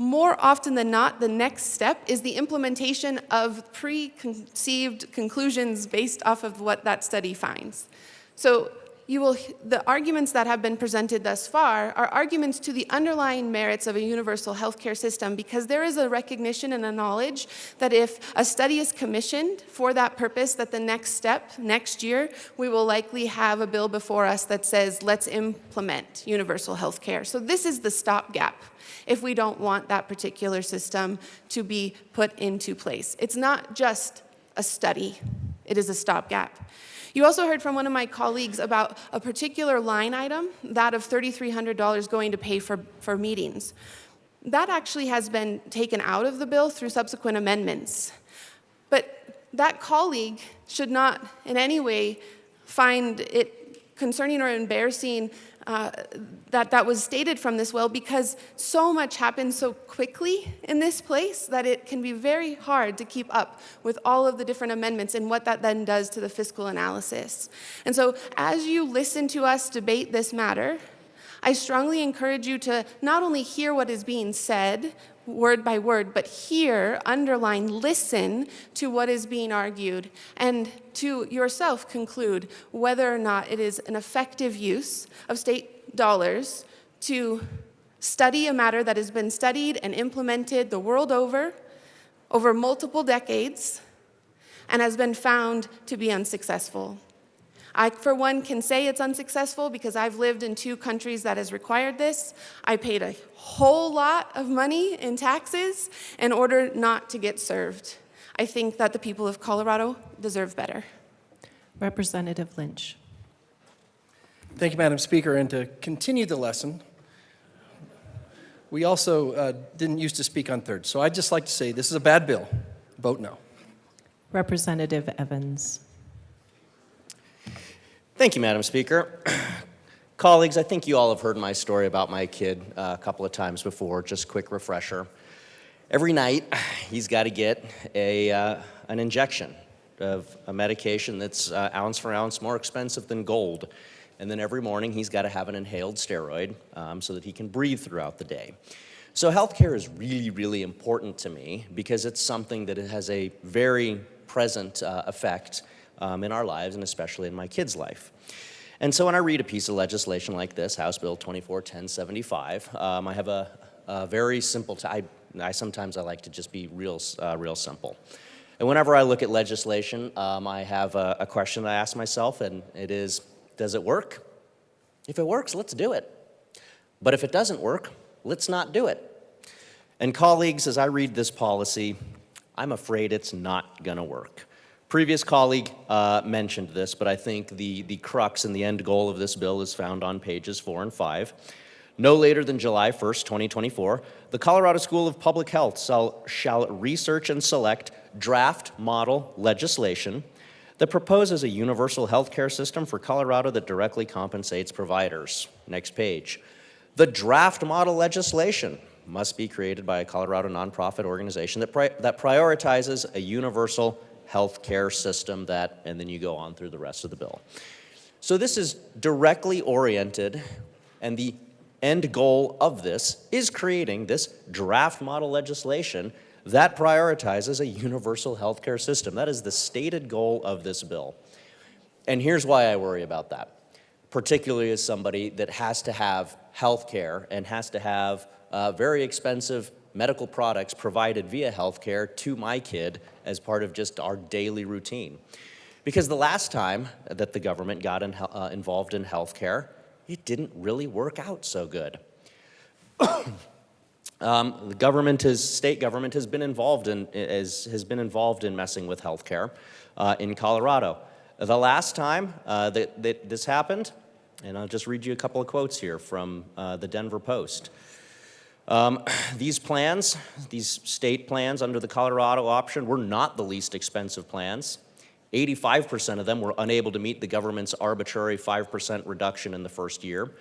more often than not, the next step is the implementation of preconceived conclusions based off of what that study finds. So the arguments that have been presented thus far are arguments to the underlying merits of a universal healthcare system, because there is a recognition and a knowledge that if a study is commissioned for that purpose, that the next step, next year, we will likely have a bill before us that says, let's implement universal healthcare. So this is the stopgap if we don't want that particular system to be put into place. It's not just a study, it is a stopgap. You also heard from one of my colleagues about a particular line item, that of $3,300 going to pay for meetings. That actually has been taken out of the bill through subsequent amendments. But that colleague should not in any way find it concerning or embarrassing that was stated from this well, because so much happens so quickly in this place that it can be very hard to keep up with all of the different amendments and what that then does to the fiscal analysis. And so as you listen to us debate this matter, I strongly encourage you to not only hear what is being said word by word, but hear, underline, listen to what is being argued, and to yourself conclude whether or not it is an effective use of state dollars to study a matter that has been studied and implemented the world over multiple decades, and has been found to be unsuccessful. I, for one, can say it's unsuccessful because I've lived in 2 countries that has required this. I paid a whole lot of money in taxes in order not to get served. I think that the people of Colorado deserve better. Representative Lynch. Thank you, Madam Speaker. And to continue the lesson, we also didn't used to speak on thirds. So I'd just like to say this is a bad bill. Vote no. Representative Evans. Thank you, Madam Speaker. Colleagues, I think you all have heard my story about my kid a couple of times before. Just quick refresher. Every night, he's got to get an injection of a medication that's ounce for ounce more expensive than gold. And then every morning, he's got to have an inhaled steroid so that he can breathe throughout the day. So healthcare is really, really important to me because it's something that has a very present effect in our lives, and especially in my kid's life. And so when I read a piece of legislation like this, House Bill 241075, I have a very simple, I like to just be real simple. And whenever I look at legislation, I have a question that I ask myself, and it is, does it work? If it works, let's do it. But if it doesn't work, let's not do it. And colleagues, as I read this policy, I'm afraid it's not gonna work. Previous colleague mentioned this, but I think the crux and the end goal of this bill is found on pages 4 and 5. No later than July 1st, 2024, the Colorado School of Public Health shall research and select draft model legislation that proposes a universal health care system for Colorado that directly compensates providers. Next page. The draft model legislation must be created by a Colorado nonprofit organization that prioritizes a universal health care system that, and then you go on through the rest of the bill. So this is directly oriented, and the end goal of this is creating this draft model legislation that prioritizes a universal health care system. That is the stated goal of this bill. And here's why I worry about that, particularly as somebody that has to have health care and has to have very expensive medical products provided via health care to my kid as part of just our daily routine. Because the last time that the government got involved in health care, it didn't really work out so good. State government has been involved in messing with healthcare in Colorado. The last time that this happened, and I'll just read you a couple of quotes here from the Denver Post. These plans, these state plans under the Colorado option, were not the least expensive plans. 85% of them were unable to meet the government's arbitrary 5% reduction in the first year.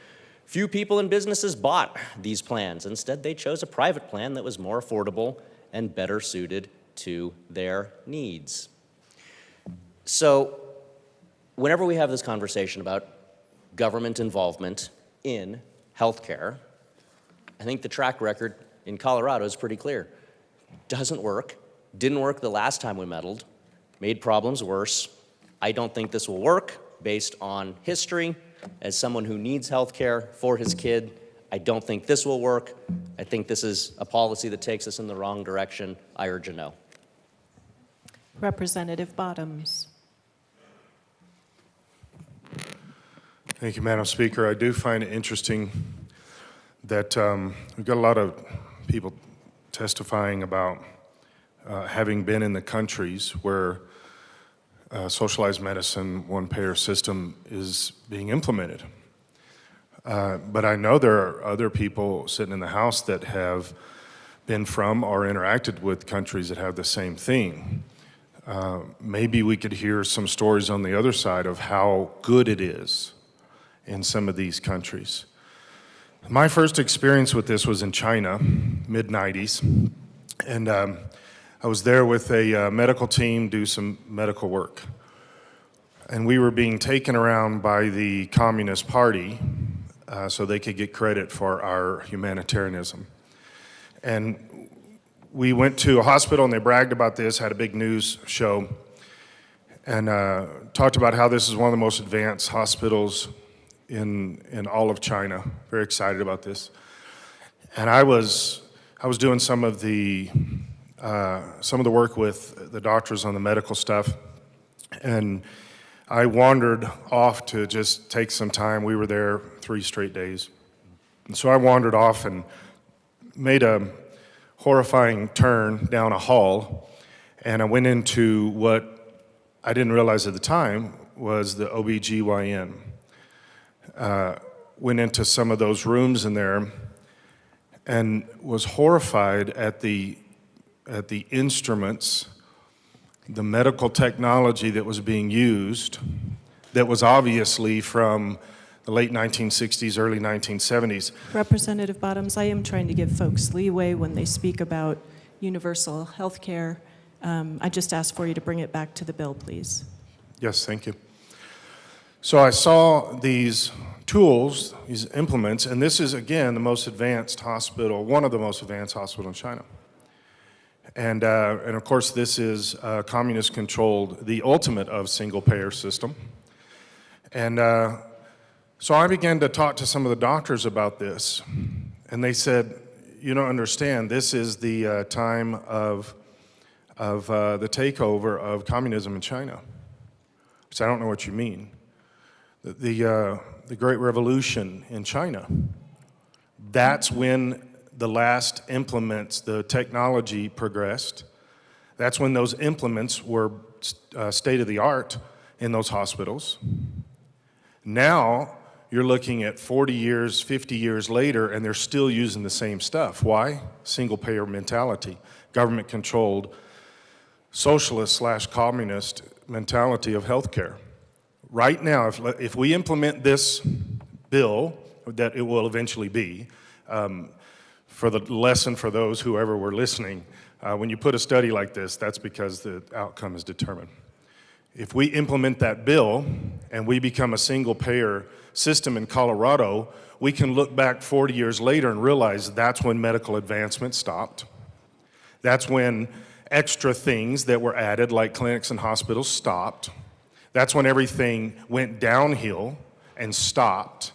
Few people and businesses bought these plans. Instead, they chose a private plan that was more affordable and better suited to their needs. So, whenever we have this conversation about government involvement in healthcare, I think the track record in Colorado is pretty clear. Doesn't work, didn't work the last time we meddled, made problems worse. I don't think this will work based on history. As someone who needs health care for his kid, I don't think this will work. I think this is a policy that takes us in the wrong direction. I urge a no. Representative Bottoms. Thank you, Madam Speaker. I do find it interesting that we've got a lot of people testifying about having been in the countries where socialized medicine, one-payer system is being implemented. But I know there are other people sitting in the House that have been from or interacted with countries that have the same thing. Maybe we could hear some stories on the other side of how good it is in some of these countries. My first experience with this was in China, mid-90s, and I was there with a medical team do some medical work. And we were being taken around by the Communist Party so they could get credit for our humanitarianism. And we went to a hospital and they bragged about this, had a big news show, and talked about how this is one of the most advanced hospitals in all of China. Very excited about this. And I was doing some of the work with the doctors on the medical stuff, and I wandered off to just take some time. We were there 3 straight days. And so I wandered off and made a horrifying turn down a hall, and I went into what I didn't realize at the time was the OBGYN. Went into some of those rooms in there and was horrified at the instruments, the medical technology that was being used, that was obviously from the late 1960s, early 1970s. Representative Bottoms, I am trying to give folks leeway when they speak about universal health care. I just ask for you to bring it back to the bill, please. Yes, thank you. So I saw these tools, these implements, and this is, again, the most advanced hospital, one of the most advanced hospitals in China. And of course, this is communist-controlled, the ultimate of single-payer system. And so I began to talk to some of the doctors about this, and they said, you don't understand, this is the time of the takeover of communism in China. So I don't know what you mean. The Great Revolution in China, that's when the last implements, the technology progressed. That's when those implements were state-of-the-art in those hospitals. Now, you're looking at 40 years, 50 years later, and they're still using the same stuff. Why? Single-payer mentality, government-controlled, socialist/communist mentality of healthcare. Right now, if we implement this bill, that it will eventually be, for the lesson for those whoever were listening, when you put a study like this, that's because the outcome is determined. If we implement that bill and we become a single-payer system in Colorado, we can look back 40 years later and realize that's when medical advancement stopped. That's when extra things that were added, like clinics and hospitals, stopped. That's when everything went downhill and stopped,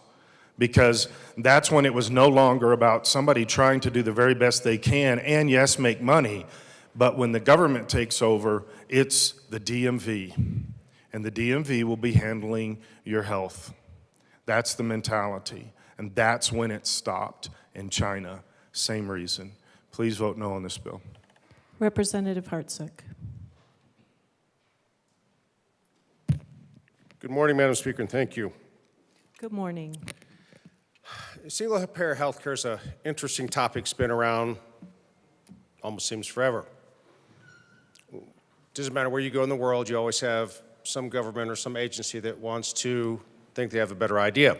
because that's when it was no longer about somebody trying to do the very best they can and, yes, make money. But when the government takes over, it's the DMV, and the DMV will be handling your health. That's the mentality, and that's when it stopped in China. Same reason. Please vote no on this bill. Representative Hartsook. Good morning, Madam Speaker, and thank you. Good morning. Single-payer health care is an interesting topic. It's been around almost seems forever. Doesn't matter where you go in the world, you always have some government or some agency that wants to think they have a better idea.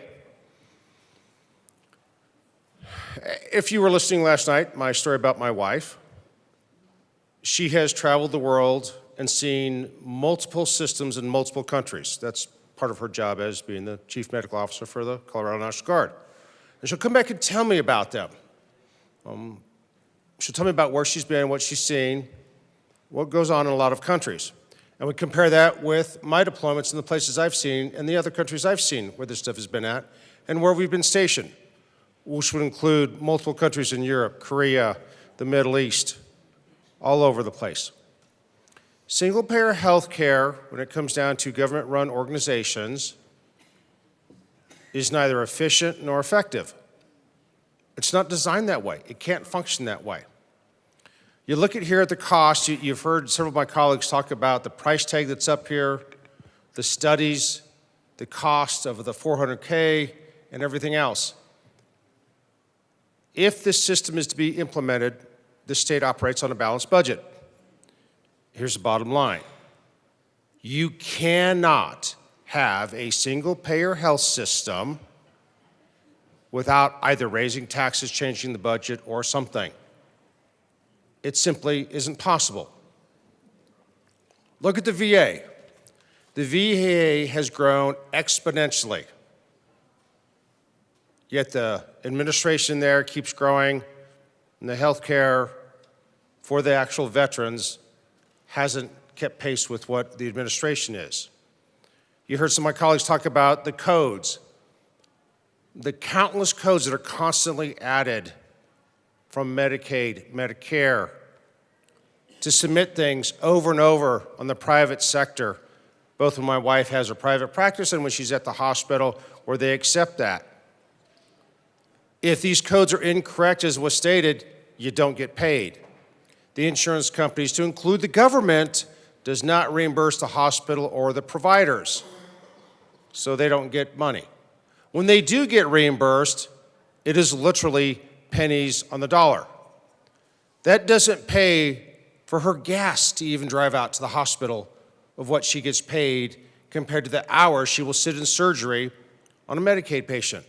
If you were listening last night, my story about my wife, she has traveled the world and seen multiple systems in multiple countries. That's part of her job as being the chief medical officer for the Colorado National Guard. And she'll come back and tell me about them. She'll tell me about where she's been, what she's seen, what goes on in a lot of countries. And we compare that with my deployments in the places I've seen and the other countries I've seen where this stuff has been at and where we've been stationed, which would include multiple countries in Europe, Korea, the Middle East, all over the place. Single-payer health care, when it comes down to government-run organizations, is neither efficient nor effective. It's not designed that way. It can't function that way. You look at here at the cost, you've heard several of my colleagues talk about the price tag that's up here, the studies, the cost of the 400K, and everything else. If this system is to be implemented, the state operates on a balanced budget. Here's the bottom line. You cannot have a single-payer health system without either raising taxes, changing the budget, or something. It simply isn't possible. Look at the VA. The VA has grown exponentially, yet the administration there keeps growing, and the health care for the actual veterans hasn't kept pace with what the administration is. You heard some of my colleagues talk about the codes, the countless codes that are constantly added from Medicaid, Medicare, to submit things over and over on the private sector, both when my wife has her private practice and when she's at the hospital where they accept that. If these codes are incorrect, as was stated, you don't get paid. The insurance companies, to include the government, does not reimburse the hospital or the providers, so they don't get money. When they do get reimbursed, it is literally pennies on the dollar. That doesn't pay for her gas to even drive out to the hospital of what she gets paid compared to the hours she will sit in surgery on a Medicaid patient.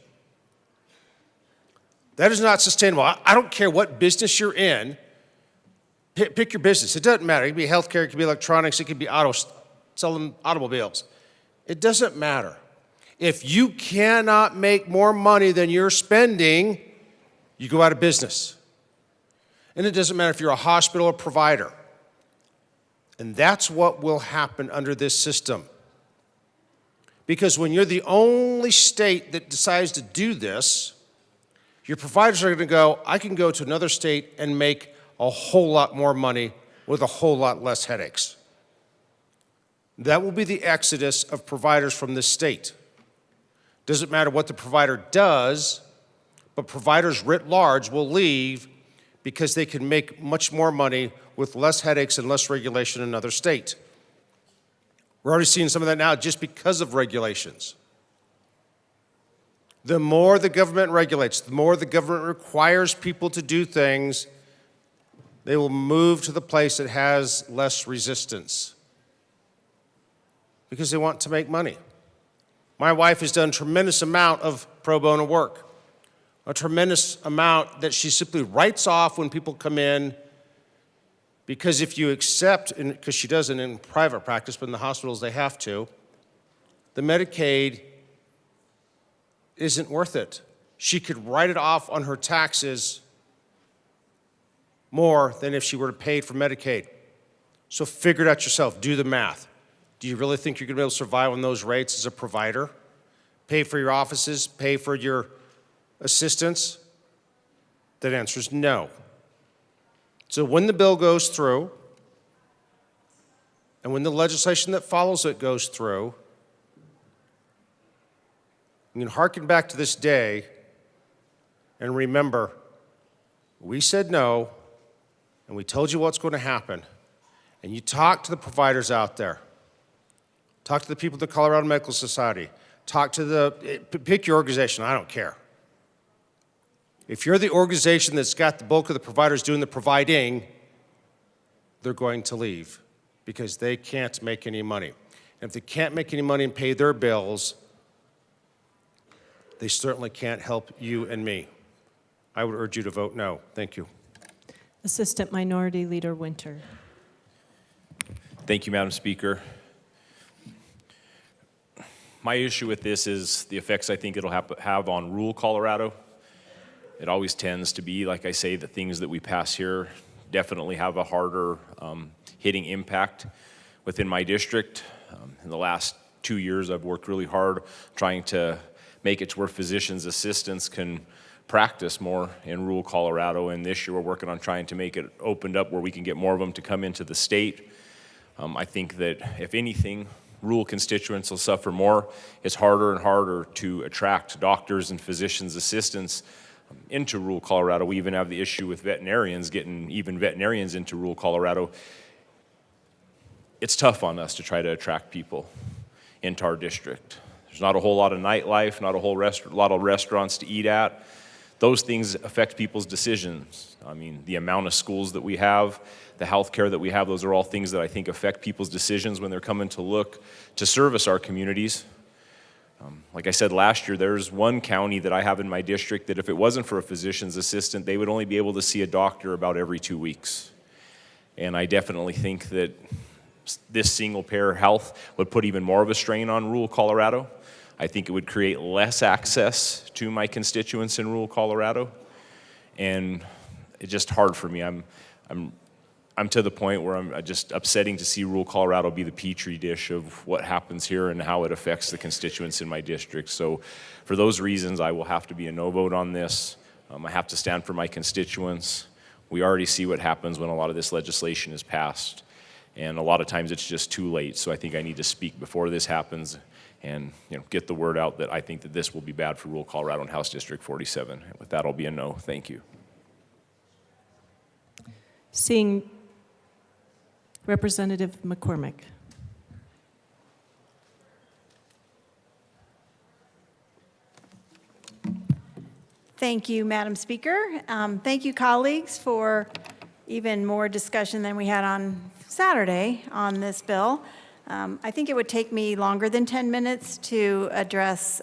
That is not sustainable. I don't care what business you're in. Pick your business. It doesn't matter. It could be healthcare, it could be electronics, it could be selling automobiles. It doesn't matter. If you cannot make more money than you're spending, you go out of business. And it doesn't matter if you're a hospital or provider. And that's what will happen under this system. Because when you're the only state that decides to do this, your providers are going to go, I can go to another state and make a whole lot more money with a whole lot less headaches. That will be the exodus of providers from this state. Doesn't matter what the provider does, but providers writ large will leave because they can make much more money with less headaches and less regulation in another state. We're already seeing some of that now just because of regulations. The more the government regulates, the more the government requires people to do things, they will move to the place that has less resistance because they want to make money. My wife has done a tremendous amount of pro bono work, a tremendous amount that she simply writes off when people come in, because if you accept, because she doesn't in private practice, but in the hospitals they have to, the Medicaid isn't worth it. She could write it off on her taxes more than if she were to pay for Medicaid. So figure it out yourself, do the math. Do you really think you're gonna be able to survive on those rates as a provider? Pay for your offices, pay for your assistants? That answer is no. So when the bill goes through, and when the legislation that follows it goes through, you can hearken back to this day and remember, we said no, and we told you what's going to happen. And you talk to the providers out there. Talk to the people at the Colorado Medical Society. Talk to pick your organization, I don't care. If you're the organization that's got the bulk of the providers doing the providing, they're going to leave because they can't make any money. And if they can't make any money and pay their bills, they certainly can't help you and me. I would urge you to vote no. Thank you. Assistant Minority Leader Winter. Thank you, Madam Speaker. My issue with this is the effects I think it'll have on rural Colorado. It always tends to be, like I say, the things that we pass here definitely have a harder hitting impact within my district. In the last 2 years, I've worked really hard trying to make it to where physicians' assistants can practice more in rural Colorado, and this year we're working on trying to make it opened up where we can get more of them to come into the state. I think that if anything, rural constituents will suffer more. It's harder and harder to attract doctors and physicians' assistants into rural Colorado. We even have the issue with veterinarians, getting even veterinarians into rural Colorado. It's tough on us to try to attract people into our district. There's not a whole lot of nightlife, not a whole lot of restaurants to eat at. Those things affect people's decisions. I mean, the amount of schools that we have, the health care that we have, those are all things that I think affect people's decisions when they're coming to look to service our communities. Like I said last year, there's one county that I have in my district that if it wasn't for a physician's assistant, they would only be able to see a doctor about every 2 weeks. And I definitely think that this single-payer health would put even more of a strain on rural Colorado. I think it would create less access to my constituents in rural Colorado. And it's just hard for me. I'm to the point where I'm just upsetting to see rural Colorado be the petri dish of what happens here and how it affects the constituents in my district. So for those reasons, I will have to be a no vote on this. I have to stand for my constituents. We already see what happens when a lot of this legislation is passed. And a lot of times it's just too late. So I think I need to speak before this happens and get the word out that I think that this will be bad for rural Colorado and House District 47. And with that, I'll be a no. Thank you. Seeing Representative McCormick. Thank you, Madam Speaker. Thank you, colleagues, for even more discussion than we had on Saturday on this bill. I think it would take me longer than 10 minutes to address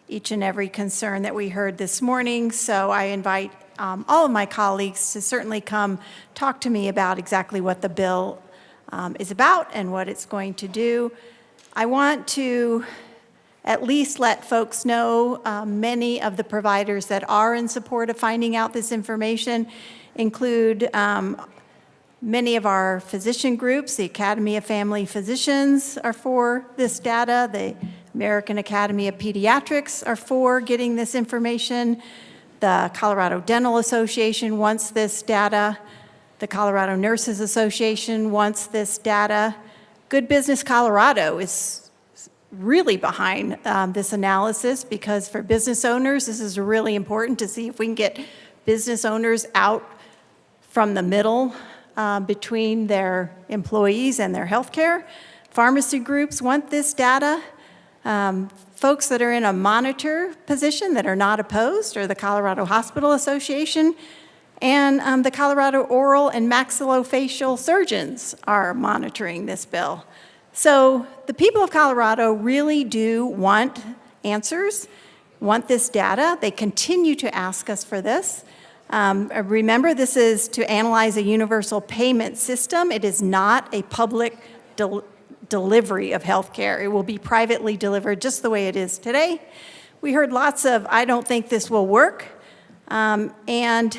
each and every concern that we heard this morning, so I invite all of my colleagues to certainly come talk to me about exactly what the bill is about and what it's going to do. I want to at least let folks know many of the providers that are in support of finding out this information include many of our physician groups. The Academy of Family Physicians are for this data. The American Academy of Pediatrics are for getting this information. The Colorado Dental Association wants this data. The Colorado Nurses Association wants this data. Good Business Colorado is really behind this analysis because for business owners, this is really important to see if we can get business owners out from the middle between their employees and their health care. Pharmacy groups want this data. folks that are in a monitor position that are not opposed are the Colorado Hospital Association, and the Colorado Oral and Maxillofacial Surgeons are monitoring this bill. So the people of Colorado really do want answers, want this data. They continue to ask us for this. Remember, this is to analyze a universal payment system. It is not a public delivery of health care. It will be privately delivered just the way it is today. We heard lots of, I don't think this will work. And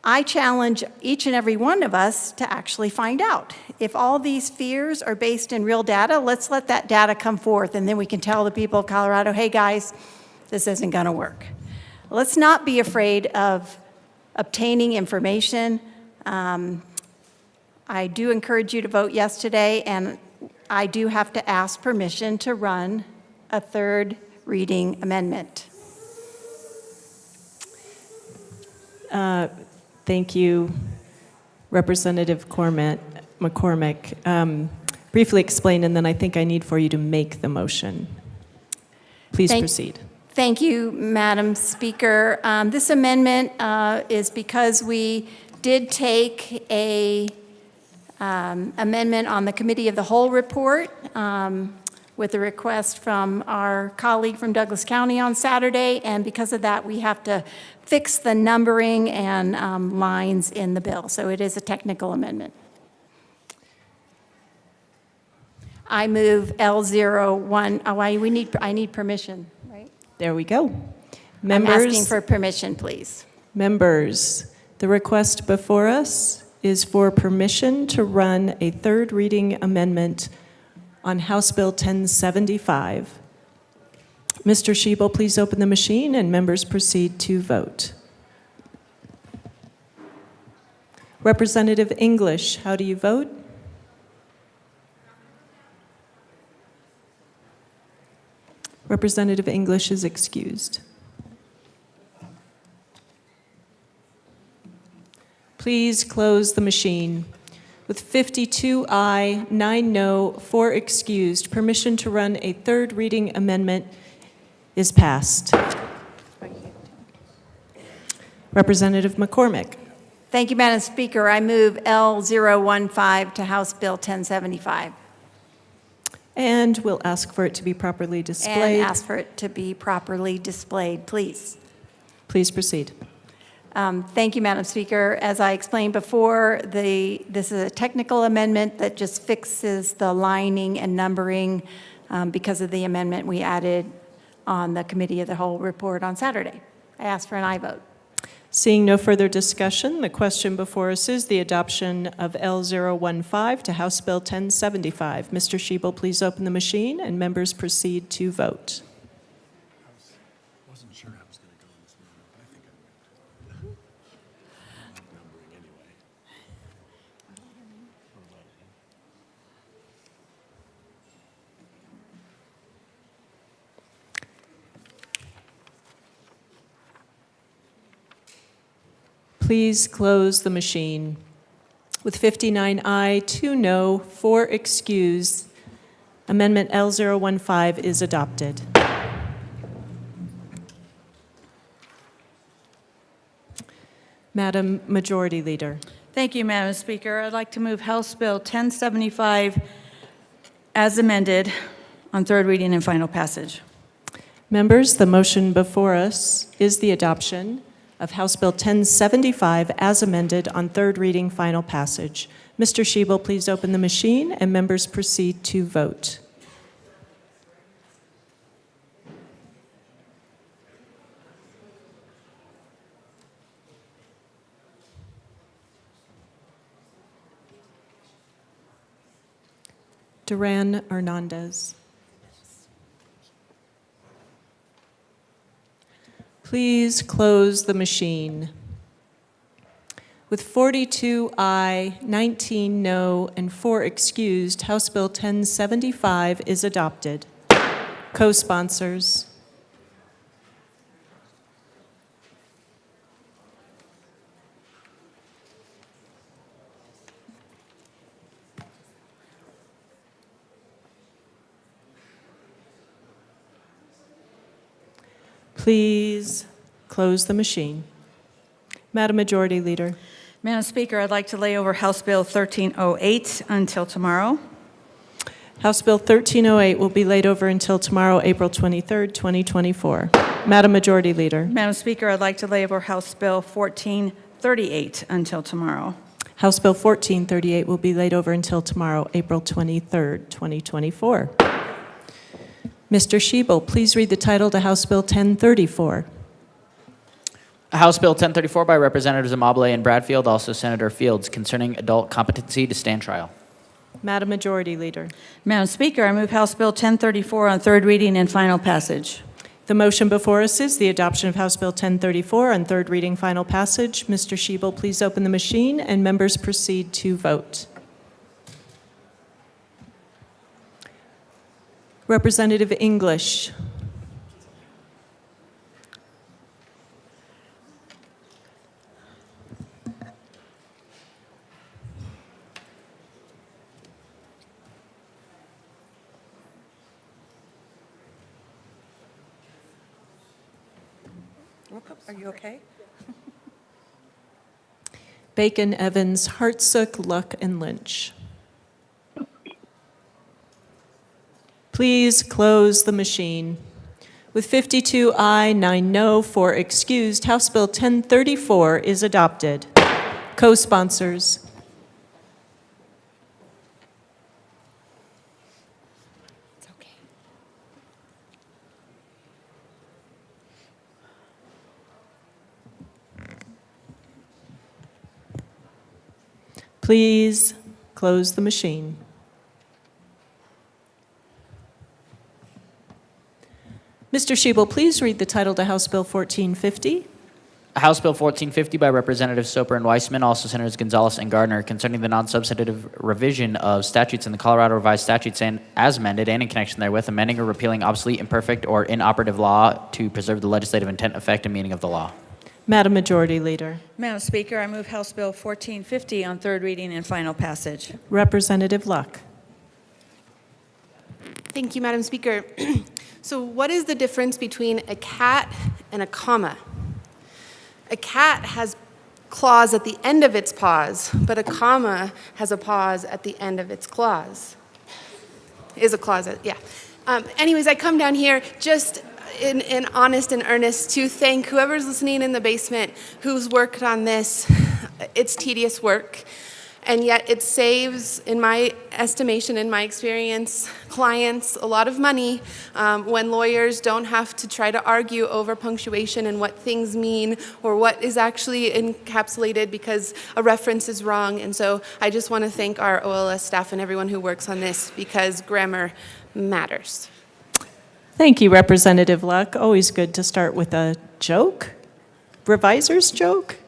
I challenge each and every one of us to actually find out. If all these fears are based in real data, let's let that data come forth, and then we can tell the people of Colorado, hey guys, this isn't gonna work. Let's not be afraid of obtaining information. I do encourage you to vote yes today, and I do have to ask permission to run a third reading amendment. Thank you, Representative McCormick. Briefly explain, and then I think I need for you to make the motion. Please proceed. Thank you, Madam Speaker. This amendment is because we did take a amendment on the Committee of the Whole report with a request from our colleague from Douglas County on Saturday, and because of that, we have to fix the numbering and lines in the bill. So it is a technical amendment. I move L01. I need permission, right? There we go. I'm asking for permission, please. Members, the request before us is for permission to run a third reading amendment on House Bill 1075. Mr. Schiebel, please open the machine and members proceed to vote. Representative English, how do you vote? Representative English is excused. Please close the machine. With 52 aye, 9 no, 4 excused, permission to run a third reading amendment is passed. Representative McCormick. Thank you, Madam Speaker. I move L015 to House Bill 1075. And we'll ask for it to be properly displayed. And ask for it to be properly displayed, please. Please proceed. Thank you, Madam Speaker. As I explained before, this is a technical amendment that just fixes the lining and numbering because of the amendment we added on the Committee of the Whole report on Saturday. I ask for an aye vote. Seeing no further discussion, the question before us is the adoption of L015 to House Bill 1075. Mr. Schiebel, please open the machine and members proceed to vote. Please close the machine. With 59 aye, 2 no, 4 excused, Amendment L015 is adopted. Madam Majority Leader. Thank you, Madam Speaker. I'd like to move House Bill 1075 as amended on third reading and final passage. Members, the motion before us is the adoption of House Bill 1075 as amended on third reading, final passage. Mr. Schiebel, please open the machine and members proceed to vote. Duran Hernandez. Please close the machine. With 42 aye, 19 no, and 4 excused, House Bill 1075 is adopted. Co-sponsors. Please close the machine. Madam Majority Leader. Madam Speaker, I'd like to lay over House Bill 1308 until tomorrow. House Bill 1308 will be laid over until tomorrow, April 23rd, 2024. Madam Majority Leader. Madam Speaker, I'd like to lay over House Bill 1438 until tomorrow. House Bill 1438 will be laid over until tomorrow, April 23rd, 2024. Mr. Schiebel, please read the title to House Bill 1034. House Bill 1034 by Representatives Amabile and Bradfield, also Senator Fields, concerning adult competency to stand trial. Madam Majority Leader. Madam Speaker, I move House Bill 1034 on third reading and final passage. The motion before us is the adoption of House Bill 1034 on third reading, final passage. Mr. Schiebel, please open the machine, and members proceed to vote. Representative English. Are you okay? Bacon, Evans, Hartsook, Luck, and Lynch. Please close the machine. With 52 aye, 9 no, 4 excused, House Bill 1034 is adopted. Co-sponsors. Please close the machine. Mr. Schiebel, please read the title to House Bill 1450. House Bill 1450 by Representatives Soper and Weissman, also Senators Gonzalez and Gardner, concerning the non-substantive revision of statutes in the Colorado Revised Statutes and as amended and in connection therewith, amending or repealing obsolete, imperfect, or inoperative law to preserve the legislative intent, effect, and meaning of the law. Madam Majority Leader. Madam Speaker, I move House Bill 1450 on third reading and final passage. Representative Luck. Thank you, Madam Speaker. So what is the difference between a cat and a comma? A cat has claws at the end of its paws, but a comma has a pause at the end of its claws. Is a clause, yeah. Anyways, I come down here just in honest and earnest to thank whoever's listening in the basement who's worked on this. It's tedious work, and yet it saves, in my estimation, in my experience, clients a lot of money when lawyers don't have to try to argue over punctuation and what things mean or what is actually encapsulated because a reference is wrong. And so I just want to thank our OLS staff and everyone who works on this because grammar matters. Thank you, Representative Luck. Always good to start with a joke, reviser's joke.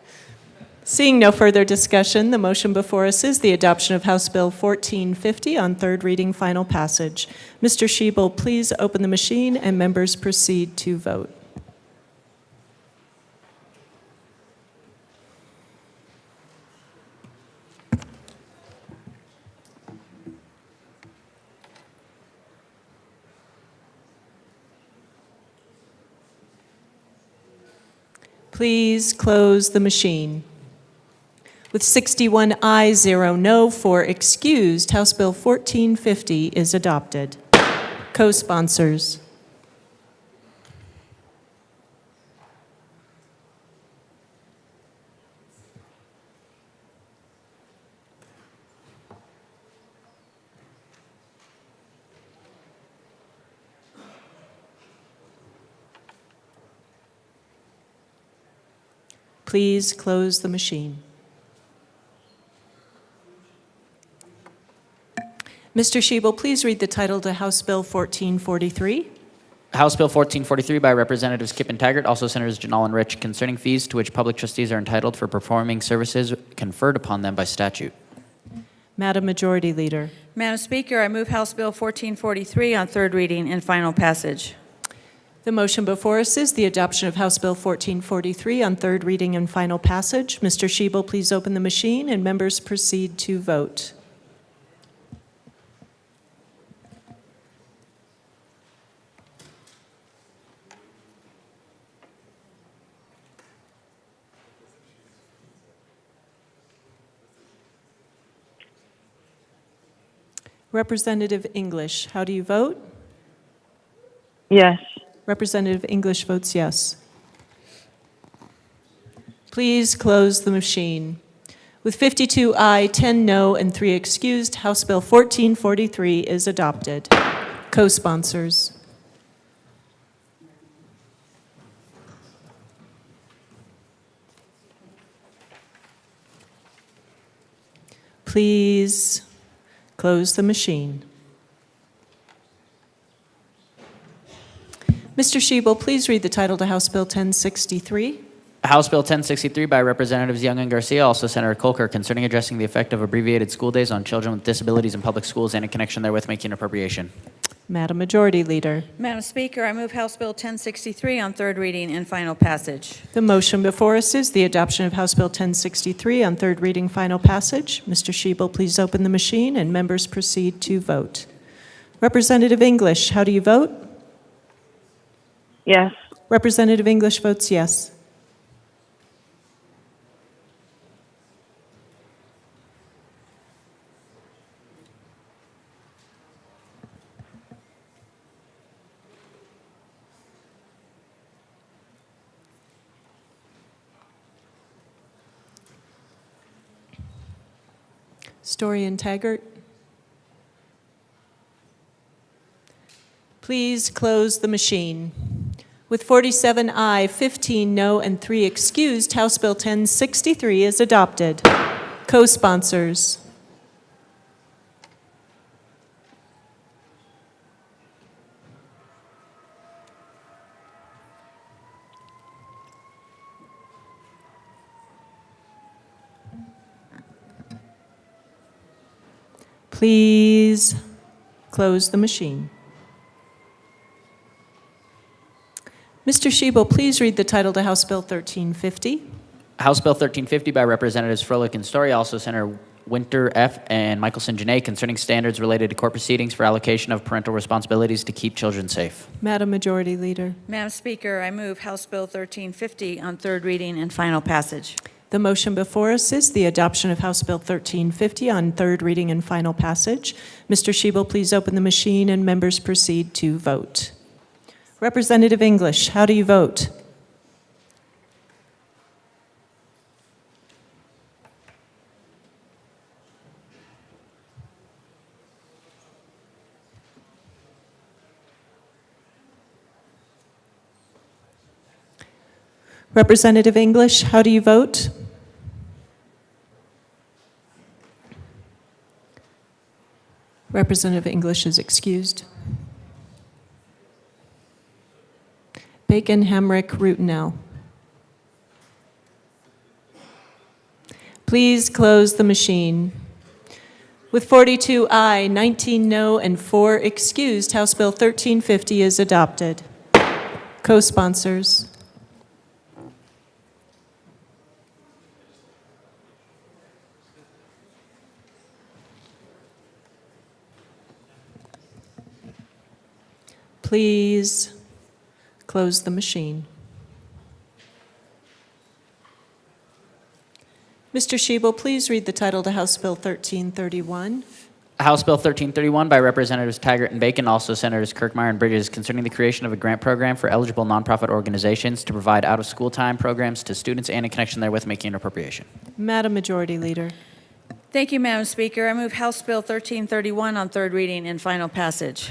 Seeing no further discussion, the motion before us is the adoption of House Bill 1450 on third reading, final passage. Mr. Schiebel, please open the machine and members proceed to vote. Please close the machine. With 61 ayes, 0 no, 4 excused, House Bill 1450 is adopted. Co-sponsors. Please close the machine. Mr. Schiebel, please read the title to House Bill 1443. House Bill 1443 by Representatives Kipp and Taggart, also Senators Janal and Rich, concerning fees to which public trustees are entitled for performing services conferred upon them by statute. Madam Majority Leader. Madam Speaker, I move House Bill 1443 on third reading and final passage. The motion before us is the adoption of House Bill 1443 on third reading and final passage. Mr. Schiebel, please open the machine and members proceed to vote. Representative English, how do you vote? Yes. Representative English votes yes. Please close the machine. With 52 aye, 10 no, and 3 excused, House Bill 1443 is adopted. Co-sponsors. Please close the machine. Mr. Shebel, please read the title to House Bill 1063. House Bill 1063 by Representatives Young and Garcia, also Senator Kolker, concerning addressing the effect of abbreviated school days on children with disabilities in public schools and in connection therewith making an appropriation. Madam Majority Leader. Madam Speaker, I move House Bill 1063 on third reading and final passage. The motion before us is the adoption of House Bill 1063 on third reading, final passage. Mr. Shebel, please open the machine and members proceed to vote. Representative English, how do you vote? Yes. Representative English votes yes. Story and Taggart. Please close the machine. With 47 aye, 15 no, and 3 excused, House Bill 1063 is adopted. Co-sponsors. Please close the machine. Mr. Shebel, please read the title to House Bill 1350. House Bill 1350 by Representatives Froelich and Story, also Senator Winter F. and Michelson Janae, concerning standards related to court proceedings for allocation of parental responsibilities to keep children safe. Madam Majority Leader. Madam Speaker, I move House Bill 1350 on third reading and final passage. The motion before us is the adoption of House Bill 1350 on third reading and final passage. Mr. Shebel, please open the machine and members proceed to vote. Representative English, how do you vote? Representative English, how do you vote? Representative English is excused. Bacon, Hamrick, Rutenell. Please close the machine. With 42 aye, 19 no, and 4 excused, House Bill 1350 is adopted. Co-sponsors. Please close the machine. Mr. Shebel, please read the title to House Bill 1331. House Bill 1331 by Representatives Taggart and Bacon, also Senators Kirkmeyer and Bridges, concerning the creation of a grant program for eligible nonprofit organizations to provide out-of-school time programs to students and in connection therewith making an appropriation. Madam Majority Leader. Thank you, Madam Speaker. I move House Bill 1331 on third reading and final passage.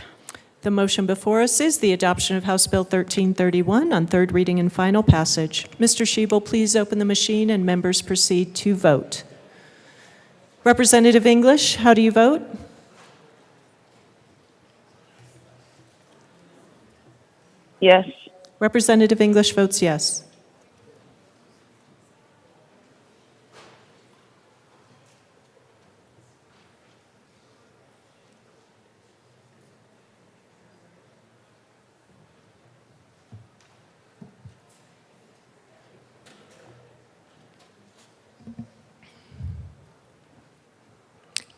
The motion before us is the adoption of House Bill 1331 on third reading and final passage. Mr. Shebel, please open the machine and members proceed to vote. Representative English, how do you vote? Yes. Representative English votes yes.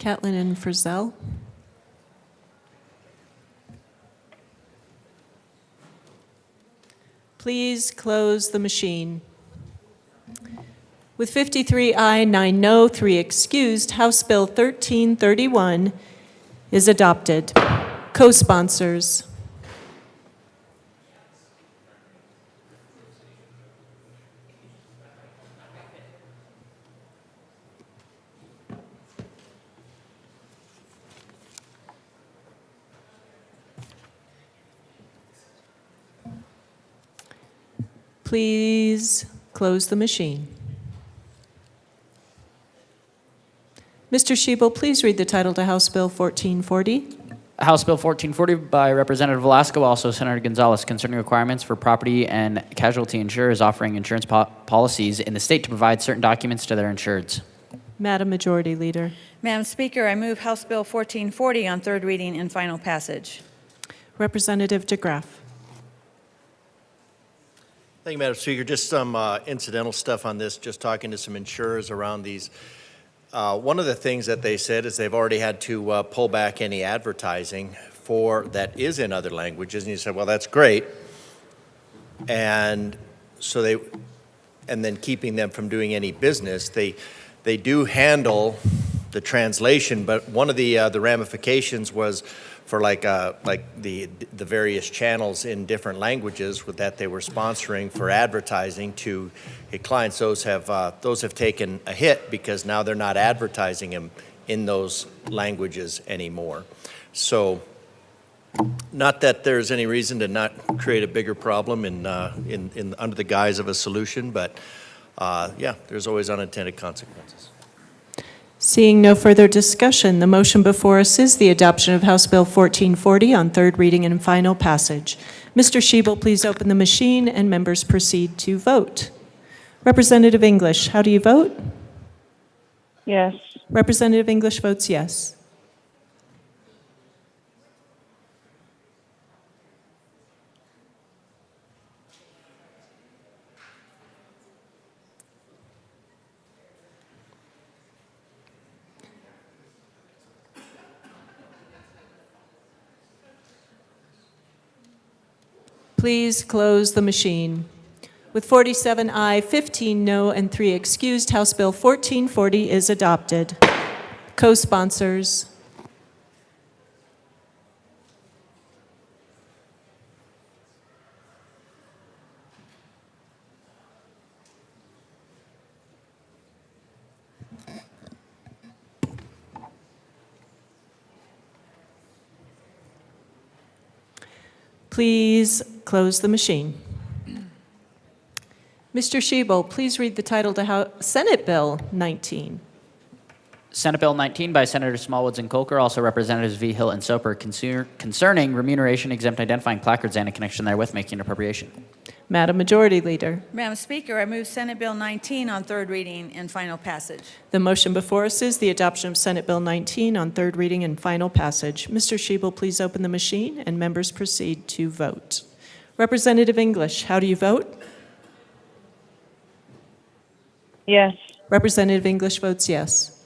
Catlin and Frizzell. Please close the machine. With 53 aye, 9 no, 3 excused, House Bill 1331 is adopted. Co-sponsors. Please close the machine. Mr. Shebel, please read the title to House Bill 1440. House Bill 1440 by Representative Velasco, also Senator Gonzalez, concerning requirements for property and casualty insurers offering insurance policies in the state to provide certain documents to their insureds. Madam Majority Leader. Madam Speaker, I move House Bill 1440 on third reading and final passage. Representative DeGraff. Thank you, Madam Speaker. Just some incidental stuff on this, just talking to some insurers around these. One of the things that they said is they've already had to pull back any advertising for that is in other languages. And you said, well, that's great. And so and then keeping them from doing any business, they do handle the translation, but one of the ramifications was for like the various channels in different languages that they were sponsoring for advertising to clients. Those have taken a hit because now they're not advertising them in those languages anymore. So, not that there's any reason to not create a bigger problem under the guise of a solution, but yeah, there's always unintended consequences. Seeing no further discussion, the motion before us is the adoption of House Bill 1440 on third reading and final passage. Mr. Shebel, please open the machine and members proceed to vote. Representative English, how do you vote? Yes. Representative English votes yes. Please close the machine. With 47 aye, 15 no, and 3 excused, House Bill 1440 is adopted. Co-sponsors. Please close the machine. Mr. Shebel, please read the title to Senate Bill 19. Senate Bill 19 by Senators Smallwoods and Colker, also Representatives V. Hill and Soper, concerning remuneration exempt identifying placards and in connection therewith making an appropriation. Madam Majority Leader. Madam Speaker, I move Senate Bill 19 on third reading and final passage. The motion before us is the adoption of Senate Bill 19 on third reading and final passage. Mr. Shebel, please open the machine and members proceed to vote. Representative English, how do you vote? Yes. Representative English votes yes.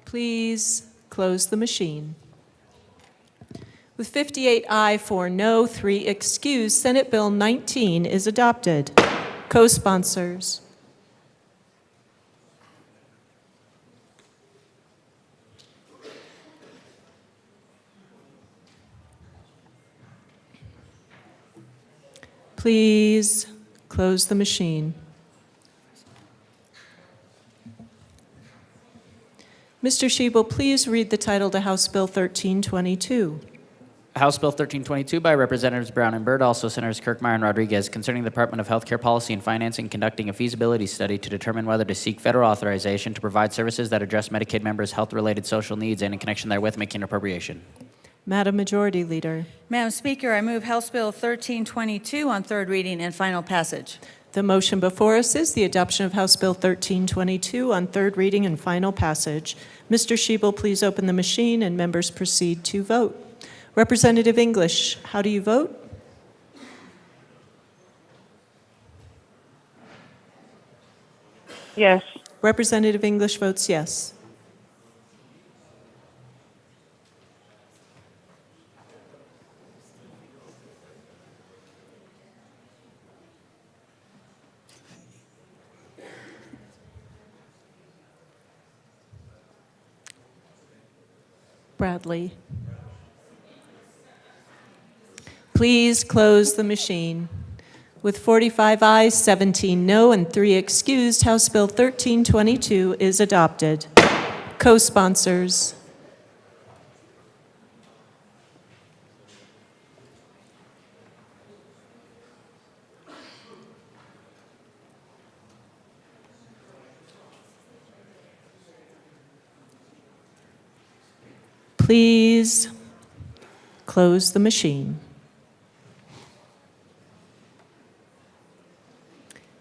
Please close the machine. With 58 aye, 4 no, 3 excused, Senate Bill 19 is adopted. Co-sponsors. Please close the machine. Mr. Shebel, please read the title to House Bill 1322. House Bill 1322 by Representatives Brown and Byrd, also Senators Kirkmeyer and Rodriguez, concerning the Department of Healthcare Policy and Financing conducting a feasibility study to determine whether to seek federal authorization to provide services that address Medicaid members' health-related social needs and in connection therewith making an appropriation. Madam Majority Leader. Madam Speaker, I move House Bill 1322 on third reading and final passage. The motion before us is the adoption of House Bill 1322 on third reading and final passage. Mr. Shebel, please open the machine and members proceed to vote. Representative English, how do you vote? Yes. Representative English votes yes. Bradley. Please close the machine. With 45 ayes, 17 no, and 3 excused, House Bill 1322 is adopted. Co-sponsors. Please close the machine.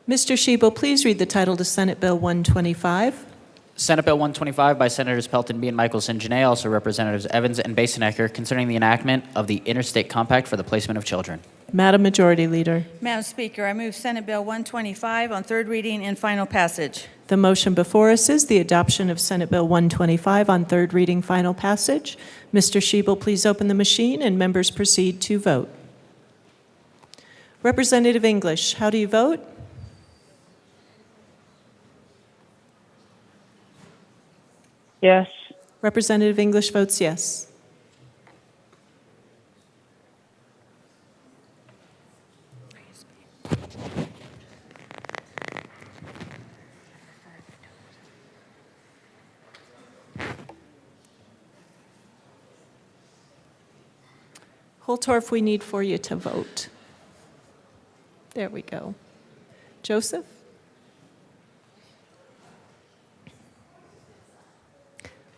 Mr. Shebel, please read the title to Senate Bill 125. Senate Bill 125 by Senators Pelton B. and Michelson Janae, also Representatives Evans and Basenecker, concerning the enactment of the Interstate Compact for the Placement of Children. Madam Majority Leader. Madam Speaker, I move Senate Bill 125 on third reading and final passage. The motion before us is the adoption of Senate Bill 125 on third reading, final passage. Mr. Shebel, please open the machine and members proceed to vote. Representative English, how do you vote? Yes. Representative English votes yes. Holtorf, we need for you to vote. There we go. Joseph?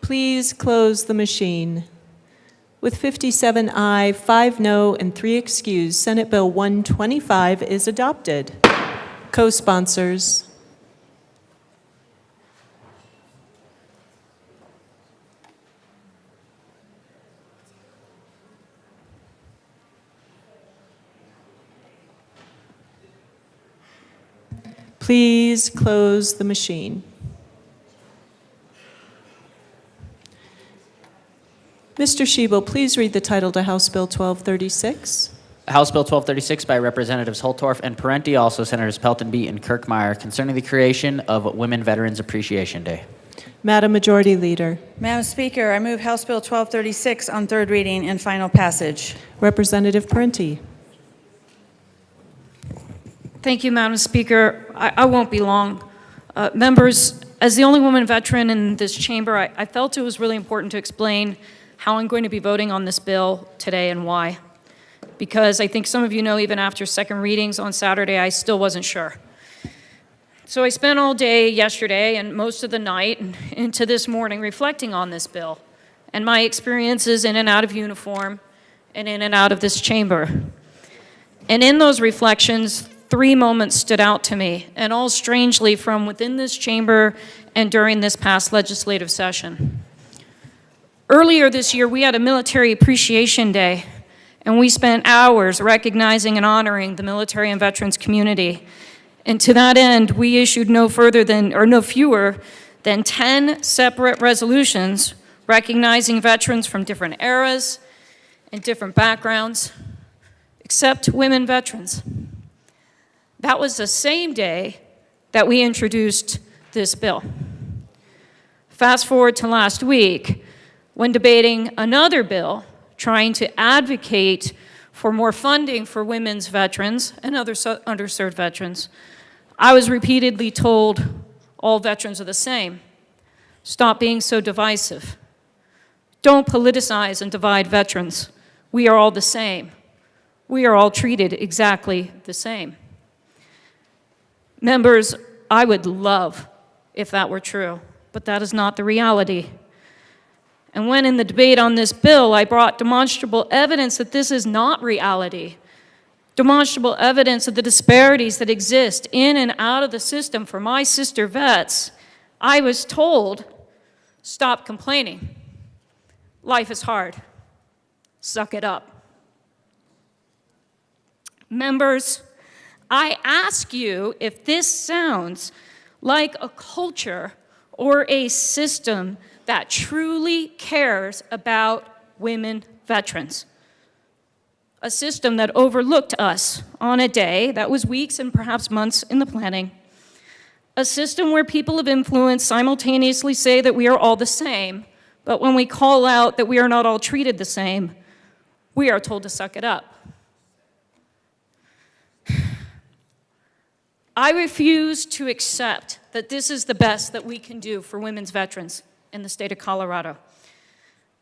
Please close the machine. With 57 aye, 5 no, and 3 excused, Senate Bill 125 is adopted. Co-sponsors. Please close the machine. Mr. Shebel, please read the title to House Bill 1236. House Bill 1236 by Representatives Holtorf and Parenti, also Senators Pelton B. and Kirkmeyer, concerning the creation of Women Veterans Appreciation Day. Madam Majority Leader. Madam Speaker, I move House Bill 1236 on third reading and final passage. Representative Parenti. Thank you, Madam Speaker. I won't be long. Members, as the only woman veteran in this chamber, I felt it was really important to explain how I'm going to be voting on this bill today and why. Because I think some of you know, even after second readings on Saturday, I still wasn't sure. So I spent all day yesterday and most of the night and into this morning reflecting on this bill and my experiences in and out of uniform and in and out of this chamber. And in those reflections, 3 moments stood out to me, and all strangely from within this chamber and during this past legislative session. Earlier this year, we had a Military Appreciation Day, and we spent hours recognizing and honoring the military and veterans community. And to that end, we issued no fewer than 10 separate resolutions recognizing veterans from different eras and different backgrounds, except women veterans. That was the same day that we introduced this bill. Fast forward to last week, when debating another bill trying to advocate for more funding for women's veterans and other underserved veterans, I was repeatedly told all veterans are the same. Stop being so divisive. Don't politicize and divide veterans. We are all the same. We are all treated exactly the same. Members, I would love if that were true, but that is not the reality. And when in the debate on this bill, I brought demonstrable evidence that this is not reality, demonstrable evidence of the disparities that exist in and out of the system for my sister vets, I was told, stop complaining. Life is hard. Suck it up. Members, I ask you if this sounds like a culture or a system that truly cares about women veterans. A system that overlooked us on a day that was weeks and perhaps months in the planning. A system where people of influence simultaneously say that we are all the same, but when we call out that we are not all treated the same, we are told to suck it up. I refuse to accept that this is the best that we can do for women's veterans in the state of Colorado.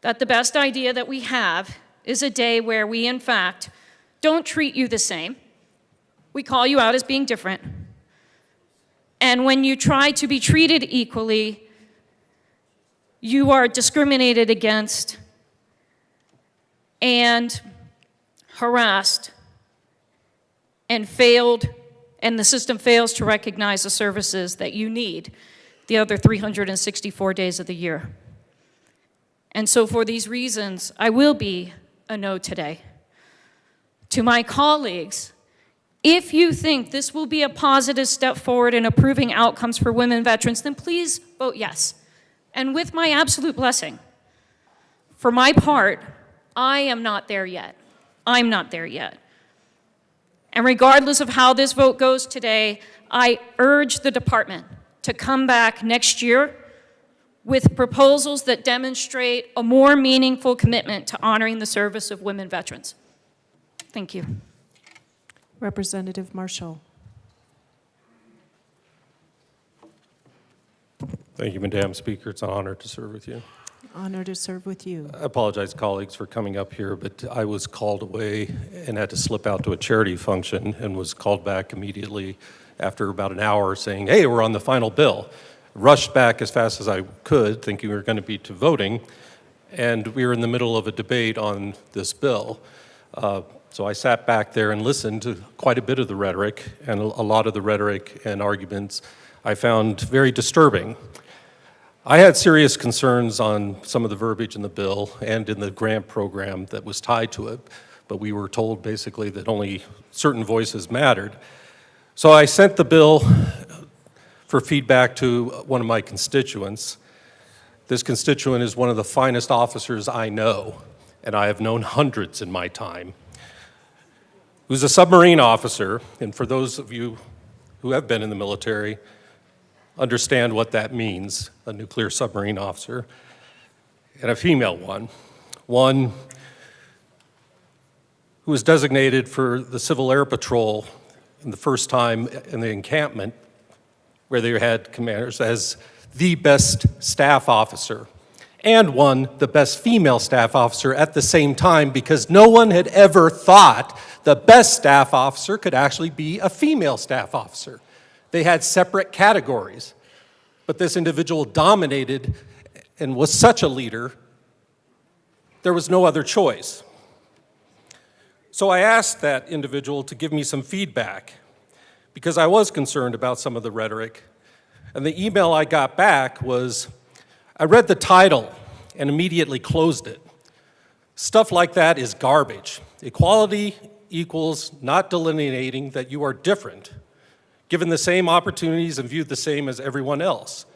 That the best idea that we have is a day where we, in fact, don't treat you the same. We call you out as being different. And when you try to be treated equally, you are discriminated against and harassed and failed, and the system fails to recognize the services that you need the other 364 days of the year. And so for these reasons, I will be a no today. To my colleagues, if you think this will be a positive step forward in improving outcomes for women veterans, then please vote yes. And with my absolute blessing. For my part, I am not there yet. I'm not there yet. And regardless of how this vote goes today, I urge the department to come back next year with proposals that demonstrate a more meaningful commitment to honoring the service of women veterans. Thank you. Representative Marshall. Thank you, Madam Speaker. It's an honor to serve with you. Honor to serve with you. I apologize, colleagues, for coming up here, but I was called away and had to slip out to a charity function and was called back immediately after about an hour saying, hey, we're on the final bill. Rushed back as fast as I could, thinking we were going to be to voting, and we were in the middle of a debate on this bill. So I sat back there and listened to quite a bit of the rhetoric, and a lot of the rhetoric and arguments I found very disturbing. I had serious concerns on some of the verbiage in the bill and in the grant program that was tied to it, but we were told basically that only certain voices mattered. So I sent the bill for feedback to one of my constituents. This constituent is one of the finest officers I know, and I have known hundreds in my time, who's a submarine officer, and for those of you who have been in the military, understand what that means, a nuclear submarine officer, and a female one who was designated for the Civil Air Patrol in the first time in the encampment where they had commanders as the best staff officer, and won the best female staff officer at the same time because no one had ever thought the best staff officer could actually be a female staff officer. They had separate categories, but this individual dominated and was such a leader, there was no other choice. So I asked that individual to give me some feedback because I was concerned about some of the rhetoric. And the email I got back was, I read the title and immediately closed it. Stuff like that is garbage. Equality equals not delineating that you are different, given the same opportunities and viewed the same as everyone else.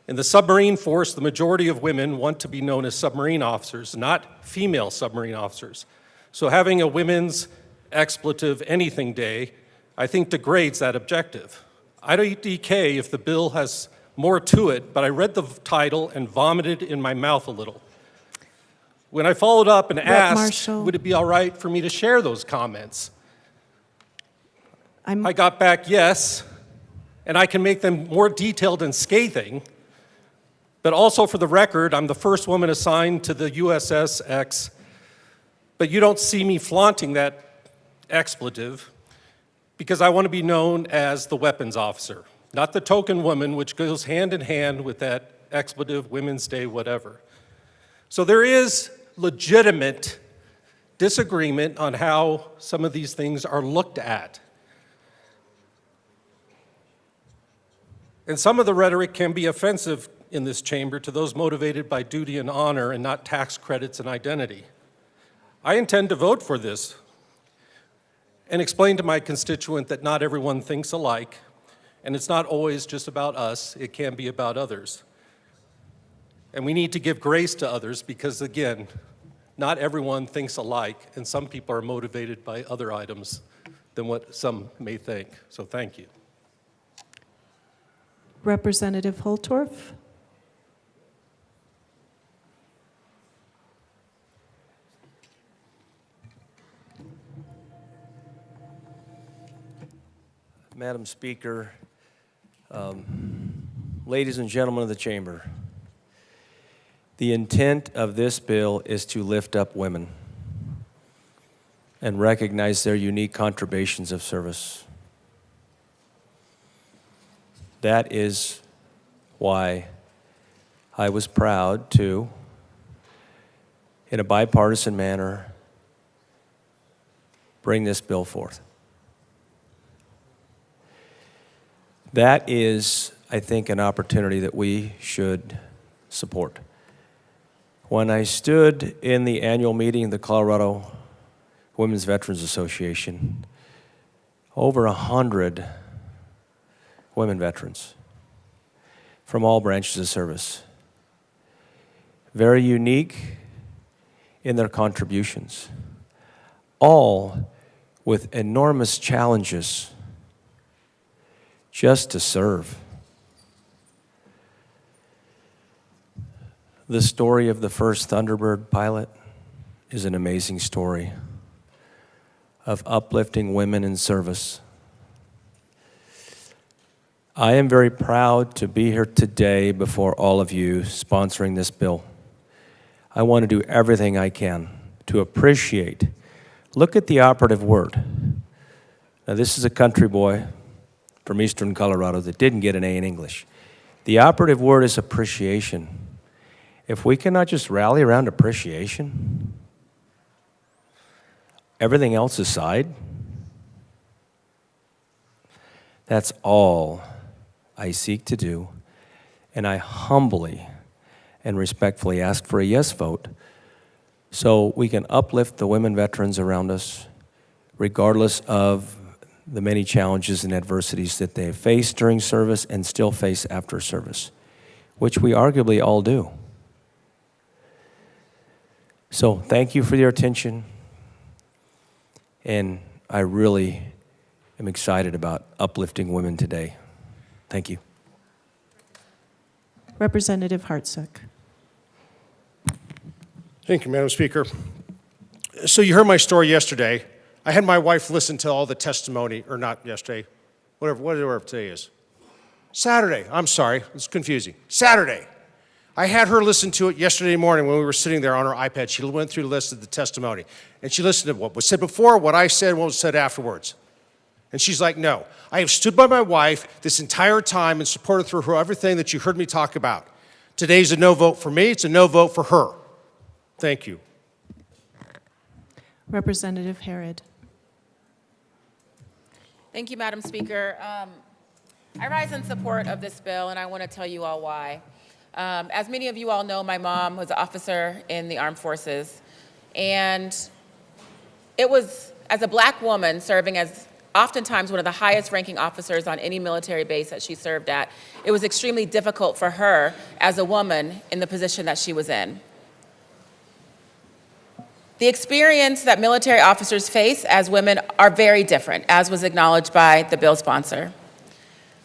In the submarine force, the majority of women want to be known as submarine officers, not female submarine officers. So having a women's expletive anything day, I think degrades that objective. I don't DK if the bill has more to it, but I read the title and vomited in my mouth a little. When I followed up and asked, Marshall, would it be all right for me to share those comments? I got back yes, and I can make them more detailed and scathing, but also for the record, I'm the first woman assigned to the USS X, but you don't see me flaunting that expletive because I want to be known as the weapons officer, not the token woman, which goes hand in hand with that expletive, Women's Day, whatever. So there is legitimate disagreement on how some of these things are looked at. And some of the rhetoric can be offensive in this chamber to those motivated by duty and honor and not tax credits and identity. I intend to vote for this and explain to my constituent that not everyone thinks alike, and it's not always just about us, it can be about others. And we need to give grace to others because, again, not everyone thinks alike, and some people are motivated by other items than what some may think. So thank you. Representative Holtorf. Madam Speaker, ladies and gentlemen of the chamber, the intent of this bill is to lift up women and recognize their unique contributions of service. That is why I was proud to, in a bipartisan manner, bring this bill forth. That is, I think, an opportunity that we should support. When I stood in the annual meeting of the Colorado Women's Veterans Association, over 100 women veterans from all branches of service, very unique in their contributions, all with enormous challenges just to serve. The story of the first Thunderbird pilot is an amazing story of uplifting women in service. I am very proud to be here today before all of you sponsoring this bill. I want to do everything I can to appreciate. Look at the operative word. Now, this is a country boy from eastern Colorado that didn't get an A in English. The operative word is appreciation. If we cannot just rally around appreciation, everything else aside, that's all I seek to do, and I humbly and respectfully ask for a yes vote so we can uplift the women veterans around us, regardless of the many challenges and adversities that they have faced during service and still face after service, which we arguably all do. So thank you for your attention, and I really am excited about uplifting women today. Thank you. Representative Hartsook. Thank you, Madam Speaker. So you heard my story yesterday. I had my wife listen to all the testimony, or not yesterday, whatever today is. Saturday, I'm sorry, it's confusing. Saturday. I had her listen to it yesterday morning when we were sitting there on her iPad. She went through the list of the testimony, and she listened to what was said before, what I said, what was said afterwards. And she's like, no, I have stood by my wife this entire time and supported through everything that you heard me talk about. Today's a no vote for me, it's a no vote for her. Thank you. Representative Herod. Thank you, Madam Speaker. I rise in support of this bill, and I want to tell you all why. As many of you all know, my mom was an officer in the armed forces, and it was, as a black woman serving as oftentimes one of the highest ranking officers on any military base that she served at, it was extremely difficult for her as a woman in the position that she was in. The experience that military officers face as women are very different, as was acknowledged by the bill sponsor.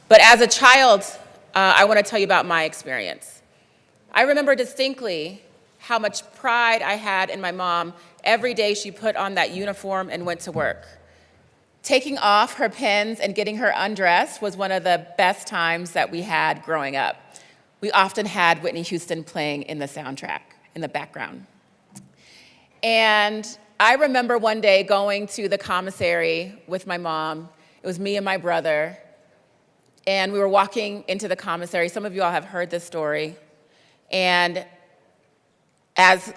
But as a child, I want to tell you about my experience. I remember distinctly how much pride I had in my mom every day she put on that uniform and went to work. Taking off her pins and getting her undressed was one of the best times that we had growing up. We often had Whitney Houston playing in the soundtrack, in the background. And I remember one day going to the commissary with my mom. It was me and my brother. And we were walking into the commissary. Some of you all have heard this story. And as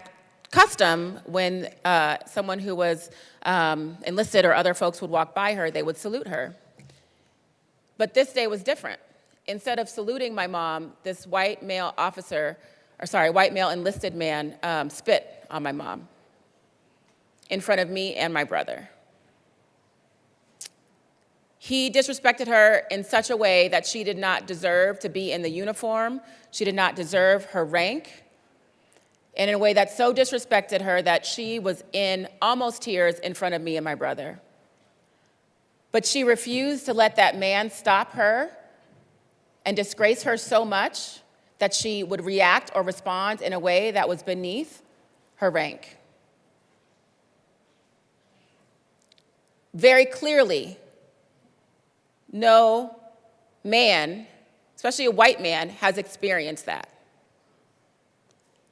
custom when someone who was enlisted or other folks would walk by her, they would salute her. But this day was different. Instead of saluting my mom, this white male enlisted man spit on my mom in front of me and my brother. He disrespected her in such a way that she did not deserve to be in the uniform. She did not deserve her rank. And in a way that so disrespected her that she was in almost tears in front of me and my brother. But she refused to let that man stop her and disgrace her so much that she would react or respond in a way that was beneath her rank. Very clearly, no man, especially a white man, has experienced that.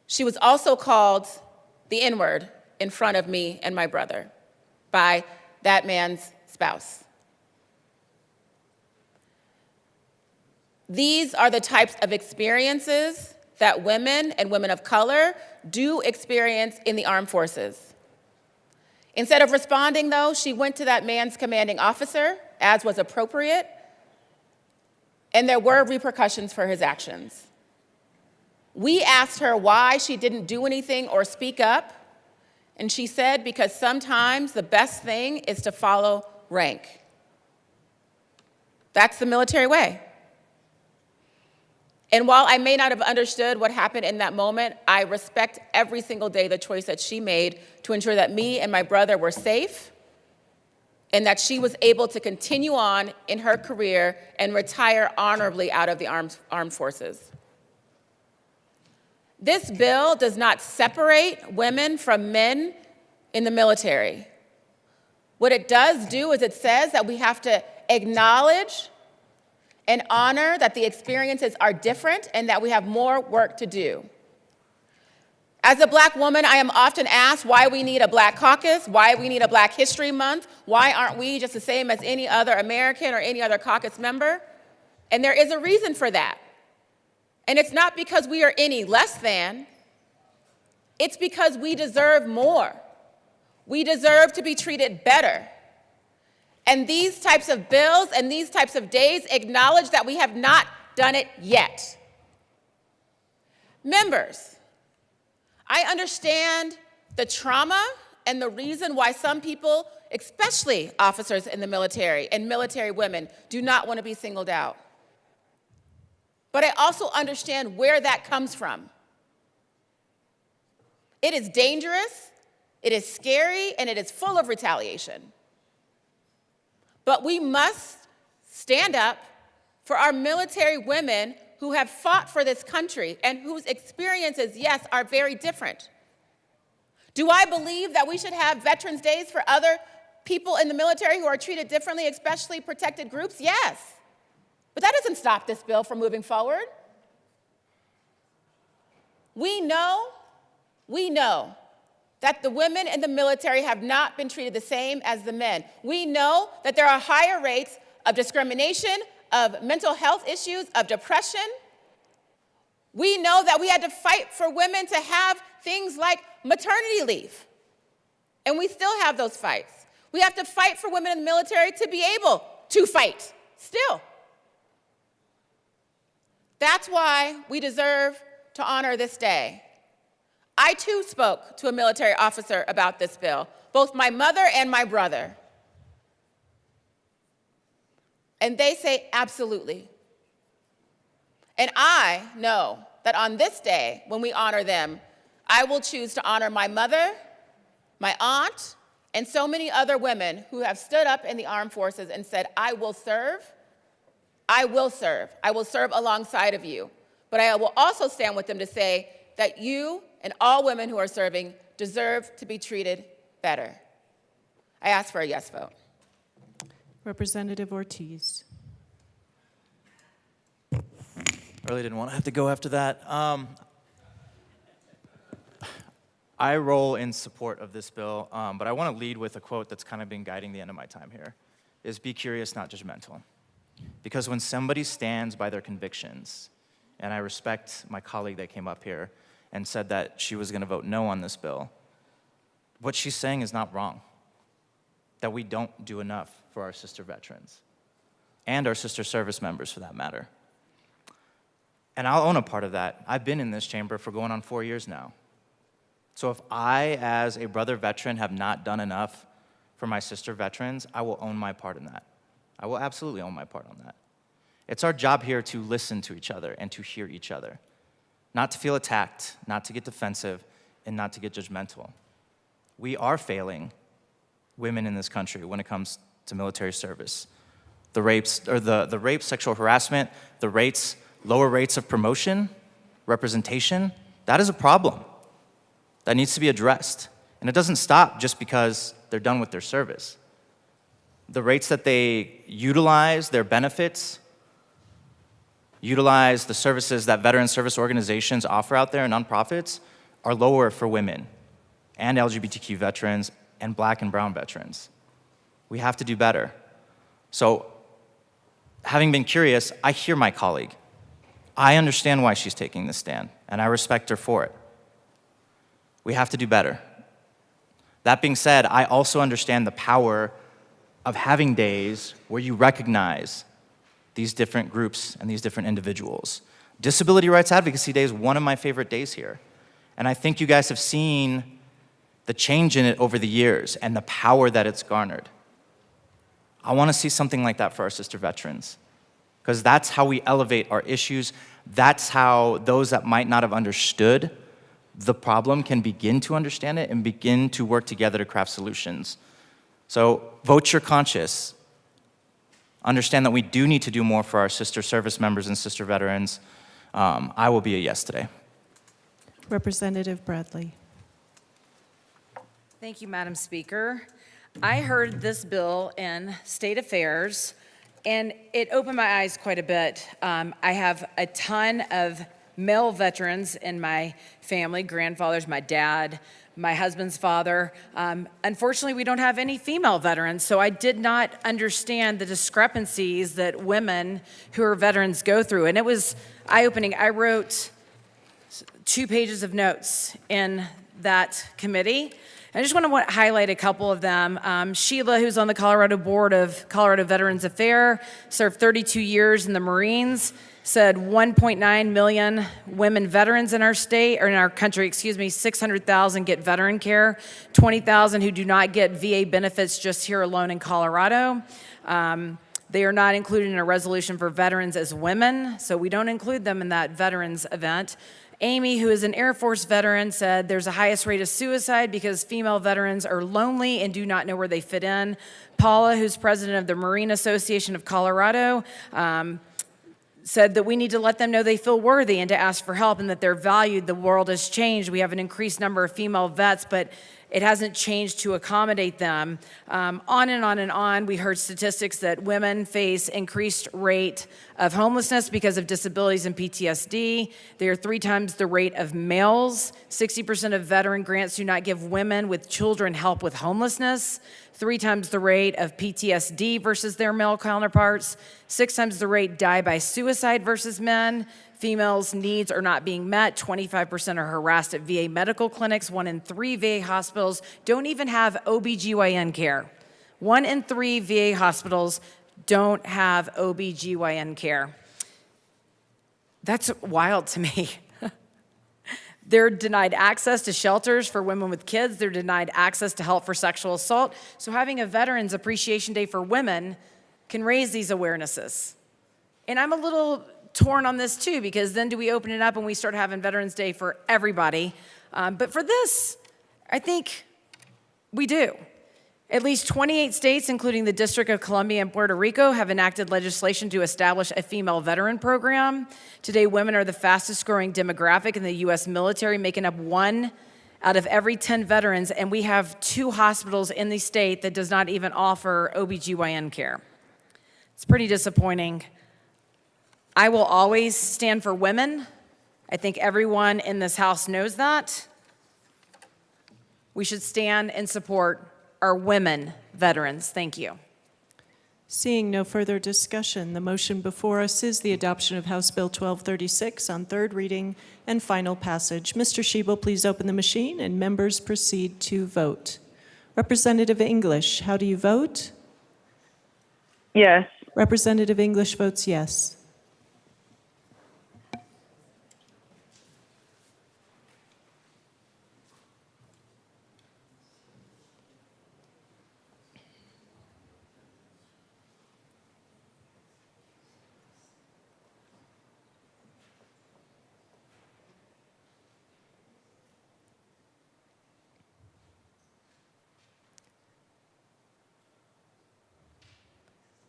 She was also called the N-word in front of me and my brother by that man's spouse. These are the types of experiences that women and women of color do experience in the armed forces. Instead of responding, though, she went to that man's commanding officer, as was appropriate, and there were repercussions for his actions. We asked her why she didn't do anything or speak up, and she said, because sometimes the best thing is to follow rank. That's the military way. And while I may not have understood what happened in that moment, I respect every single day the choice that she made to ensure that me and my brother were safe and that she was able to continue on in her career and retire honorably out of the armed forces. This bill does not separate women from men in the military. What it does do is it says that we have to acknowledge and honor that the experiences are different and that we have more work to do. As a Black woman, I am often asked why we need a Black caucus, why we need a Black History Month, why aren't we just the same as any other American or any other caucus member? And there is a reason for that. And it's not because we are any less than, it's because we deserve more. We deserve to be treated better. And these types of bills and these types of days acknowledge that we have not done it yet. Members, I understand the trauma and the reason why some people, especially officers in the military and military women, do not want to be singled out. But I also understand where that comes from. It is dangerous, it is scary, and it is full of retaliation. But we must stand up for our military women who have fought for this country and whose experiences, yes, are very different. Do I believe that we should have Veterans Days for other people in the military who are treated differently, especially protected groups? Yes. But that doesn't stop this bill from moving forward. We know that the women in the military have not been treated the same as the men. We know that there are higher rates of discrimination, of mental health issues, of depression. We know that we had to fight for women to have things like maternity leave. And we still have those fights. We have to fight for women in the military to be able to fight still. That's why we deserve to honor this day. I too spoke to a military officer about this bill, both my mother and my brother. And they say absolutely. And I know that on this day, when we honor them, I will choose to honor my mother, my aunt, and so many other women who have stood up in the armed forces and said, I will serve, I will serve, I will serve alongside of you. But I will also stand with them to say that you and all women who are serving deserve to be treated better. I ask for a yes vote. Representative Ortiz. I really didn't want to have to go after that. I roll in support of this bill, but I want to lead with a quote that's kind of been guiding the end of my time here, is be curious, not judgmental. Because when somebody stands by their convictions, and I respect my colleague that came up here, and said that she was going to vote no on this bill, what she's saying is not wrong. That we don't do enough for our sister veterans and our sister service members, for that matter. And I'll own a part of that. I've been in this chamber for going on 4 years now. So if I, as a brother veteran, have not done enough for my sister veterans, I will own my part in that. I will absolutely own my part on that. It's our job here to listen to each other and to hear each other, not to feel attacked, not to get defensive, and not to get judgmental. We are failing women in this country when it comes to military service. The rapes, or the rape, sexual harassment, the rates, lower rates of promotion, representation, that is a problem that needs to be addressed. And it doesn't stop just because they're done with their service. The rates that they utilize, their benefits, utilize the services that veteran service organizations offer out there, nonprofits, are lower for women and LGBTQ veterans and Black and brown veterans. We have to do better. So, having been curious, I hear my colleague. I understand why she's taking this stand, and I respect her for it. We have to do better. That being said, I also understand the power of having days where you recognize these different groups and these different individuals. Disability Rights Advocacy Day is one of my favorite days here. And I think you guys have seen the change in it over the years and the power that it's garnered. I want to see something like that for our sister veterans, because that's how we elevate our issues. That's how those that might not have understood the problem can begin to understand it and begin to work together to craft solutions. So vote your conscience. Understand that we do need to do more for our sister service members and sister veterans. I will be a yes today. Representative Bradley. Thank you, Madam Speaker. I heard this bill in State Affairs, and it opened my eyes quite a bit. I have a ton of male veterans in my family, grandfathers, my dad, my husband's father. Unfortunately, we don't have any female veterans, so I did not understand the discrepancies that women who are veterans go through, and it was eye-opening. I wrote 2 pages of notes in that committee. I just want to highlight a couple of them. Sheila, who's on the Colorado Board of Colorado Veterans Affairs, served 32 years in the Marines, said 1.9 million women veterans in our state, or in our country, 600,000 get veteran care, 20,000 who do not get VA benefits just here alone in Colorado. They are not included in a resolution for veterans as women, so we don't include them in that veterans event. Amy, who is an Air Force veteran, said there's a highest rate of suicide because female veterans are lonely and do not know where they fit in. Paula, who's president of the Marine Association of Colorado, said that we need to let them know they feel worthy and to ask for help and that they're valued. The world has changed. We have an increased number of female vets, but it hasn't changed to accommodate them. On and on and on. We heard statistics that women face increased rate of homelessness because of disabilities and PTSD. They are 3 times the rate of males. 60% of veteran grants do not give women with children help with homelessness. 3 times the rate of PTSD versus their male counterparts. 6 times the rate die by suicide versus men. Females' needs are not being met. 25% are harassed at VA medical clinics. 1 in 3 VA hospitals don't even have OBGYN care. 1 in 3 VA hospitals don't have OBGYN care. That's wild to me. They're denied access to shelters for women with kids. They're denied access to help for sexual assault. So having a Veterans Appreciation Day for women can raise these awarenesses. And I'm a little torn on this too, because then do we open it up and we start having Veterans Day for everybody? But for this, I think we do. At least 28 states, including the District of Columbia and Puerto Rico, have enacted legislation to establish a female veteran program. Today, women are the fastest growing demographic in the U.S. military, making up 1 out of every 10 veterans, and we have 2 hospitals in the state that does not even offer OBGYN care. It's pretty disappointing. I will always stand for women. I think everyone in this house knows that. We should stand and support our women veterans. Thank you. Seeing no further discussion, the motion before us is the adoption of House Bill 1236 on third reading and final passage. Mr. Shebel, please open the machine and members proceed to vote. Representative English, how do you vote? Yes. Representative English votes yes.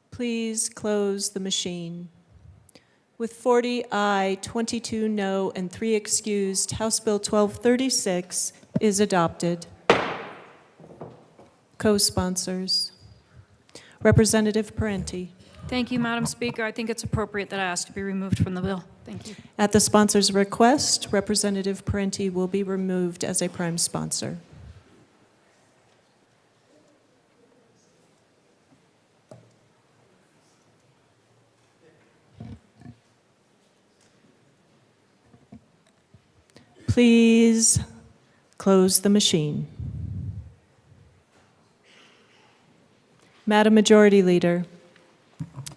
Please close the machine. With 40 aye, 22 no, and 3 excused, House Bill 1236 is adopted. Co-sponsors. Representative Parenti. Thank you, Madam Speaker. I think it's appropriate that I ask to be removed from the bill. Thank you. At the sponsor's request, Representative Parenti will be removed as a prime sponsor. Please close the machine. Madam Majority Leader.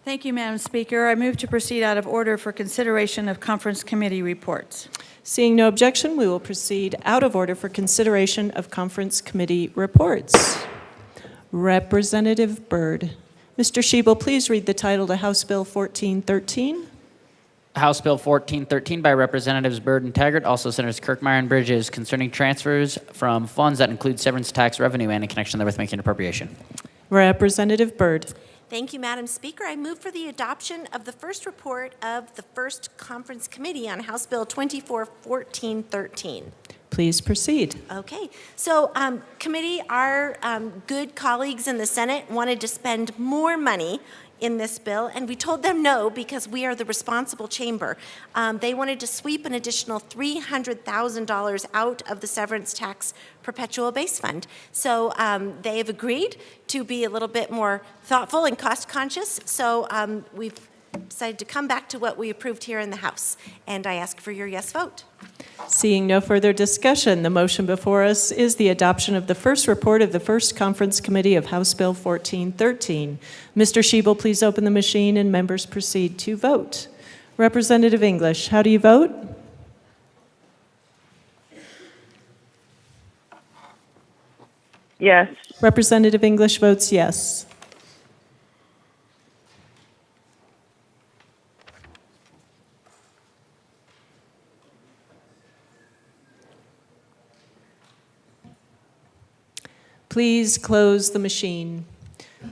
Thank you, Madam Speaker. I move to proceed out of order for consideration of conference committee reports. Seeing no objection, we will proceed out of order for consideration of conference committee reports. Representative Byrd. Mr. Shebel, please read the title to House Bill 1413. House Bill 1413 by Representatives Byrd and Taggart, also Senators Kirkmeyer and Bridges, concerning transfers from funds that include severance tax revenue and in connection therewith making an appropriation. Representative Byrd. Thank you, Madam Speaker. I move for the adoption of the first report of the first conference committee on House Bill 241413. Please proceed. Okay, so committee, our good colleagues in the Senate wanted to spend more money in this bill, and we told them no because we are the responsible chamber. They wanted to sweep an additional $300,000 out of the severance tax perpetual base fund. So they have agreed to be a little bit more thoughtful and cost conscious. So we've decided to come back to what we approved here in the House, and I ask for your yes vote. Seeing no further discussion, the motion before us is the adoption of the first report of the first conference committee of House Bill 1413. Mr. Shebel, please open the machine and members proceed to vote. Representative English, how do you vote? Yes. Representative English votes yes. Please close the machine.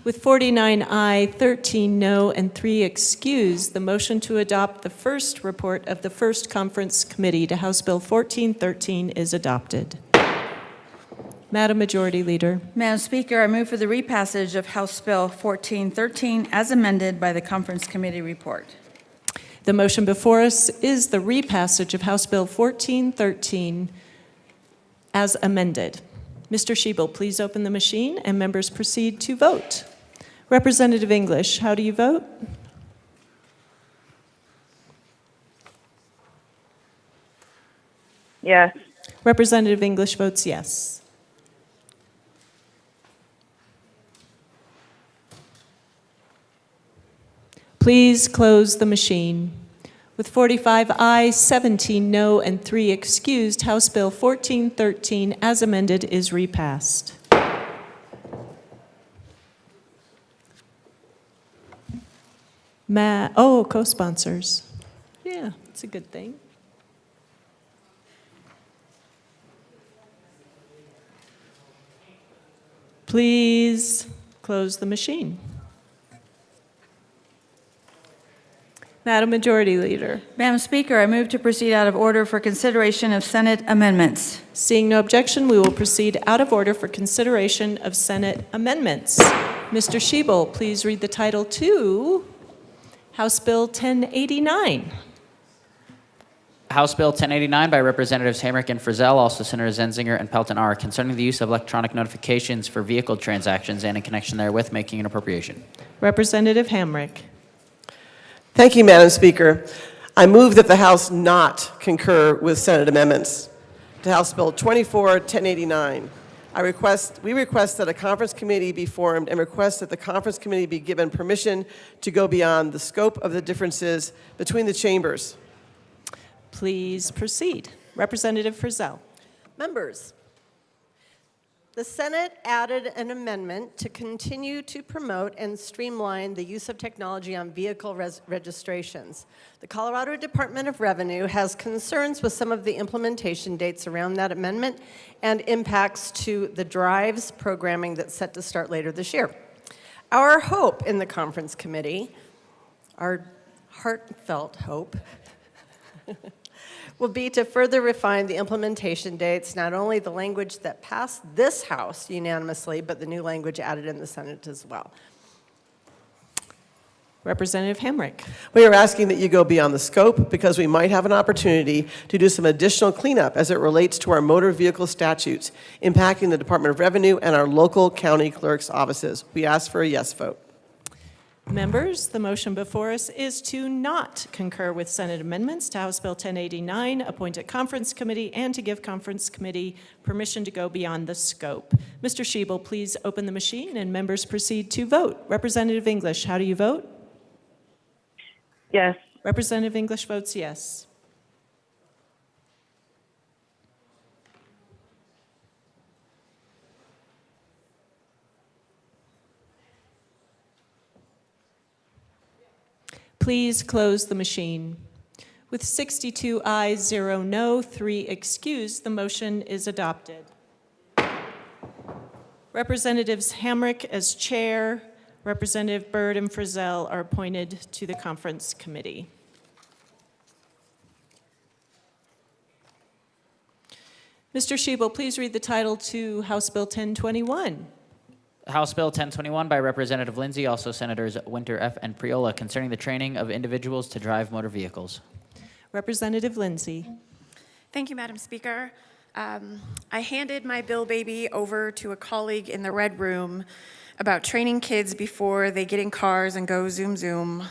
With 49 aye, 13 no, and 3 excused, the motion to adopt the first report of the first conference committee to House Bill 1413 is adopted. Madam Majority Leader. Madam Speaker, I move for the repassage of House Bill 1413 as amended by the conference committee report. The motion before us is the repassage of House Bill 1413 as amended. Mr. Shebel, please open the machine and members proceed to vote. Representative English, how do you vote? Yes. Representative English votes yes. Please close the machine. With 45 ayes, 17 no, and 3 excused, House Bill 1413 as amended is repassed. Co-sponsors. Yeah, it's a good thing. Please close the machine. Madam Majority Leader. Madam Speaker, I move to proceed out of order for consideration of Senate amendments. Seeing no objection, we will proceed out of order for consideration of Senate amendments. Mr. Shebel, please read the title to House Bill 1089. House Bill 1089 by Representatives Hamrick and Frizzell, also Senators Zenzinger and Pelton R., concerning the use of electronic notifications for vehicle transactions and in connection therewith making an appropriation. Representative Hamrick. Thank you, Madam Speaker. I move that the House not concur with Senate amendments to House Bill 24-1089. We request that a conference committee be formed and request that the conference committee be given permission to go beyond the scope of the differences between the chambers. Please proceed. Representative Frizzell. Members, the Senate added an amendment to continue to promote and streamline the use of technology on vehicle registrations. The Colorado Department of Revenue has concerns with some of the implementation dates around that amendment and impacts to the drives programming that's set to start later this year. Our hope in the conference committee, our heartfelt hope, will be to further refine the implementation dates, not only the language that passed this House unanimously, but the new language added in the Senate as well. Representative Hamrick. We are asking that you go beyond the scope because we might have an opportunity to do some additional cleanup as it relates to our motor vehicle statutes impacting the Department of Revenue and our local county clerk's offices. We ask for a yes vote. Members, the motion before us is to not concur with Senate amendments to House Bill 1089, appoint a conference committee, and to give conference committee permission to go beyond the scope. Mr. Schiebel, please open the machine and members proceed to vote. Representative English, how do you vote? Yes. Representative English votes yes. Please close the machine. With 62 ayes, 0 no, 3 excused, the motion is adopted. Representatives Hamrick as chair, Representative Byrd and Frizzell are appointed to the conference committee. Mr. Schiebel, please read the title to House Bill 1021. House Bill 1021 by Representative Lindsay, also Senators Winter F. and Priola, concerning the training of individuals to drive motor vehicles. Representative Lindsay. Thank you, Madam Speaker. I handed my bill baby over to a colleague in the red room about training kids before they get in cars and go zoom zoom.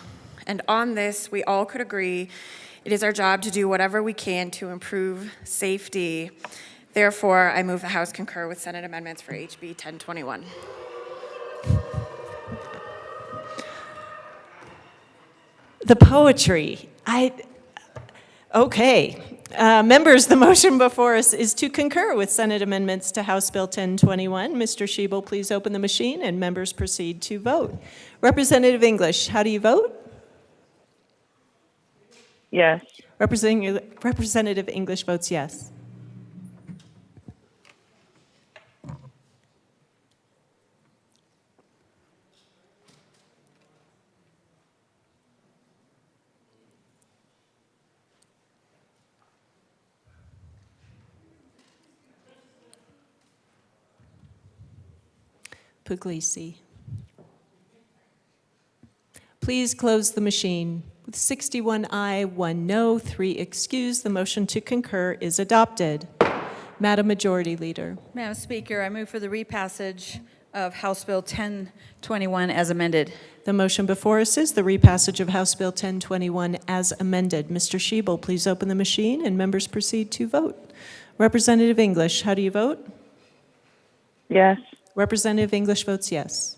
And on this, we all could agree it is our job to do whatever we can to improve safety. Therefore, I move the House concur with Senate amendments for HB 1021. The poetry. Okay. Members, the motion before us is to concur with Senate amendments to House Bill 1021. Mr. Schiebel, please open the machine and members proceed to vote. Representative English, how do you vote? Yes. Representative English votes yes. Puglisi. Please close the machine. With 61 aye, 1 no, 3 excused, the motion to concur is adopted. Madam Majority Leader. Madam Speaker, I move for the repassage of House Bill 1021 as amended. The motion before us is the repassage of House Bill 1021 as amended. Mr. Schiebel, please open the machine and members proceed to vote. Representative English, how do you vote? Yes. Representative English votes yes.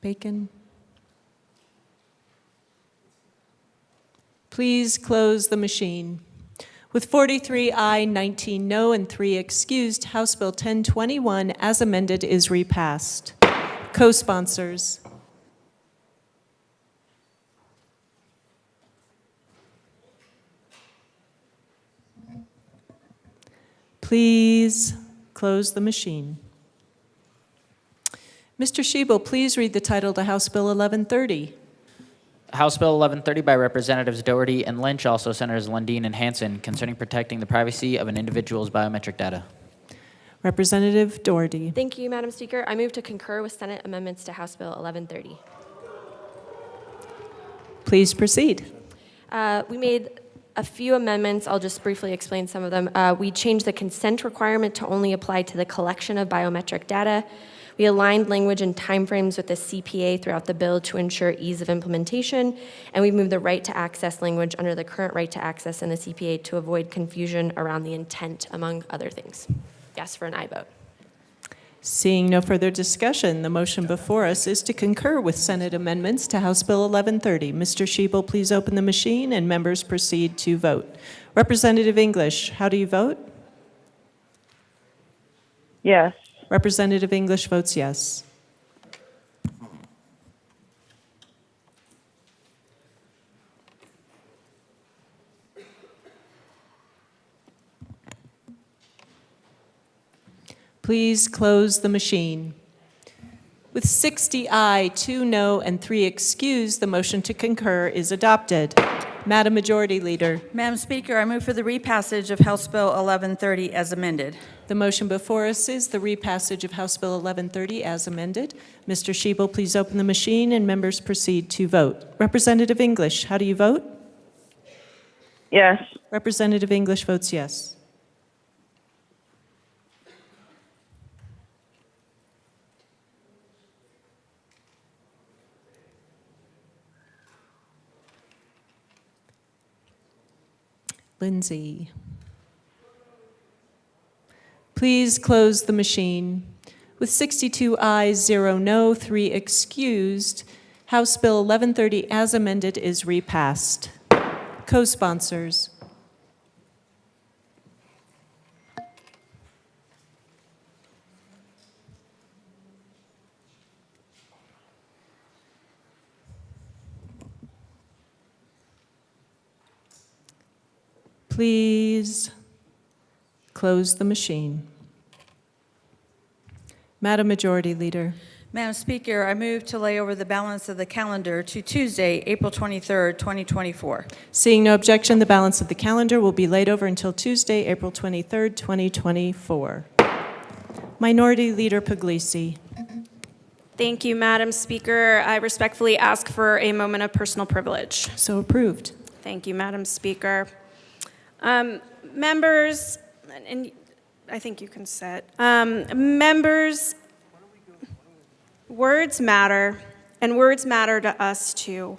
Bacon. Please close the machine. With 43 aye, 19 no, and 3 excused, House Bill 1021 as amended is repassed. Co-sponsors. Please close the machine. Mr. Schiebel, please read the title to House Bill 1130. House Bill 1130 by Representatives Doherty and Lynch, also Senators Lundin and Hansen, concerning protecting the privacy of an individual's biometric data. Representative Doherty. Thank you, Madam Speaker. I move to concur with Senate amendments to House Bill 1130. Please proceed. We made a few amendments. I'll just briefly explain some of them. We changed the consent requirement to only apply to the collection of biometric data. We aligned language and timeframes with the CPA throughout the bill to ensure ease of implementation, and we moved the right to access language under the current right to access in the CPA to avoid confusion around the intent, among other things. Yes for an aye vote. Seeing no further discussion, the motion before us is to concur with Senate amendments to House Bill 1130. Mr. Schiebel, please open the machine and members proceed to vote. Representative English, how do you vote? Yes. Representative English votes yes. Please close the machine. With 60 aye, 2 no, and 3 excused, the motion to concur is adopted. Madam Majority Leader. Madam Speaker, I move for the repassage of House Bill 1130 as amended. The motion before us is the repassage of House Bill 1130 as amended. Mr. Schiebel, please open the machine and members proceed to vote. Representative English, how do you vote? Yes. Representative English votes yes. Lindsay. Please close the machine. With 62 ayes, 0 no, 3 excused, House Bill 1130 as amended is repassed. Co-sponsors. Please close the machine. Madam Majority Leader. Madam Speaker, I move to lay over the balance of the calendar to Tuesday, April 23rd, 2024. Seeing no objection, the balance of the calendar will be laid over until Tuesday, April 23rd, 2024. Minority Leader Puglisi. Thank you, Madam Speaker. I respectfully ask for a moment of personal privilege. So approved. Thank you, Madam Speaker. Members, and I think you can sit. Members, words matter, and words matter to us too.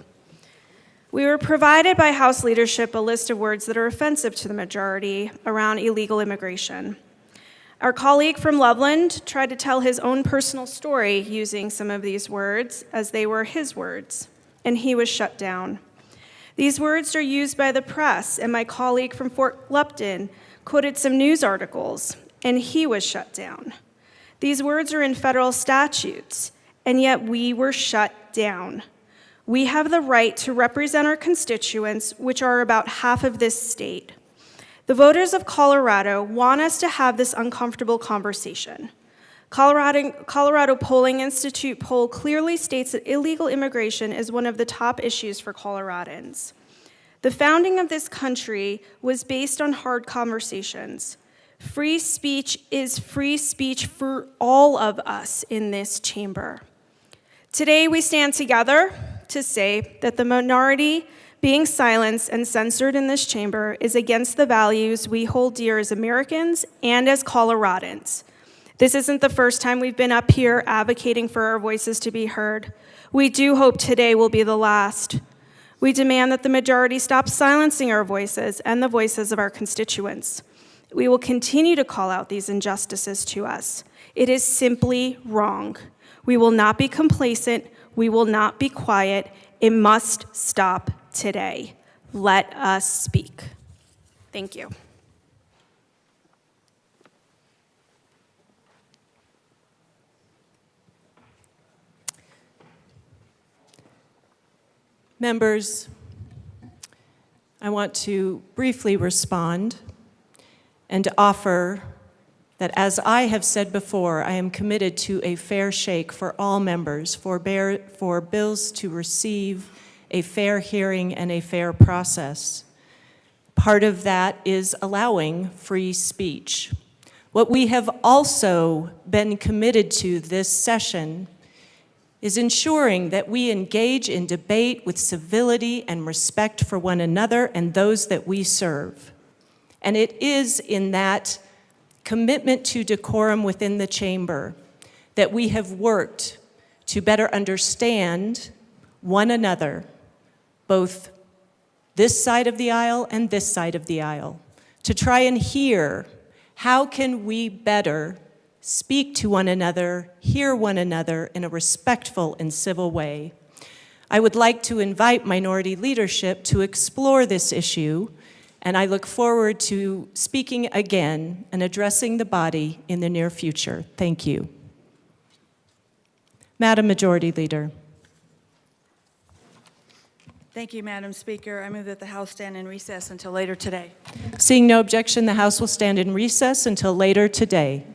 We were provided by House leadership a list of words that are offensive to the majority around illegal immigration. Our colleague from Loveland tried to tell his own personal story using some of these words as they were his words, and he was shut down. These words are used by the press, and my colleague from Fort Lupton quoted some news articles, and he was shut down. These words are in federal statutes, and yet we were shut down. We have the right to represent our constituents, which are about half of this state. The voters of Colorado want us to have this uncomfortable conversation. Colorado Polling Institute poll clearly states that illegal immigration is one of the top issues for Coloradans. The founding of this country was based on hard conversations. Free speech is free speech for all of us in this chamber. Today we stand together to say that the minority being silenced and censored in this chamber is against the values we hold dear as Americans and as Coloradans. This isn't the first time we've been up here advocating for our voices to be heard. We do hope today will be the last. We demand that the majority stop silencing our voices and the voices of our constituents. We will continue to call out these injustices to us. It is simply wrong. We will not be complacent. We will not be quiet. It must stop today. Let us speak. Thank you. Members, I want to briefly respond and offer that, as I have said before, I am committed to a fair shake for all members, for bills to receive a fair hearing and a fair process. Part of that is allowing free speech. What we have also been committed to this session is ensuring that we engage in debate with civility and respect for one another and those that we serve. And it is in that commitment to decorum within the chamber that we have worked to better understand one another, both this side of the aisle and this side of the aisle, to try and hear how can we better speak to one another, hear one another in a respectful and civil way. I would like to invite minority leadership to explore this issue, and I look forward to speaking again and addressing the body in the near future. Thank you. Madam Majority Leader. Thank you, Madam Speaker. I move that the House stand in recess until later today. Seeing no objection, the House will stand in recess until later today.